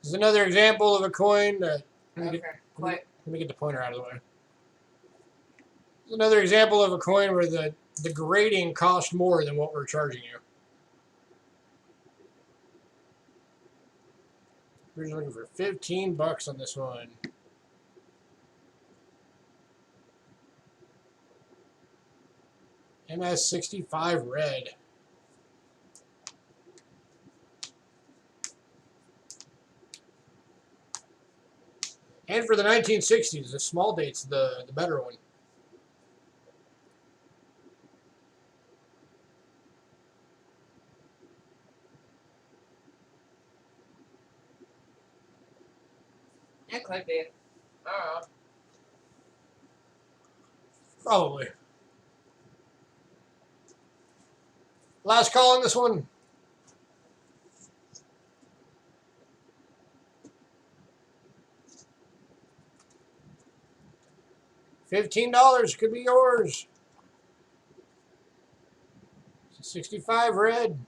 This is another example of a coin that. Okay, quick. Let me get the pointer out of the way. This is another example of a coin where the grading cost more than what we're charging you. We're just looking for $15 on this one. MS65 red. And for the 1960s, the small date's the better one. It could be. I don't know. Probably. Last call on this one. $15 could be yours. 65 red.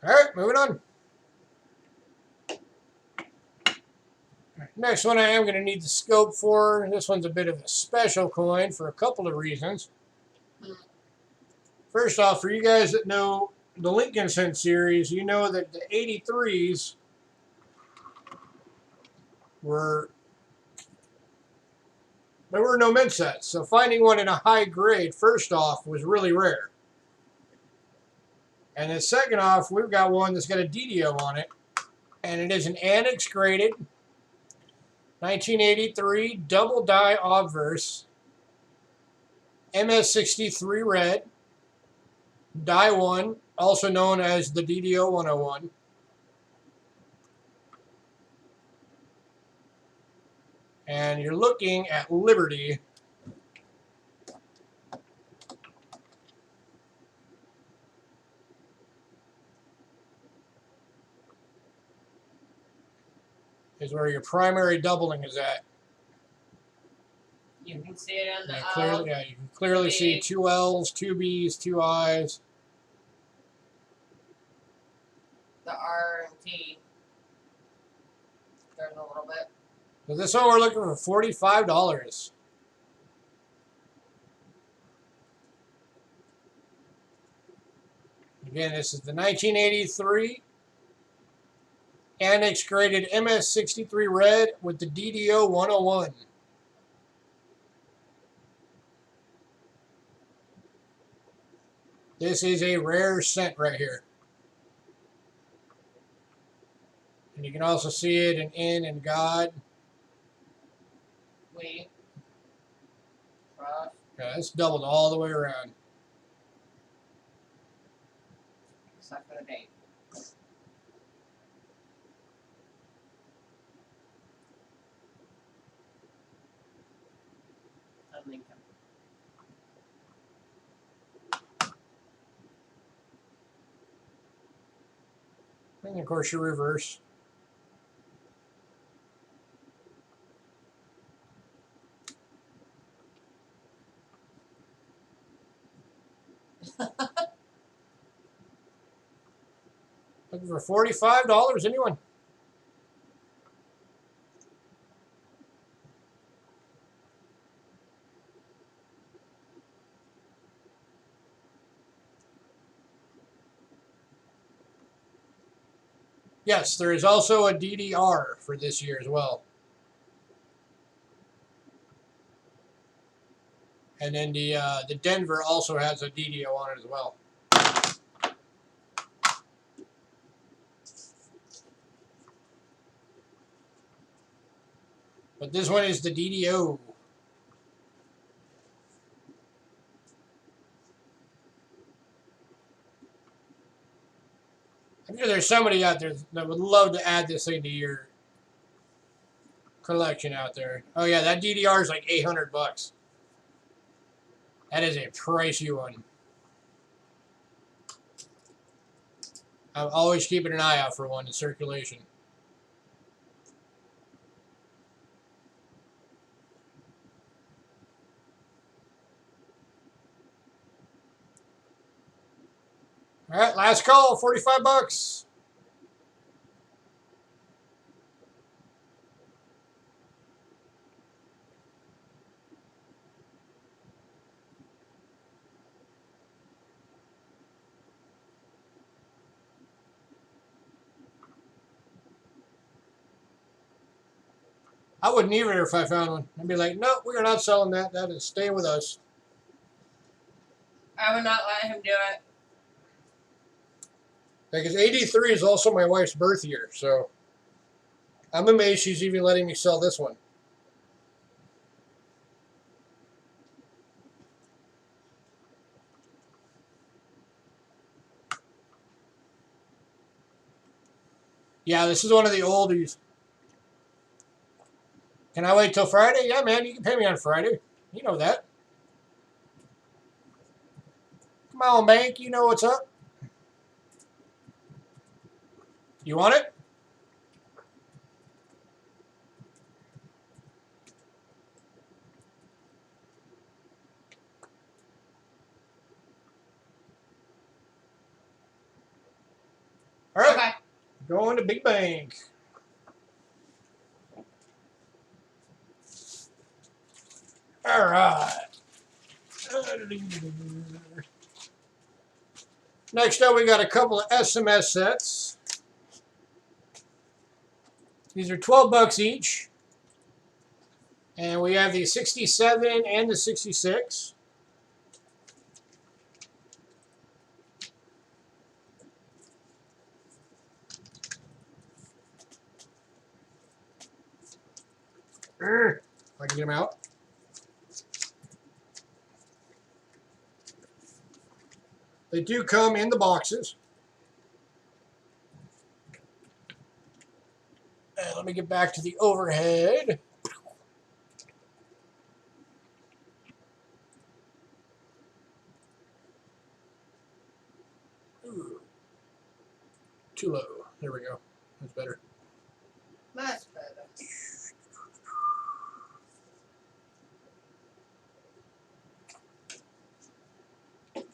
All right, moving on. Next one I am going to need the scope for. This one's a bit of a special coin for a couple of reasons. First off, for you guys that know the Lincoln Cent series, you know that the 83s there were no mint sets. So finding one in a high grade, first off, was really rare. And then second off, we've got one that's got a DDO on it. And it is an annex graded 1983 double die obverse MS63 red, die 1, also known as the DDO 101. And you're looking at Liberty. Is where your primary doubling is at. You can see it on the You can clearly see 2 L's, 2 B's, 2 I's. the R and T. There's a little bit. So this one we're looking for $45. Again, this is the 1983 annex graded MS63 red with the DDO 101. This is a rare cent right here. And you can also see it in and God. We. Trust. Yeah, it's doubled all the way around. Except for the date. And Lincoln. And of course your reverse. Looking for $45, anyone? Yes, there is also a DDR for this year as well. And then the Denver also has a DDO on it as well. But this one is the DDO. I'm sure there's somebody out there that would love to add this thing to your collection out there. Oh yeah, that DDR is like $800. That is a pricey one. I'm always keeping an eye out for one in circulation. All right, last call, $45. I wouldn't either if I found one. I'd be like, no, we're not selling that. That is staying with us. I would not let him do it. Because 83 is also my wife's birth year, so I'm amazed she's even letting me sell this one. Yeah, this is one of the oldies. Can I wait till Friday? Yeah, man, you can pay me on Friday. You know that. Come on, bank. You know what's up. You want it? All right. Okay. Going to big bank. All right. Next up, we got a couple of SMS sets. These are $12 each. And we have the 67 and the 66. If I can get them out. They do come in the boxes. And let me get back to the overhead. Ooh, too low. There we go. That's better. Much better.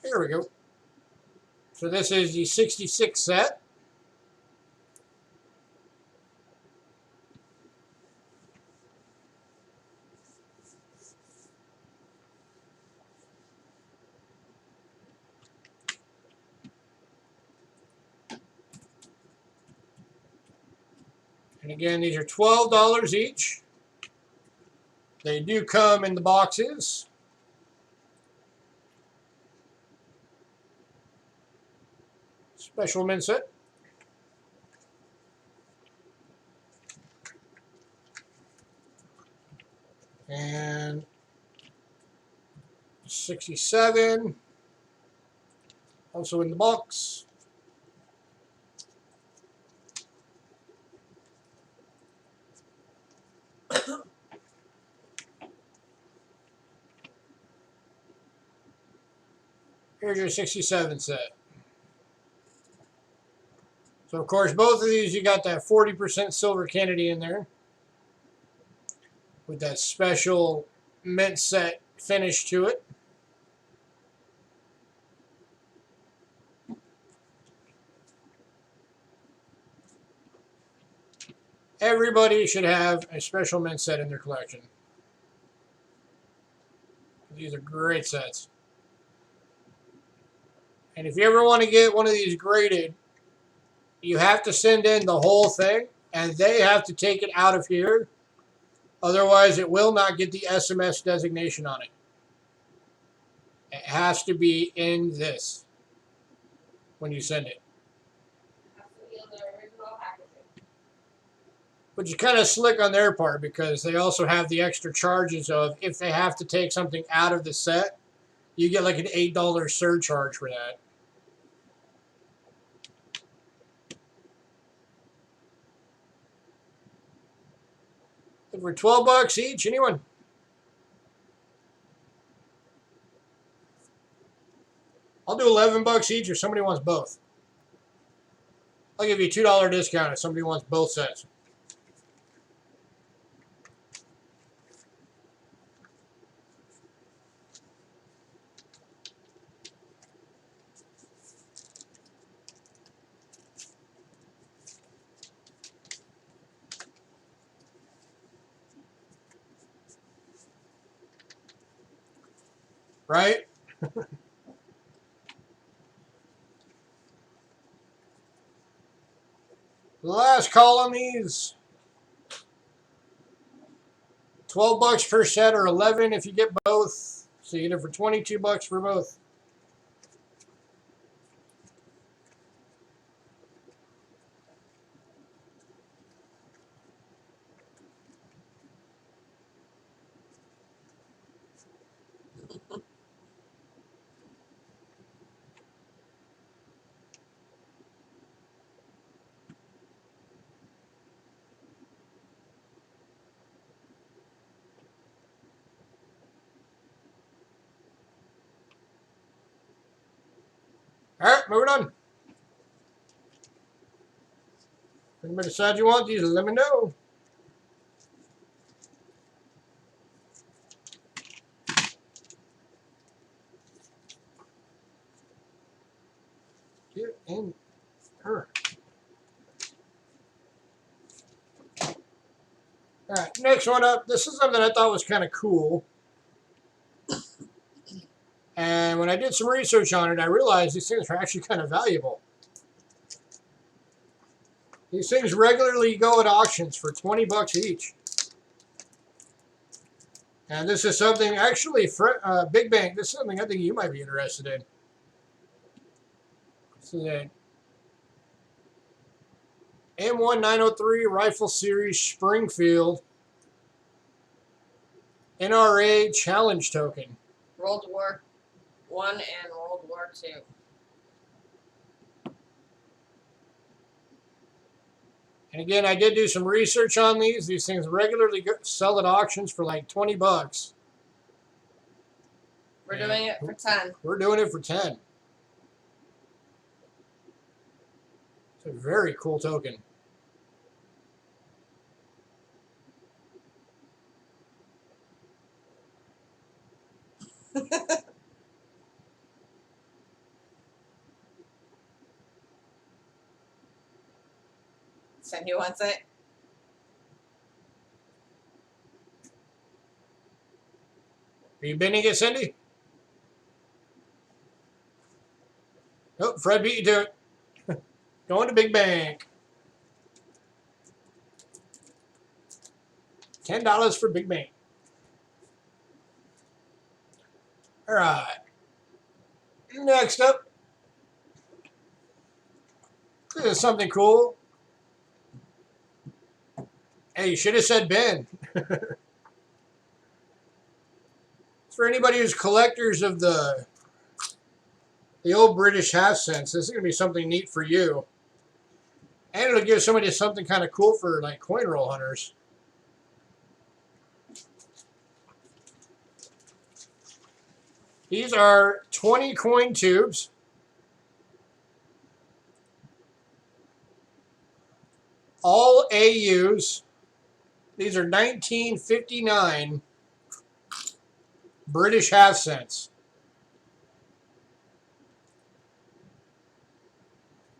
There we go. So this is the 66 set. And again, these are $12 each. They do come in the boxes. Special mint set. And 67. Also in the box. Here's your 67 set. So, of course, both of these, you got that 40% silver Kennedy in there with that special mint set finish to it. Everybody should have a special mint set in their collection. These are great sets. And if you ever want to get one of these graded, you have to send in the whole thing, and they have to take it out of here. Otherwise, it will not get the SMS designation on it. It has to be in this when you send it. Which is kind of slick on their part because they also have the extra charges of if they have to take something out of the set, you get like an $8 surcharge for that. And for $12 each, anyone? I'll do $11 each if somebody wants both. I'll give you a $2 discount if somebody wants both sets. Right? Last call on these. $12 per set or 11 if you get both. So you get it for $22 for both. All right, moving on. If anybody decides you want these, let me know. Get in her. All right, next one up. This is something I thought was kind of cool. And when I did some research on it, I realized these things are actually kind of valuable. These things regularly go at auctions for 20 bucks each. And this is something, actually, Big Bank, this is something I think you might be interested in. This is a M1903 Rifle Series Springfield NRA Challenge Token. World War I and World War II. And again, I did do some research on these. These things regularly sell at auctions for like 20 bucks. We're doing it for 10. We're doing it for 10. It's a very cool token. Cindy wants it. Are you bidding it, Cindy? Nope, Fred beat you to it. Going to Big Bank. $10 for Big Bank. All right. Next up. This is something cool. Hey, you should have said Ben. For anybody who's collectors of the old British half cents, this is going to be something neat for you. And it'll give somebody something kind of cool for like coin roll hunters. These are 20 coin tubes. All AUs. These are 1959 British half cents.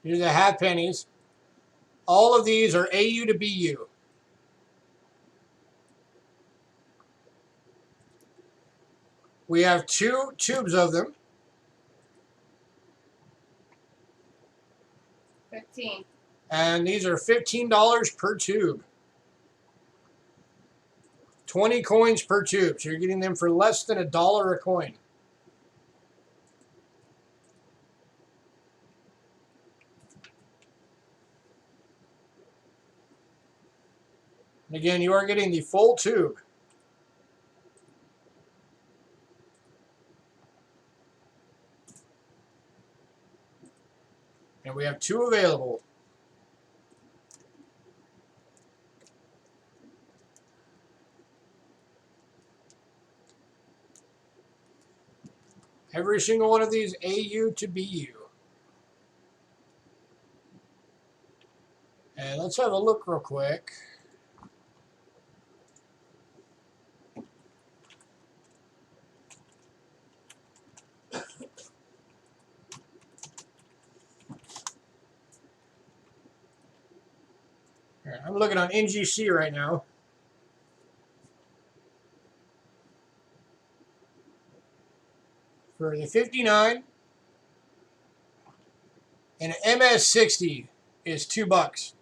These are the half pennies. All of these are AU to BU. We have 2 tubes of them. 15. And these are $15 per tube. 20 coins per tube. So you're getting them for less than $1 a coin. And again, you are getting the full tube. And we have 2 available. Every single one of these AU to BU. And let's have a look real quick. All right, I'm looking on NGC right now. For the 59 and an MS60 is $2.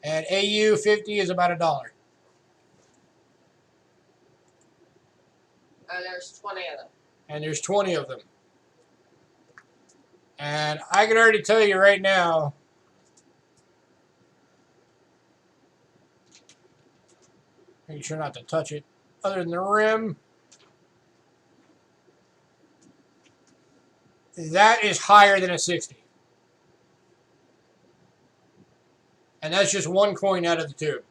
And AU 50 is about $1. And there's 20 of them. And there's 20 of them. And I can already tell you right now, making sure not to touch it, other than the rim, that is higher than a 60. And that's just one coin out of the tube.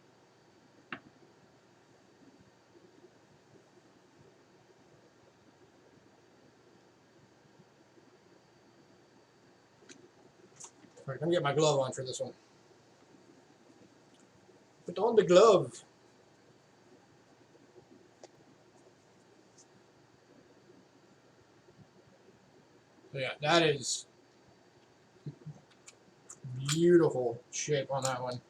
Alright, let me get my glove on for this one. Put on the glove. So yeah, that is beautiful shape on that one.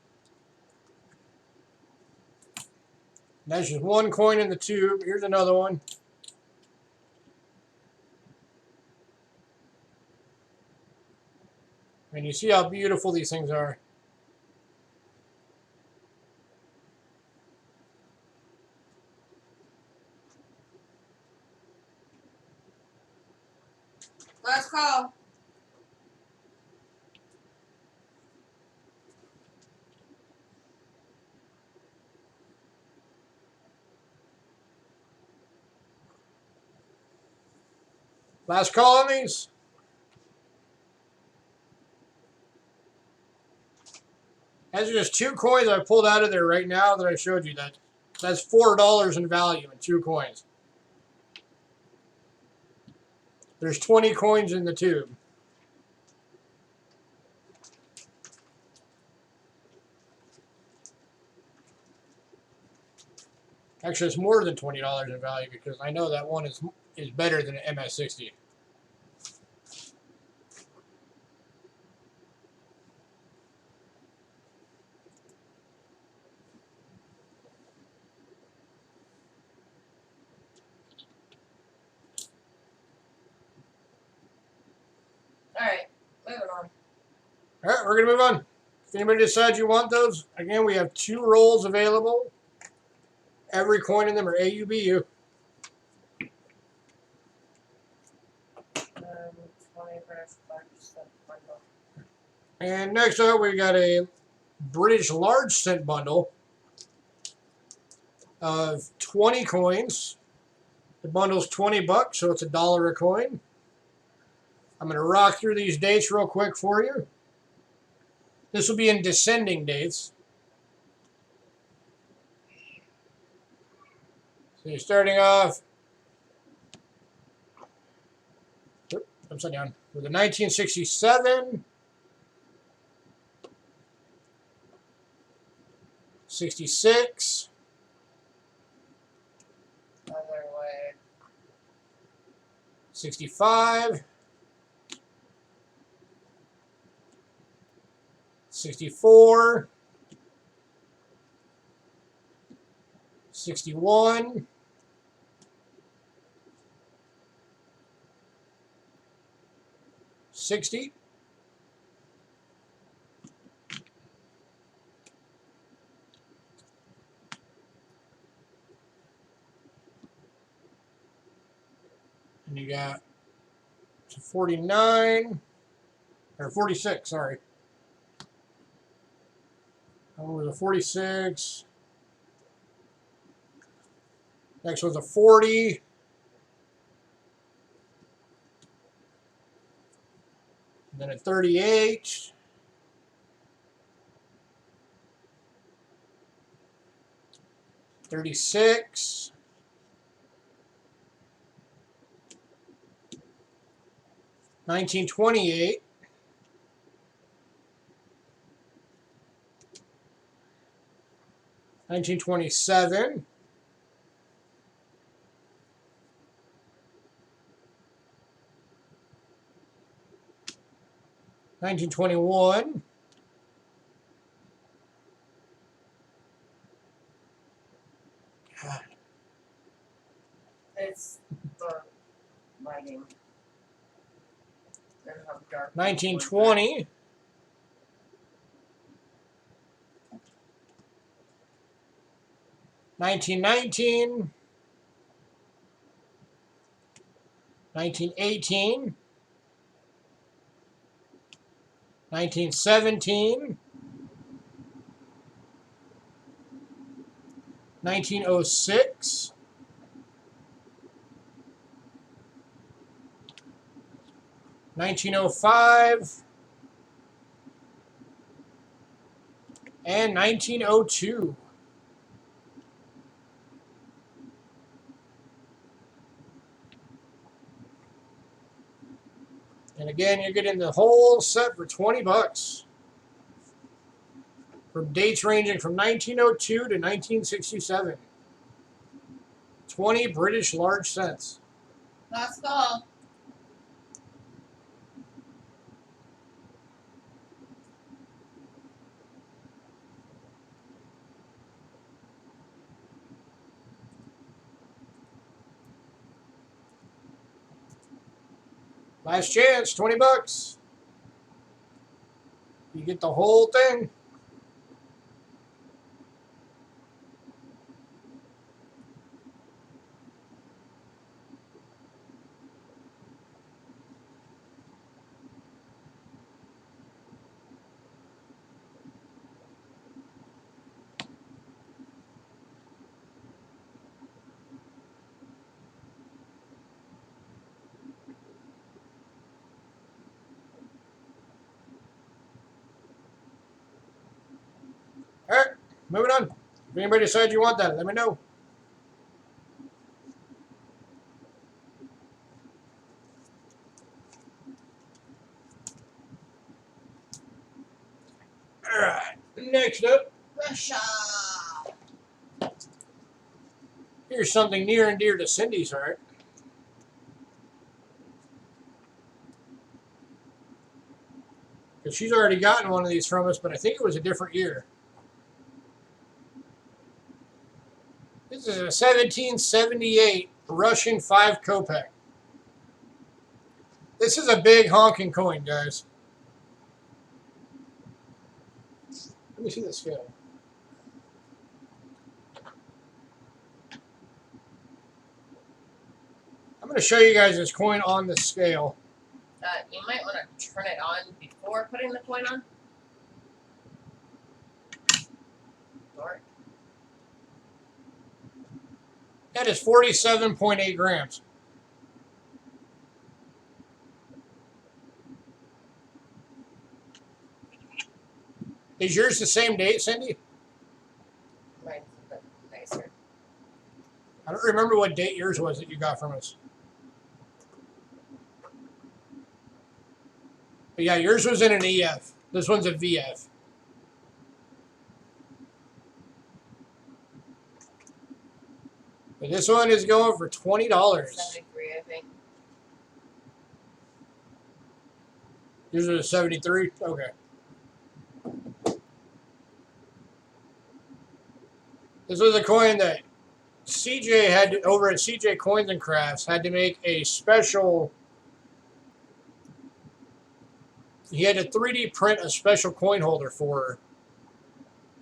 That's just one coin in the tube. Here's another one. And you see how beautiful these things are. Last call. Last call on these. Those are just 2 coins I pulled out of there right now that I showed you. That's $4 in value in 2 coins. There's 20 coins in the tube. Actually, it's more than $20 in value because I know that one is better than an MS-60. Alright, moving on. All right, we're going to move on. If anybody decides you want those, again, we have 2 rolls available. Every coin in them are AUBU. 20 British 5% bundle. And next up, we got a British large cent bundle of 20 coins. The bundle's $20, so it's $1 a coin. I'm going to rock through these dates real quick for you. This will be in descending dates. So you're starting off upside down with a 1967, 66, Other way. 65, 64, 61, 60, 49, or 46, sorry. That one was a 46. Next was a 40. Then a 38. $36. 1928. 1927. 1921. God. It's the lighting. And how dark. 1920. 1919. 1918. 1917. 1906. 1905. And 1902. And Again, you're getting the whole set for 20 bucks. From dates ranging from 1902 to 1967. 20 British large sets. Last call. Last chance, 20 bucks. You get the whole thing. All right, moving on. If anybody decides you want that, let me know. All right, next up, Russia. here's something near and dear to Cindy's heart. Because she's already gotten one of these from us, but I think it was a different year. This is a 1778 Russian 5 kopeck. This is a big honking coin, guys. Let me see the scale. I'm going to show you guys this coin on the scale. You might want to turn it on before putting the coin on. Or That is 47.8 grams. Is yours the same date, Cindy? mine's a bit nicer. I don't remember what date yours was that you got from us. But yeah, yours was in an EF. This one's a VF. But this one is going for $20. 73, I think. Yours was a 73? Okay. This was a coin that CJ had to, over at CJ Coins and Crafts, had to make a special. He had to 3D print a special coin holder for her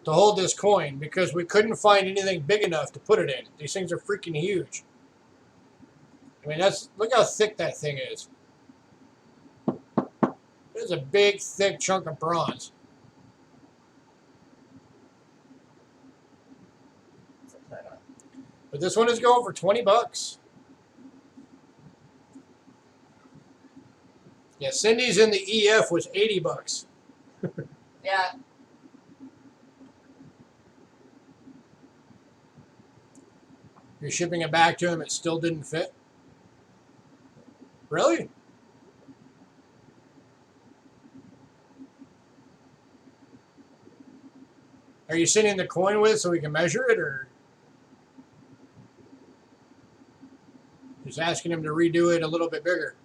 to hold this coin because we couldn't find anything big enough to put it in. These things are freaking huge. I mean, look how thick that thing is. It's a big, thick chunk of bronze. But this one is going for 20 bucks. Yeah, Cindy's in the EF was 80 bucks. Yeah. You're shipping it back to him, it still didn't fit? Really? Are you sending the coin with so we can measure it, or just asking him to redo it a little bit bigger?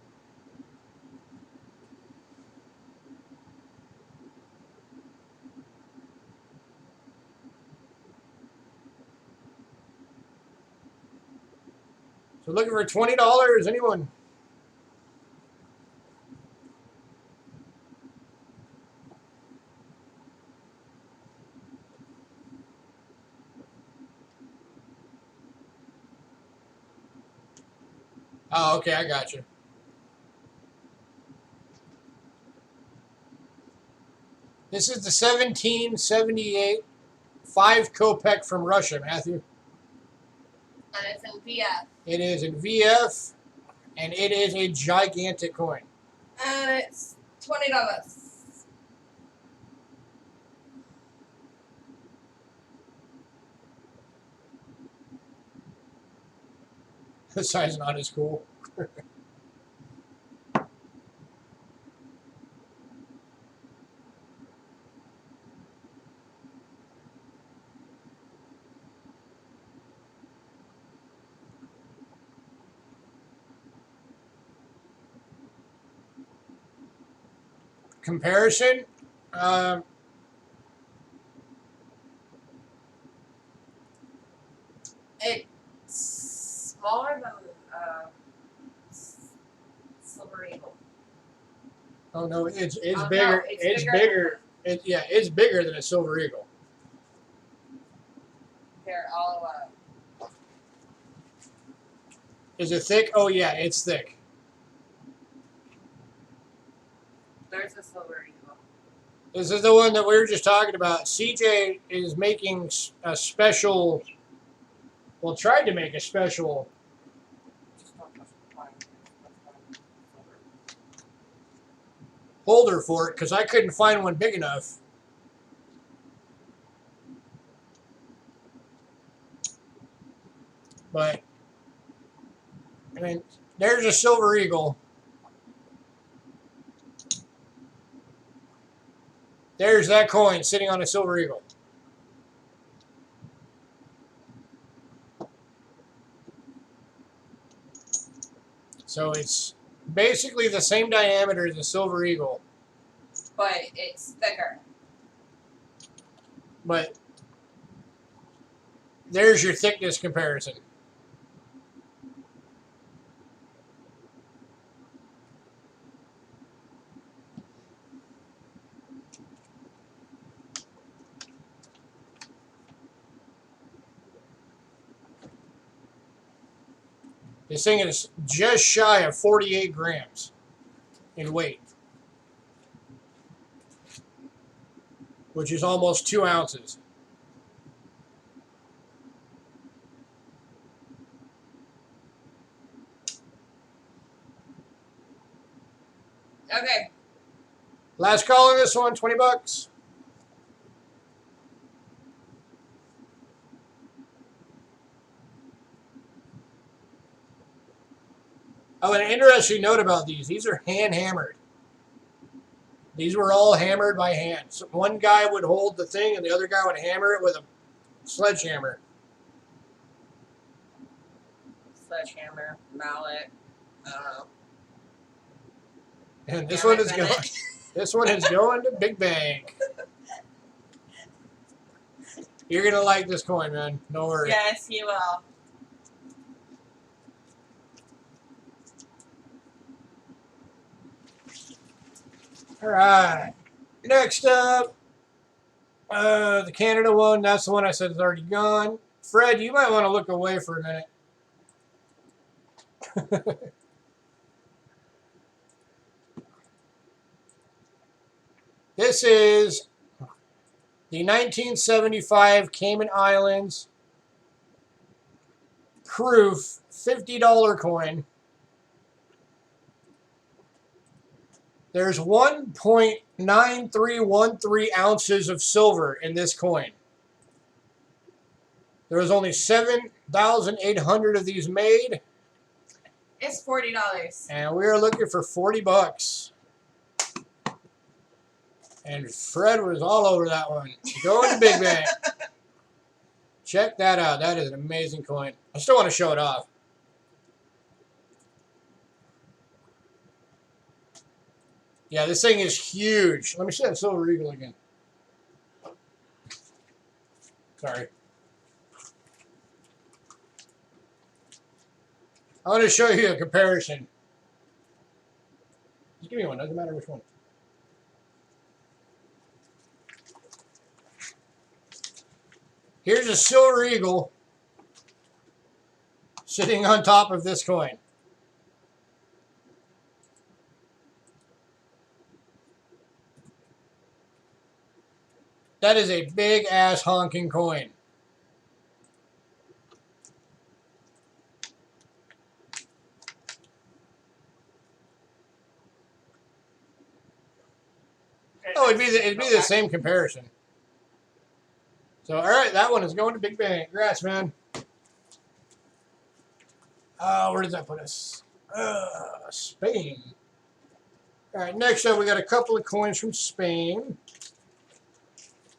So looking for $20, anyone? Oh, okay, I got you. This is the 1778 5 kopeck from Russia, Matthew. And it's in VF. It is in VF, and it is a gigantic coin. And it's $20. The size not as cool. comparison, it's smaller than Silver Eagle. oh no, it's Oh, no, bigger. it's It's bigger. bigger. It's bigger than a Silver Eagle. Here, I'll Is it thick? Oh yeah, it's thick. there's a Silver Eagle. This is the one that we were just talking about. CJ is making a special. Well, tried to make a special Just don't touch the line. That's fine. holder for it because I couldn't find one big enough. But I mean, there's a Silver Eagle. There's that coin sitting on a Silver Eagle. So it's basically the same diameter as a Silver Eagle, But it's thicker. but there's your thickness comparison. This thing is just shy of 48 grams in weight, which is almost 2 ounces. Okay. Last call on this one, 20 bucks. Oh, and an interesting note about these are hand hammered. These were all hammered by hand. So one guy would hold the thing and the other guy would hammer it with a sledgehammer. Sledgehammer, mallet. I don't know. And this Damn one it, is going. Bennett. This one is going to Big Bank. You're gonna like this coin, man. Don't worry. Yes, you will. All right. Next up, the Canada one. That's the one I said is already gone. Fred, you might want to look away for a minute. This is the 1975 Cayman Islands proof $50 coin. There's 1.9313 ounces of silver in this coin. There was only 7,800 of these made, It's $40. and we are looking for 40 bucks. And Fred was all over that one. Going to Big Bang. Check that out. That is an amazing coin. I still want to show it off. Yeah, this thing is huge. Let me see that Silver Eagle again. Sorry. I want to show you a comparison. Just give me one. Doesn't matter which one. Here's a Silver Eagle sitting on top of this coin. That is a big ass honking coin. Oh, it'd be the same comparison. So, all right, that one is going to Big Bang. Congrats, man. Where does that put us? Spain. All right, next up, we got a couple of coins from Spain.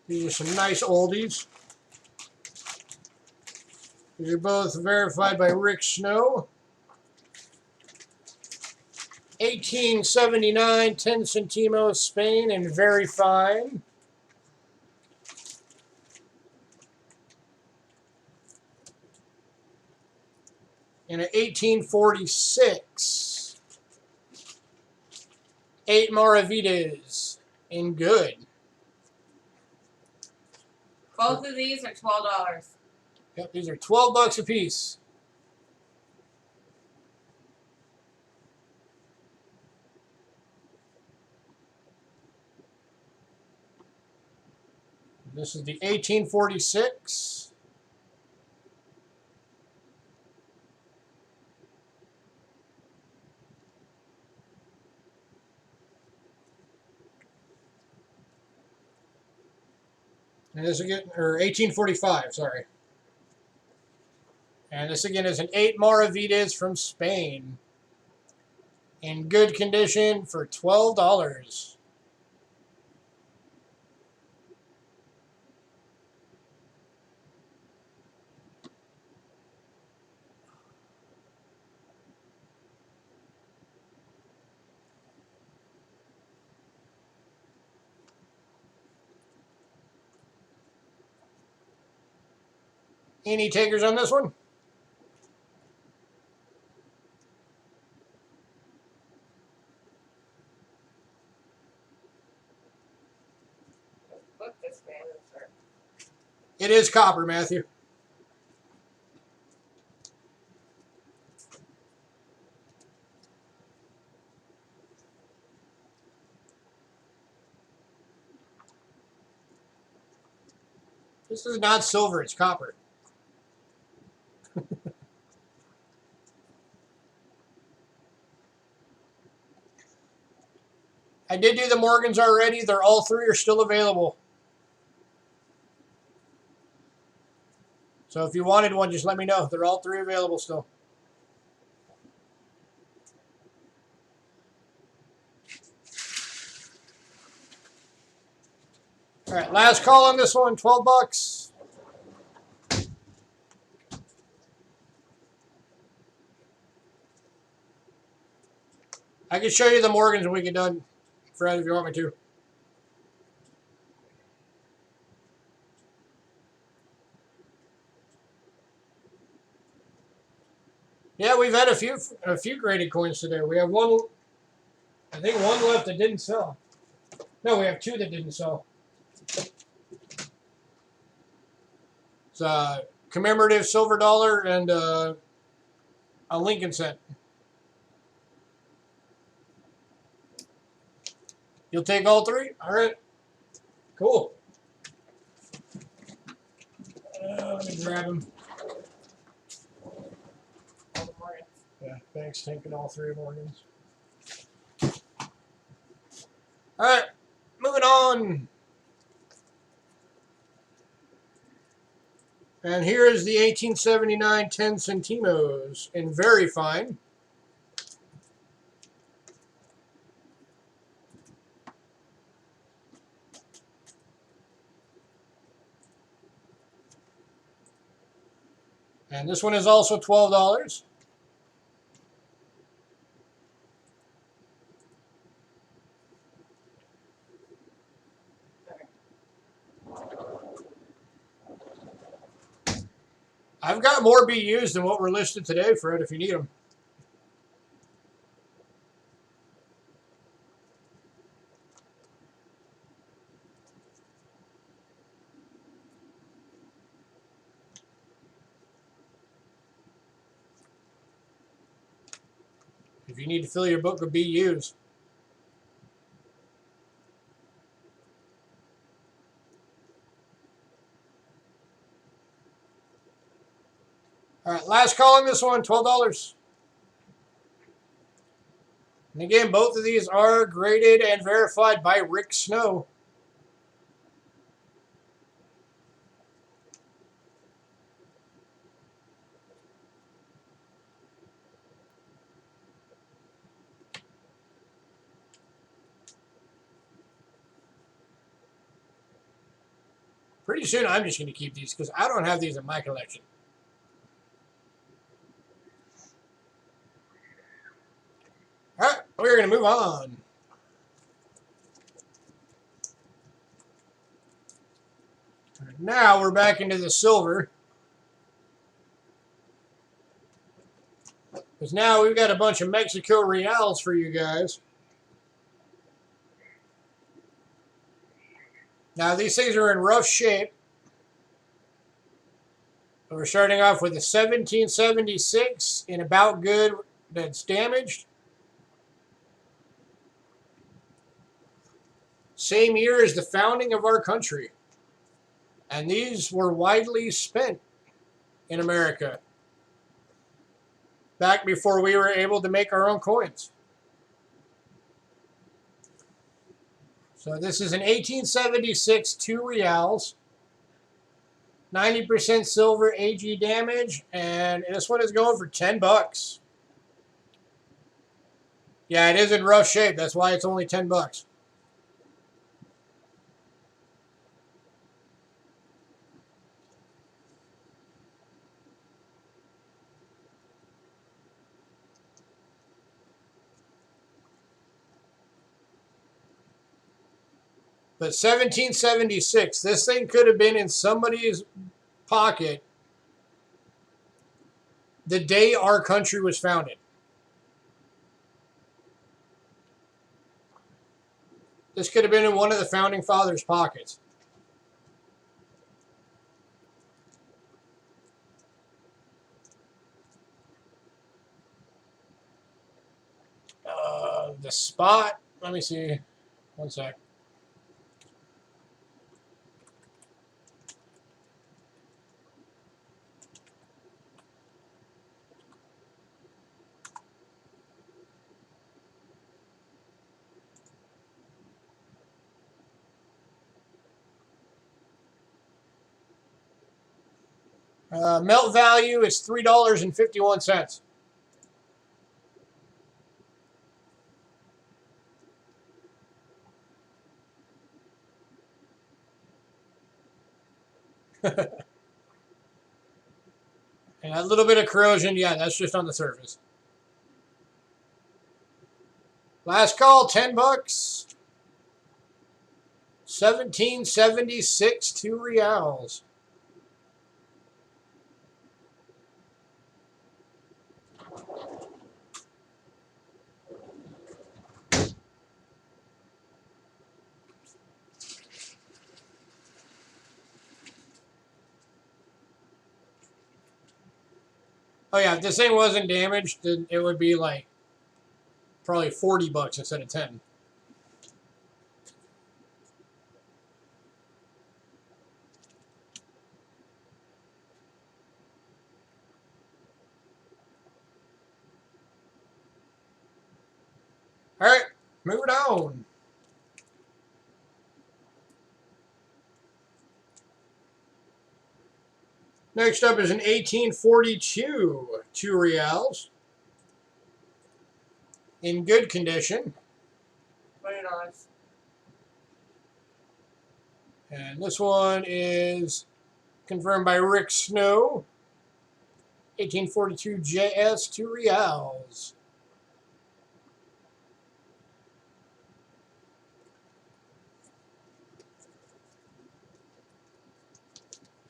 These are some nice oldies. These are both verified by Rick Snow. 1879, 10 centimos, Spain, and very fine. And an 1846, 8 Maravides, in good. Both of these are $12. Yep, these are $12 a piece. This is the 1846. And this again, or 1845, sorry. And this again is an 8 Maravides from Spain. In good condition for $12. Any takers on this one? Look, this man is hurt. It is copper, Matthew. This is not silver, it's copper. I did do the Morgans already. They're all three are still available. So if you wanted one, just let me know. They're all three available still. All right, last call on this one, $12. I can show you the Morgans when we get done, Fred, if you want me to. Yeah, we've had a few graded coins today. We have one, I think one left that didn't sell. No, we have two that didn't sell. It's a commemorative silver dollar and a Lincoln cent. You'll take all three? All right. Cool. Let me grab them. All the Morgans. Yeah, thanks. Taking all three Morgans. All right, moving on. And here is the 1879 10 centimos in very fine. And this one is also $12. I've got more BUs than what were listed today, Fred, if you need them. If you need to fill your book with BUs. All right, last call on this one, $12. And again, both of these are graded and verified by Rick Snow. Pretty soon, I'm just going to keep these because I don't have these in my collection. All right, we're move on. Now we're back into the silver. Because now we've got a bunch of Mexico reals for you guys. Now these things are in rough shape. We're starting off with a 1776 in about good that's damaged. Same year as the founding of our country. And these were widely spent in America back before we were able to make our own coins. So this is an 1876 2 reals, 90% silver AG damage, and this one is going for 10 bucks. Yeah, it is in rough shape. That's why it's only 10 bucks. But 1776, this thing could have been in somebody's pocket the day our country was founded. This could have been in one of the founding fathers' pockets. The spot, let me see. One sec. Melt value is $3.51. And a little bit of corrosion, yeah, that's just on the surface. Last call, 10 bucks. 1776 2 reals. Oh yeah, if this thing wasn't damaged, then it would be like probably 40 bucks instead of 10. All right, moving on. Next up is an 1842 2 reals in good condition. $20. And this one is confirmed by Rick Snow. 1842 JS 2 reals.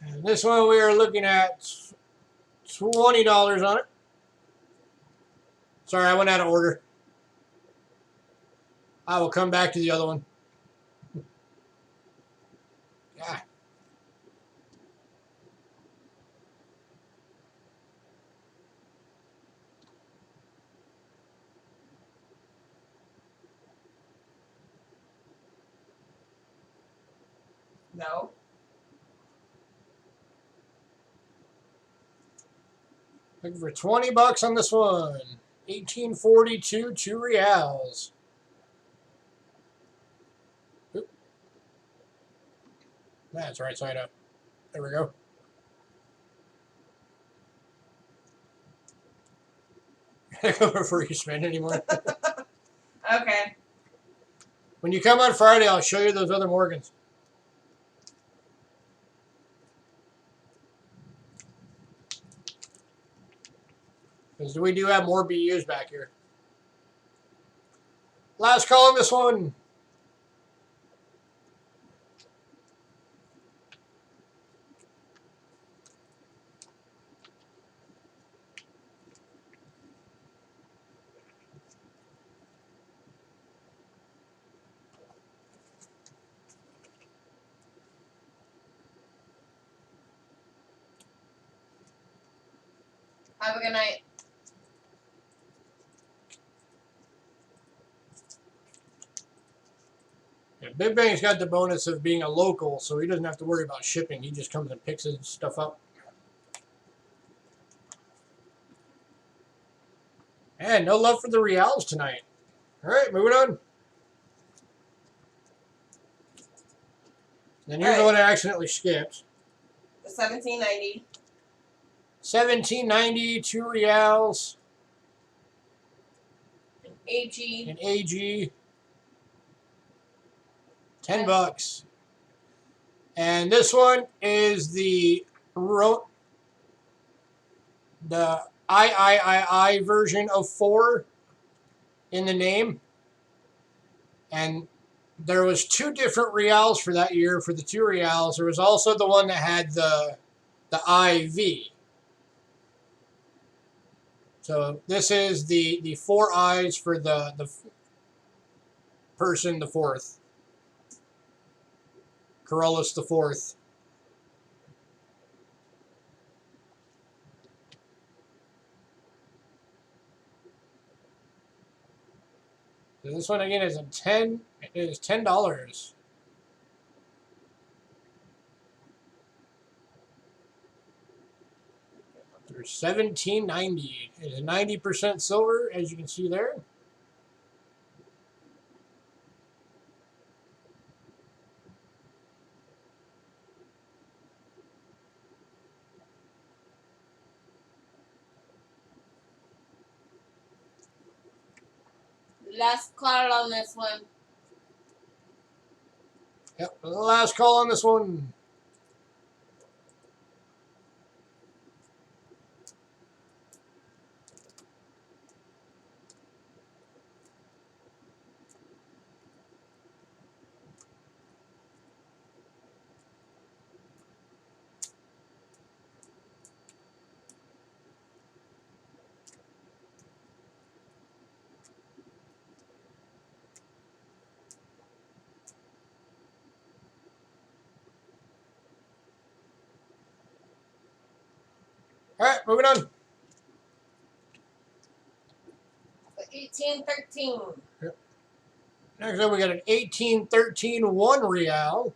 And this one we are looking at $20 on it. Sorry, I went out of order. I will come back to the other one. Yeah. No. Looking for 20 bucks on this one. 1842 2 reals. Oop. That's right side up. There we go. Go before you spend anymore. Okay. When you come on Friday, I'll show you those other Morgans. Because we do have more BUs back here. Last call on this one. Have a good night. Yeah, Big Bang's got the bonus of being a local, so he doesn't have to worry about shipping. He just comes and picks his stuff up. And no love for the Reals tonight. All right, moving on. Then here's the one I accidentally skipped. The 1790. 1790, 2 Reals, An AG. an AG, 10 bucks. And this one is the III version of 4 in the name. And there was 2 different Reals for that year for the 2 Reals. There was also the one that had the IV. So this is the 4 I's for the person, the 4th. Carolus the 4th. So this one again is $10. There's $17.90. It is 90% silver, as you can see there. Last call on this one. Yep, last call on this one. All right, moving on. The 1813. Yep. Next up, we got an 1813 1 Real.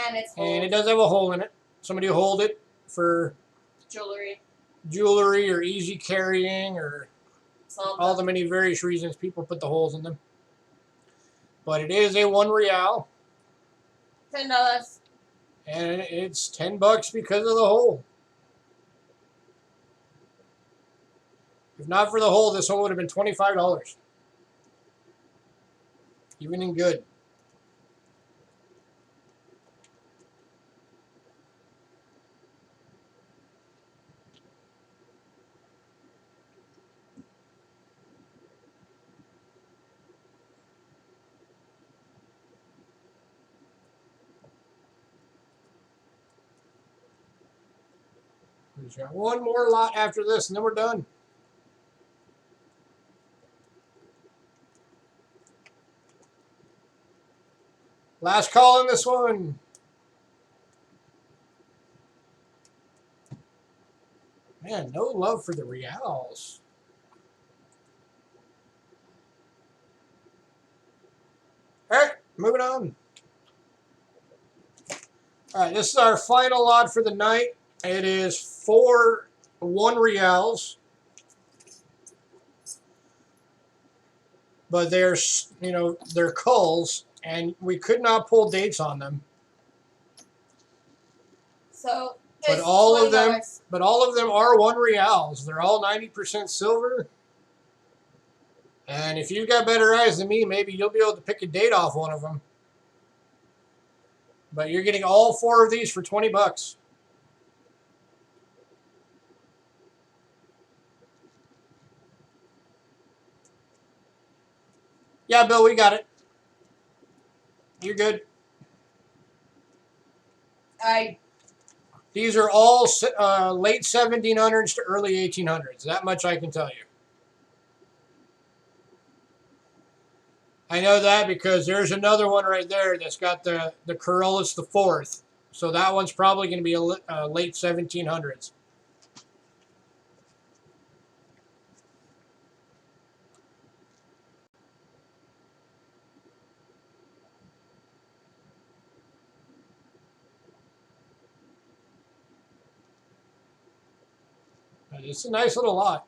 And it's And it does have a hole in it. Somebody will hold it for jewelry. jewelry or easy carrying or Something. all the many various reasons people put the holes in them. But it is a 1 Real. $10. And it's 10 bucks because of the hole. If not for the hole, this one would have been $25. Even in good. We've got one more lot after this, and then we're done. Last call on this one. Man, no love for the Reals. All right, moving on. All right, this is our final lot for the night. It is 4 1 Reals. But they're, they're culls, and we could not pull dates on them. So But it's all of $20. them are 1 Reals. They're all 90% silver. And if you've got better eyes than me, maybe you'll be able to pick a date off one of them. But you're getting all 4 of these for 20 bucks. Yeah, Bill, we got it. You're good. These are all late 1700s to early 1800s. That much I can tell you. I know that because there's another one right there that's got the Corollas the Fourth. So that one's probably going to be a late 1700s. It's a nice little lot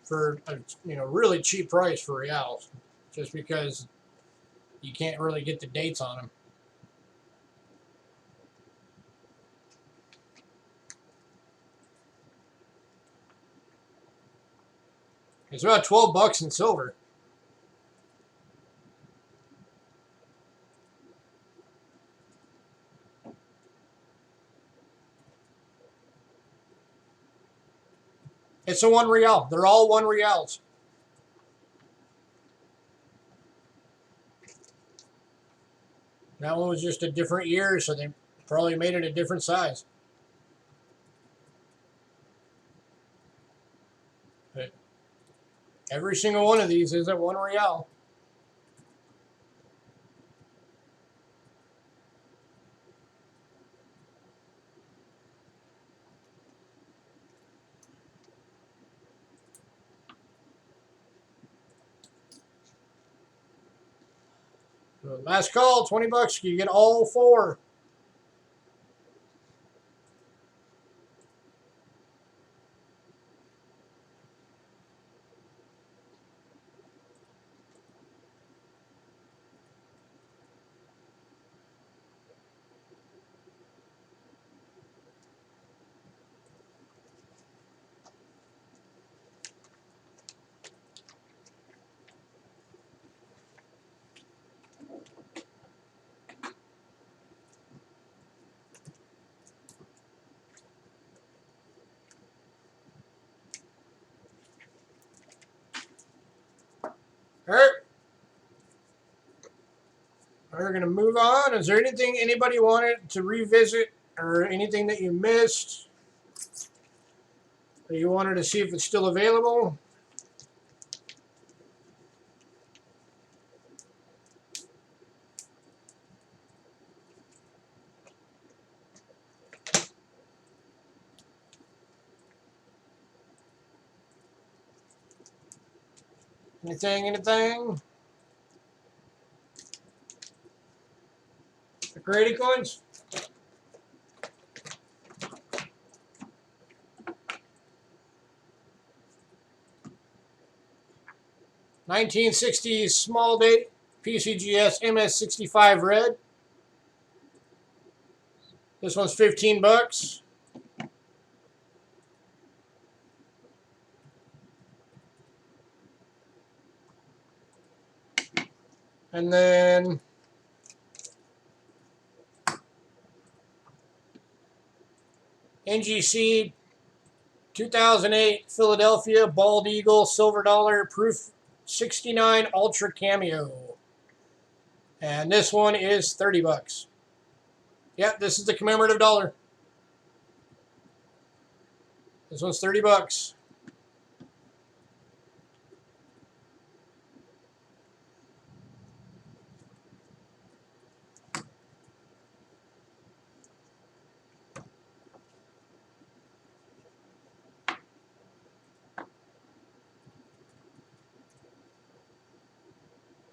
for a really cheap price for reals, just because you can't really get the dates on them. It's about $12 in silver. It's a 1 real. They're all 1 reals. That one was just a different year, so they probably made it a different size. But every single one of these is at 1 real. So last call, $20. You get all 4. All right. We're going to move on. Is there anything anybody wanted to revisit or anything that you missed that you wanted to see if it's still available? Anything? The Grady coins? (1960s) small date PCGS MS65 red. This one's $15. And then NGC 2008 Philadelphia Bald Eagle Silver Dollar Proof 69 Ultra Cameo. And this one is $30. Yep, this is the commemorative dollar. This one's $30.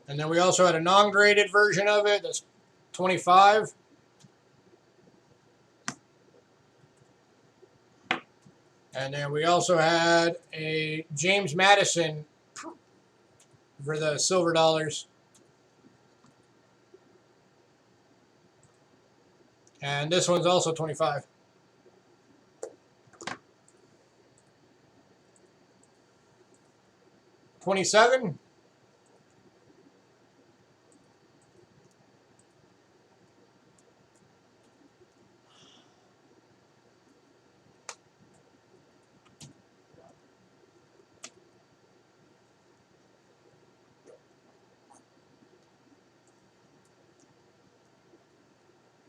And then we also had a non-graded version of it that's $25. And then we also had a James Madison for the silver dollars. And this one's also $25. $27.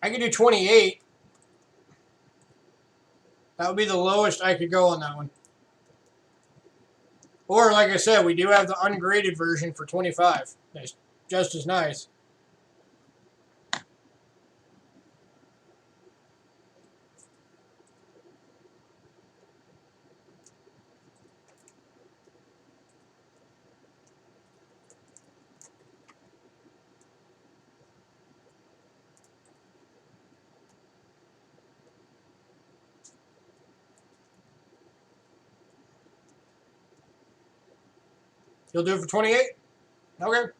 I could do 28. That would be the lowest I could go on that one. Or, like I said, we do have the ungraded version for 25. That's just as nice. You'll do it for 28? Okay. Let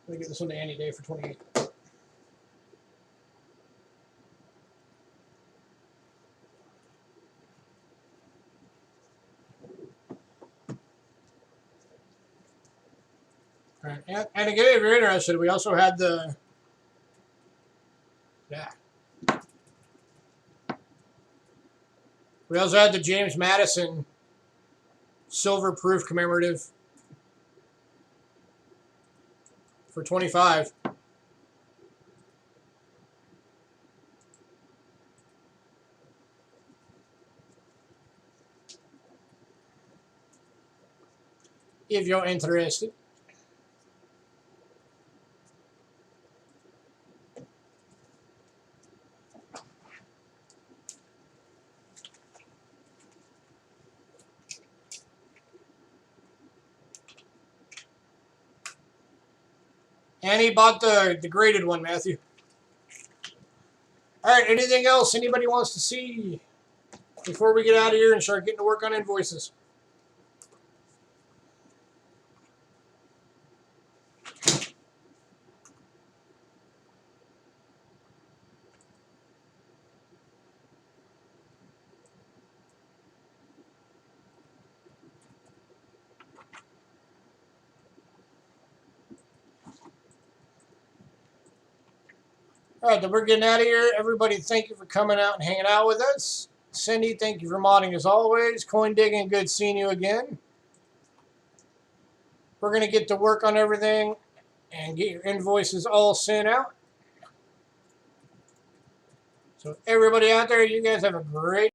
me get this one to Andy Day for 28. All right. And again, if you're interested, we also had the... Yeah. We also had the James Madison silver proof commemorative for 25. If you're interested. And he bought the graded one, Matthew. All right, anything else anybody wants to see before we get out of here and start getting to work on invoices? All right, then we're getting out of here. Everybody, thank you for coming out and hanging out with us. Cindy, thank you for modding as always. Coin digging, good seeing you again. We're going to get to work on everything and get your invoices all sent out. So everybody out there, you guys have a great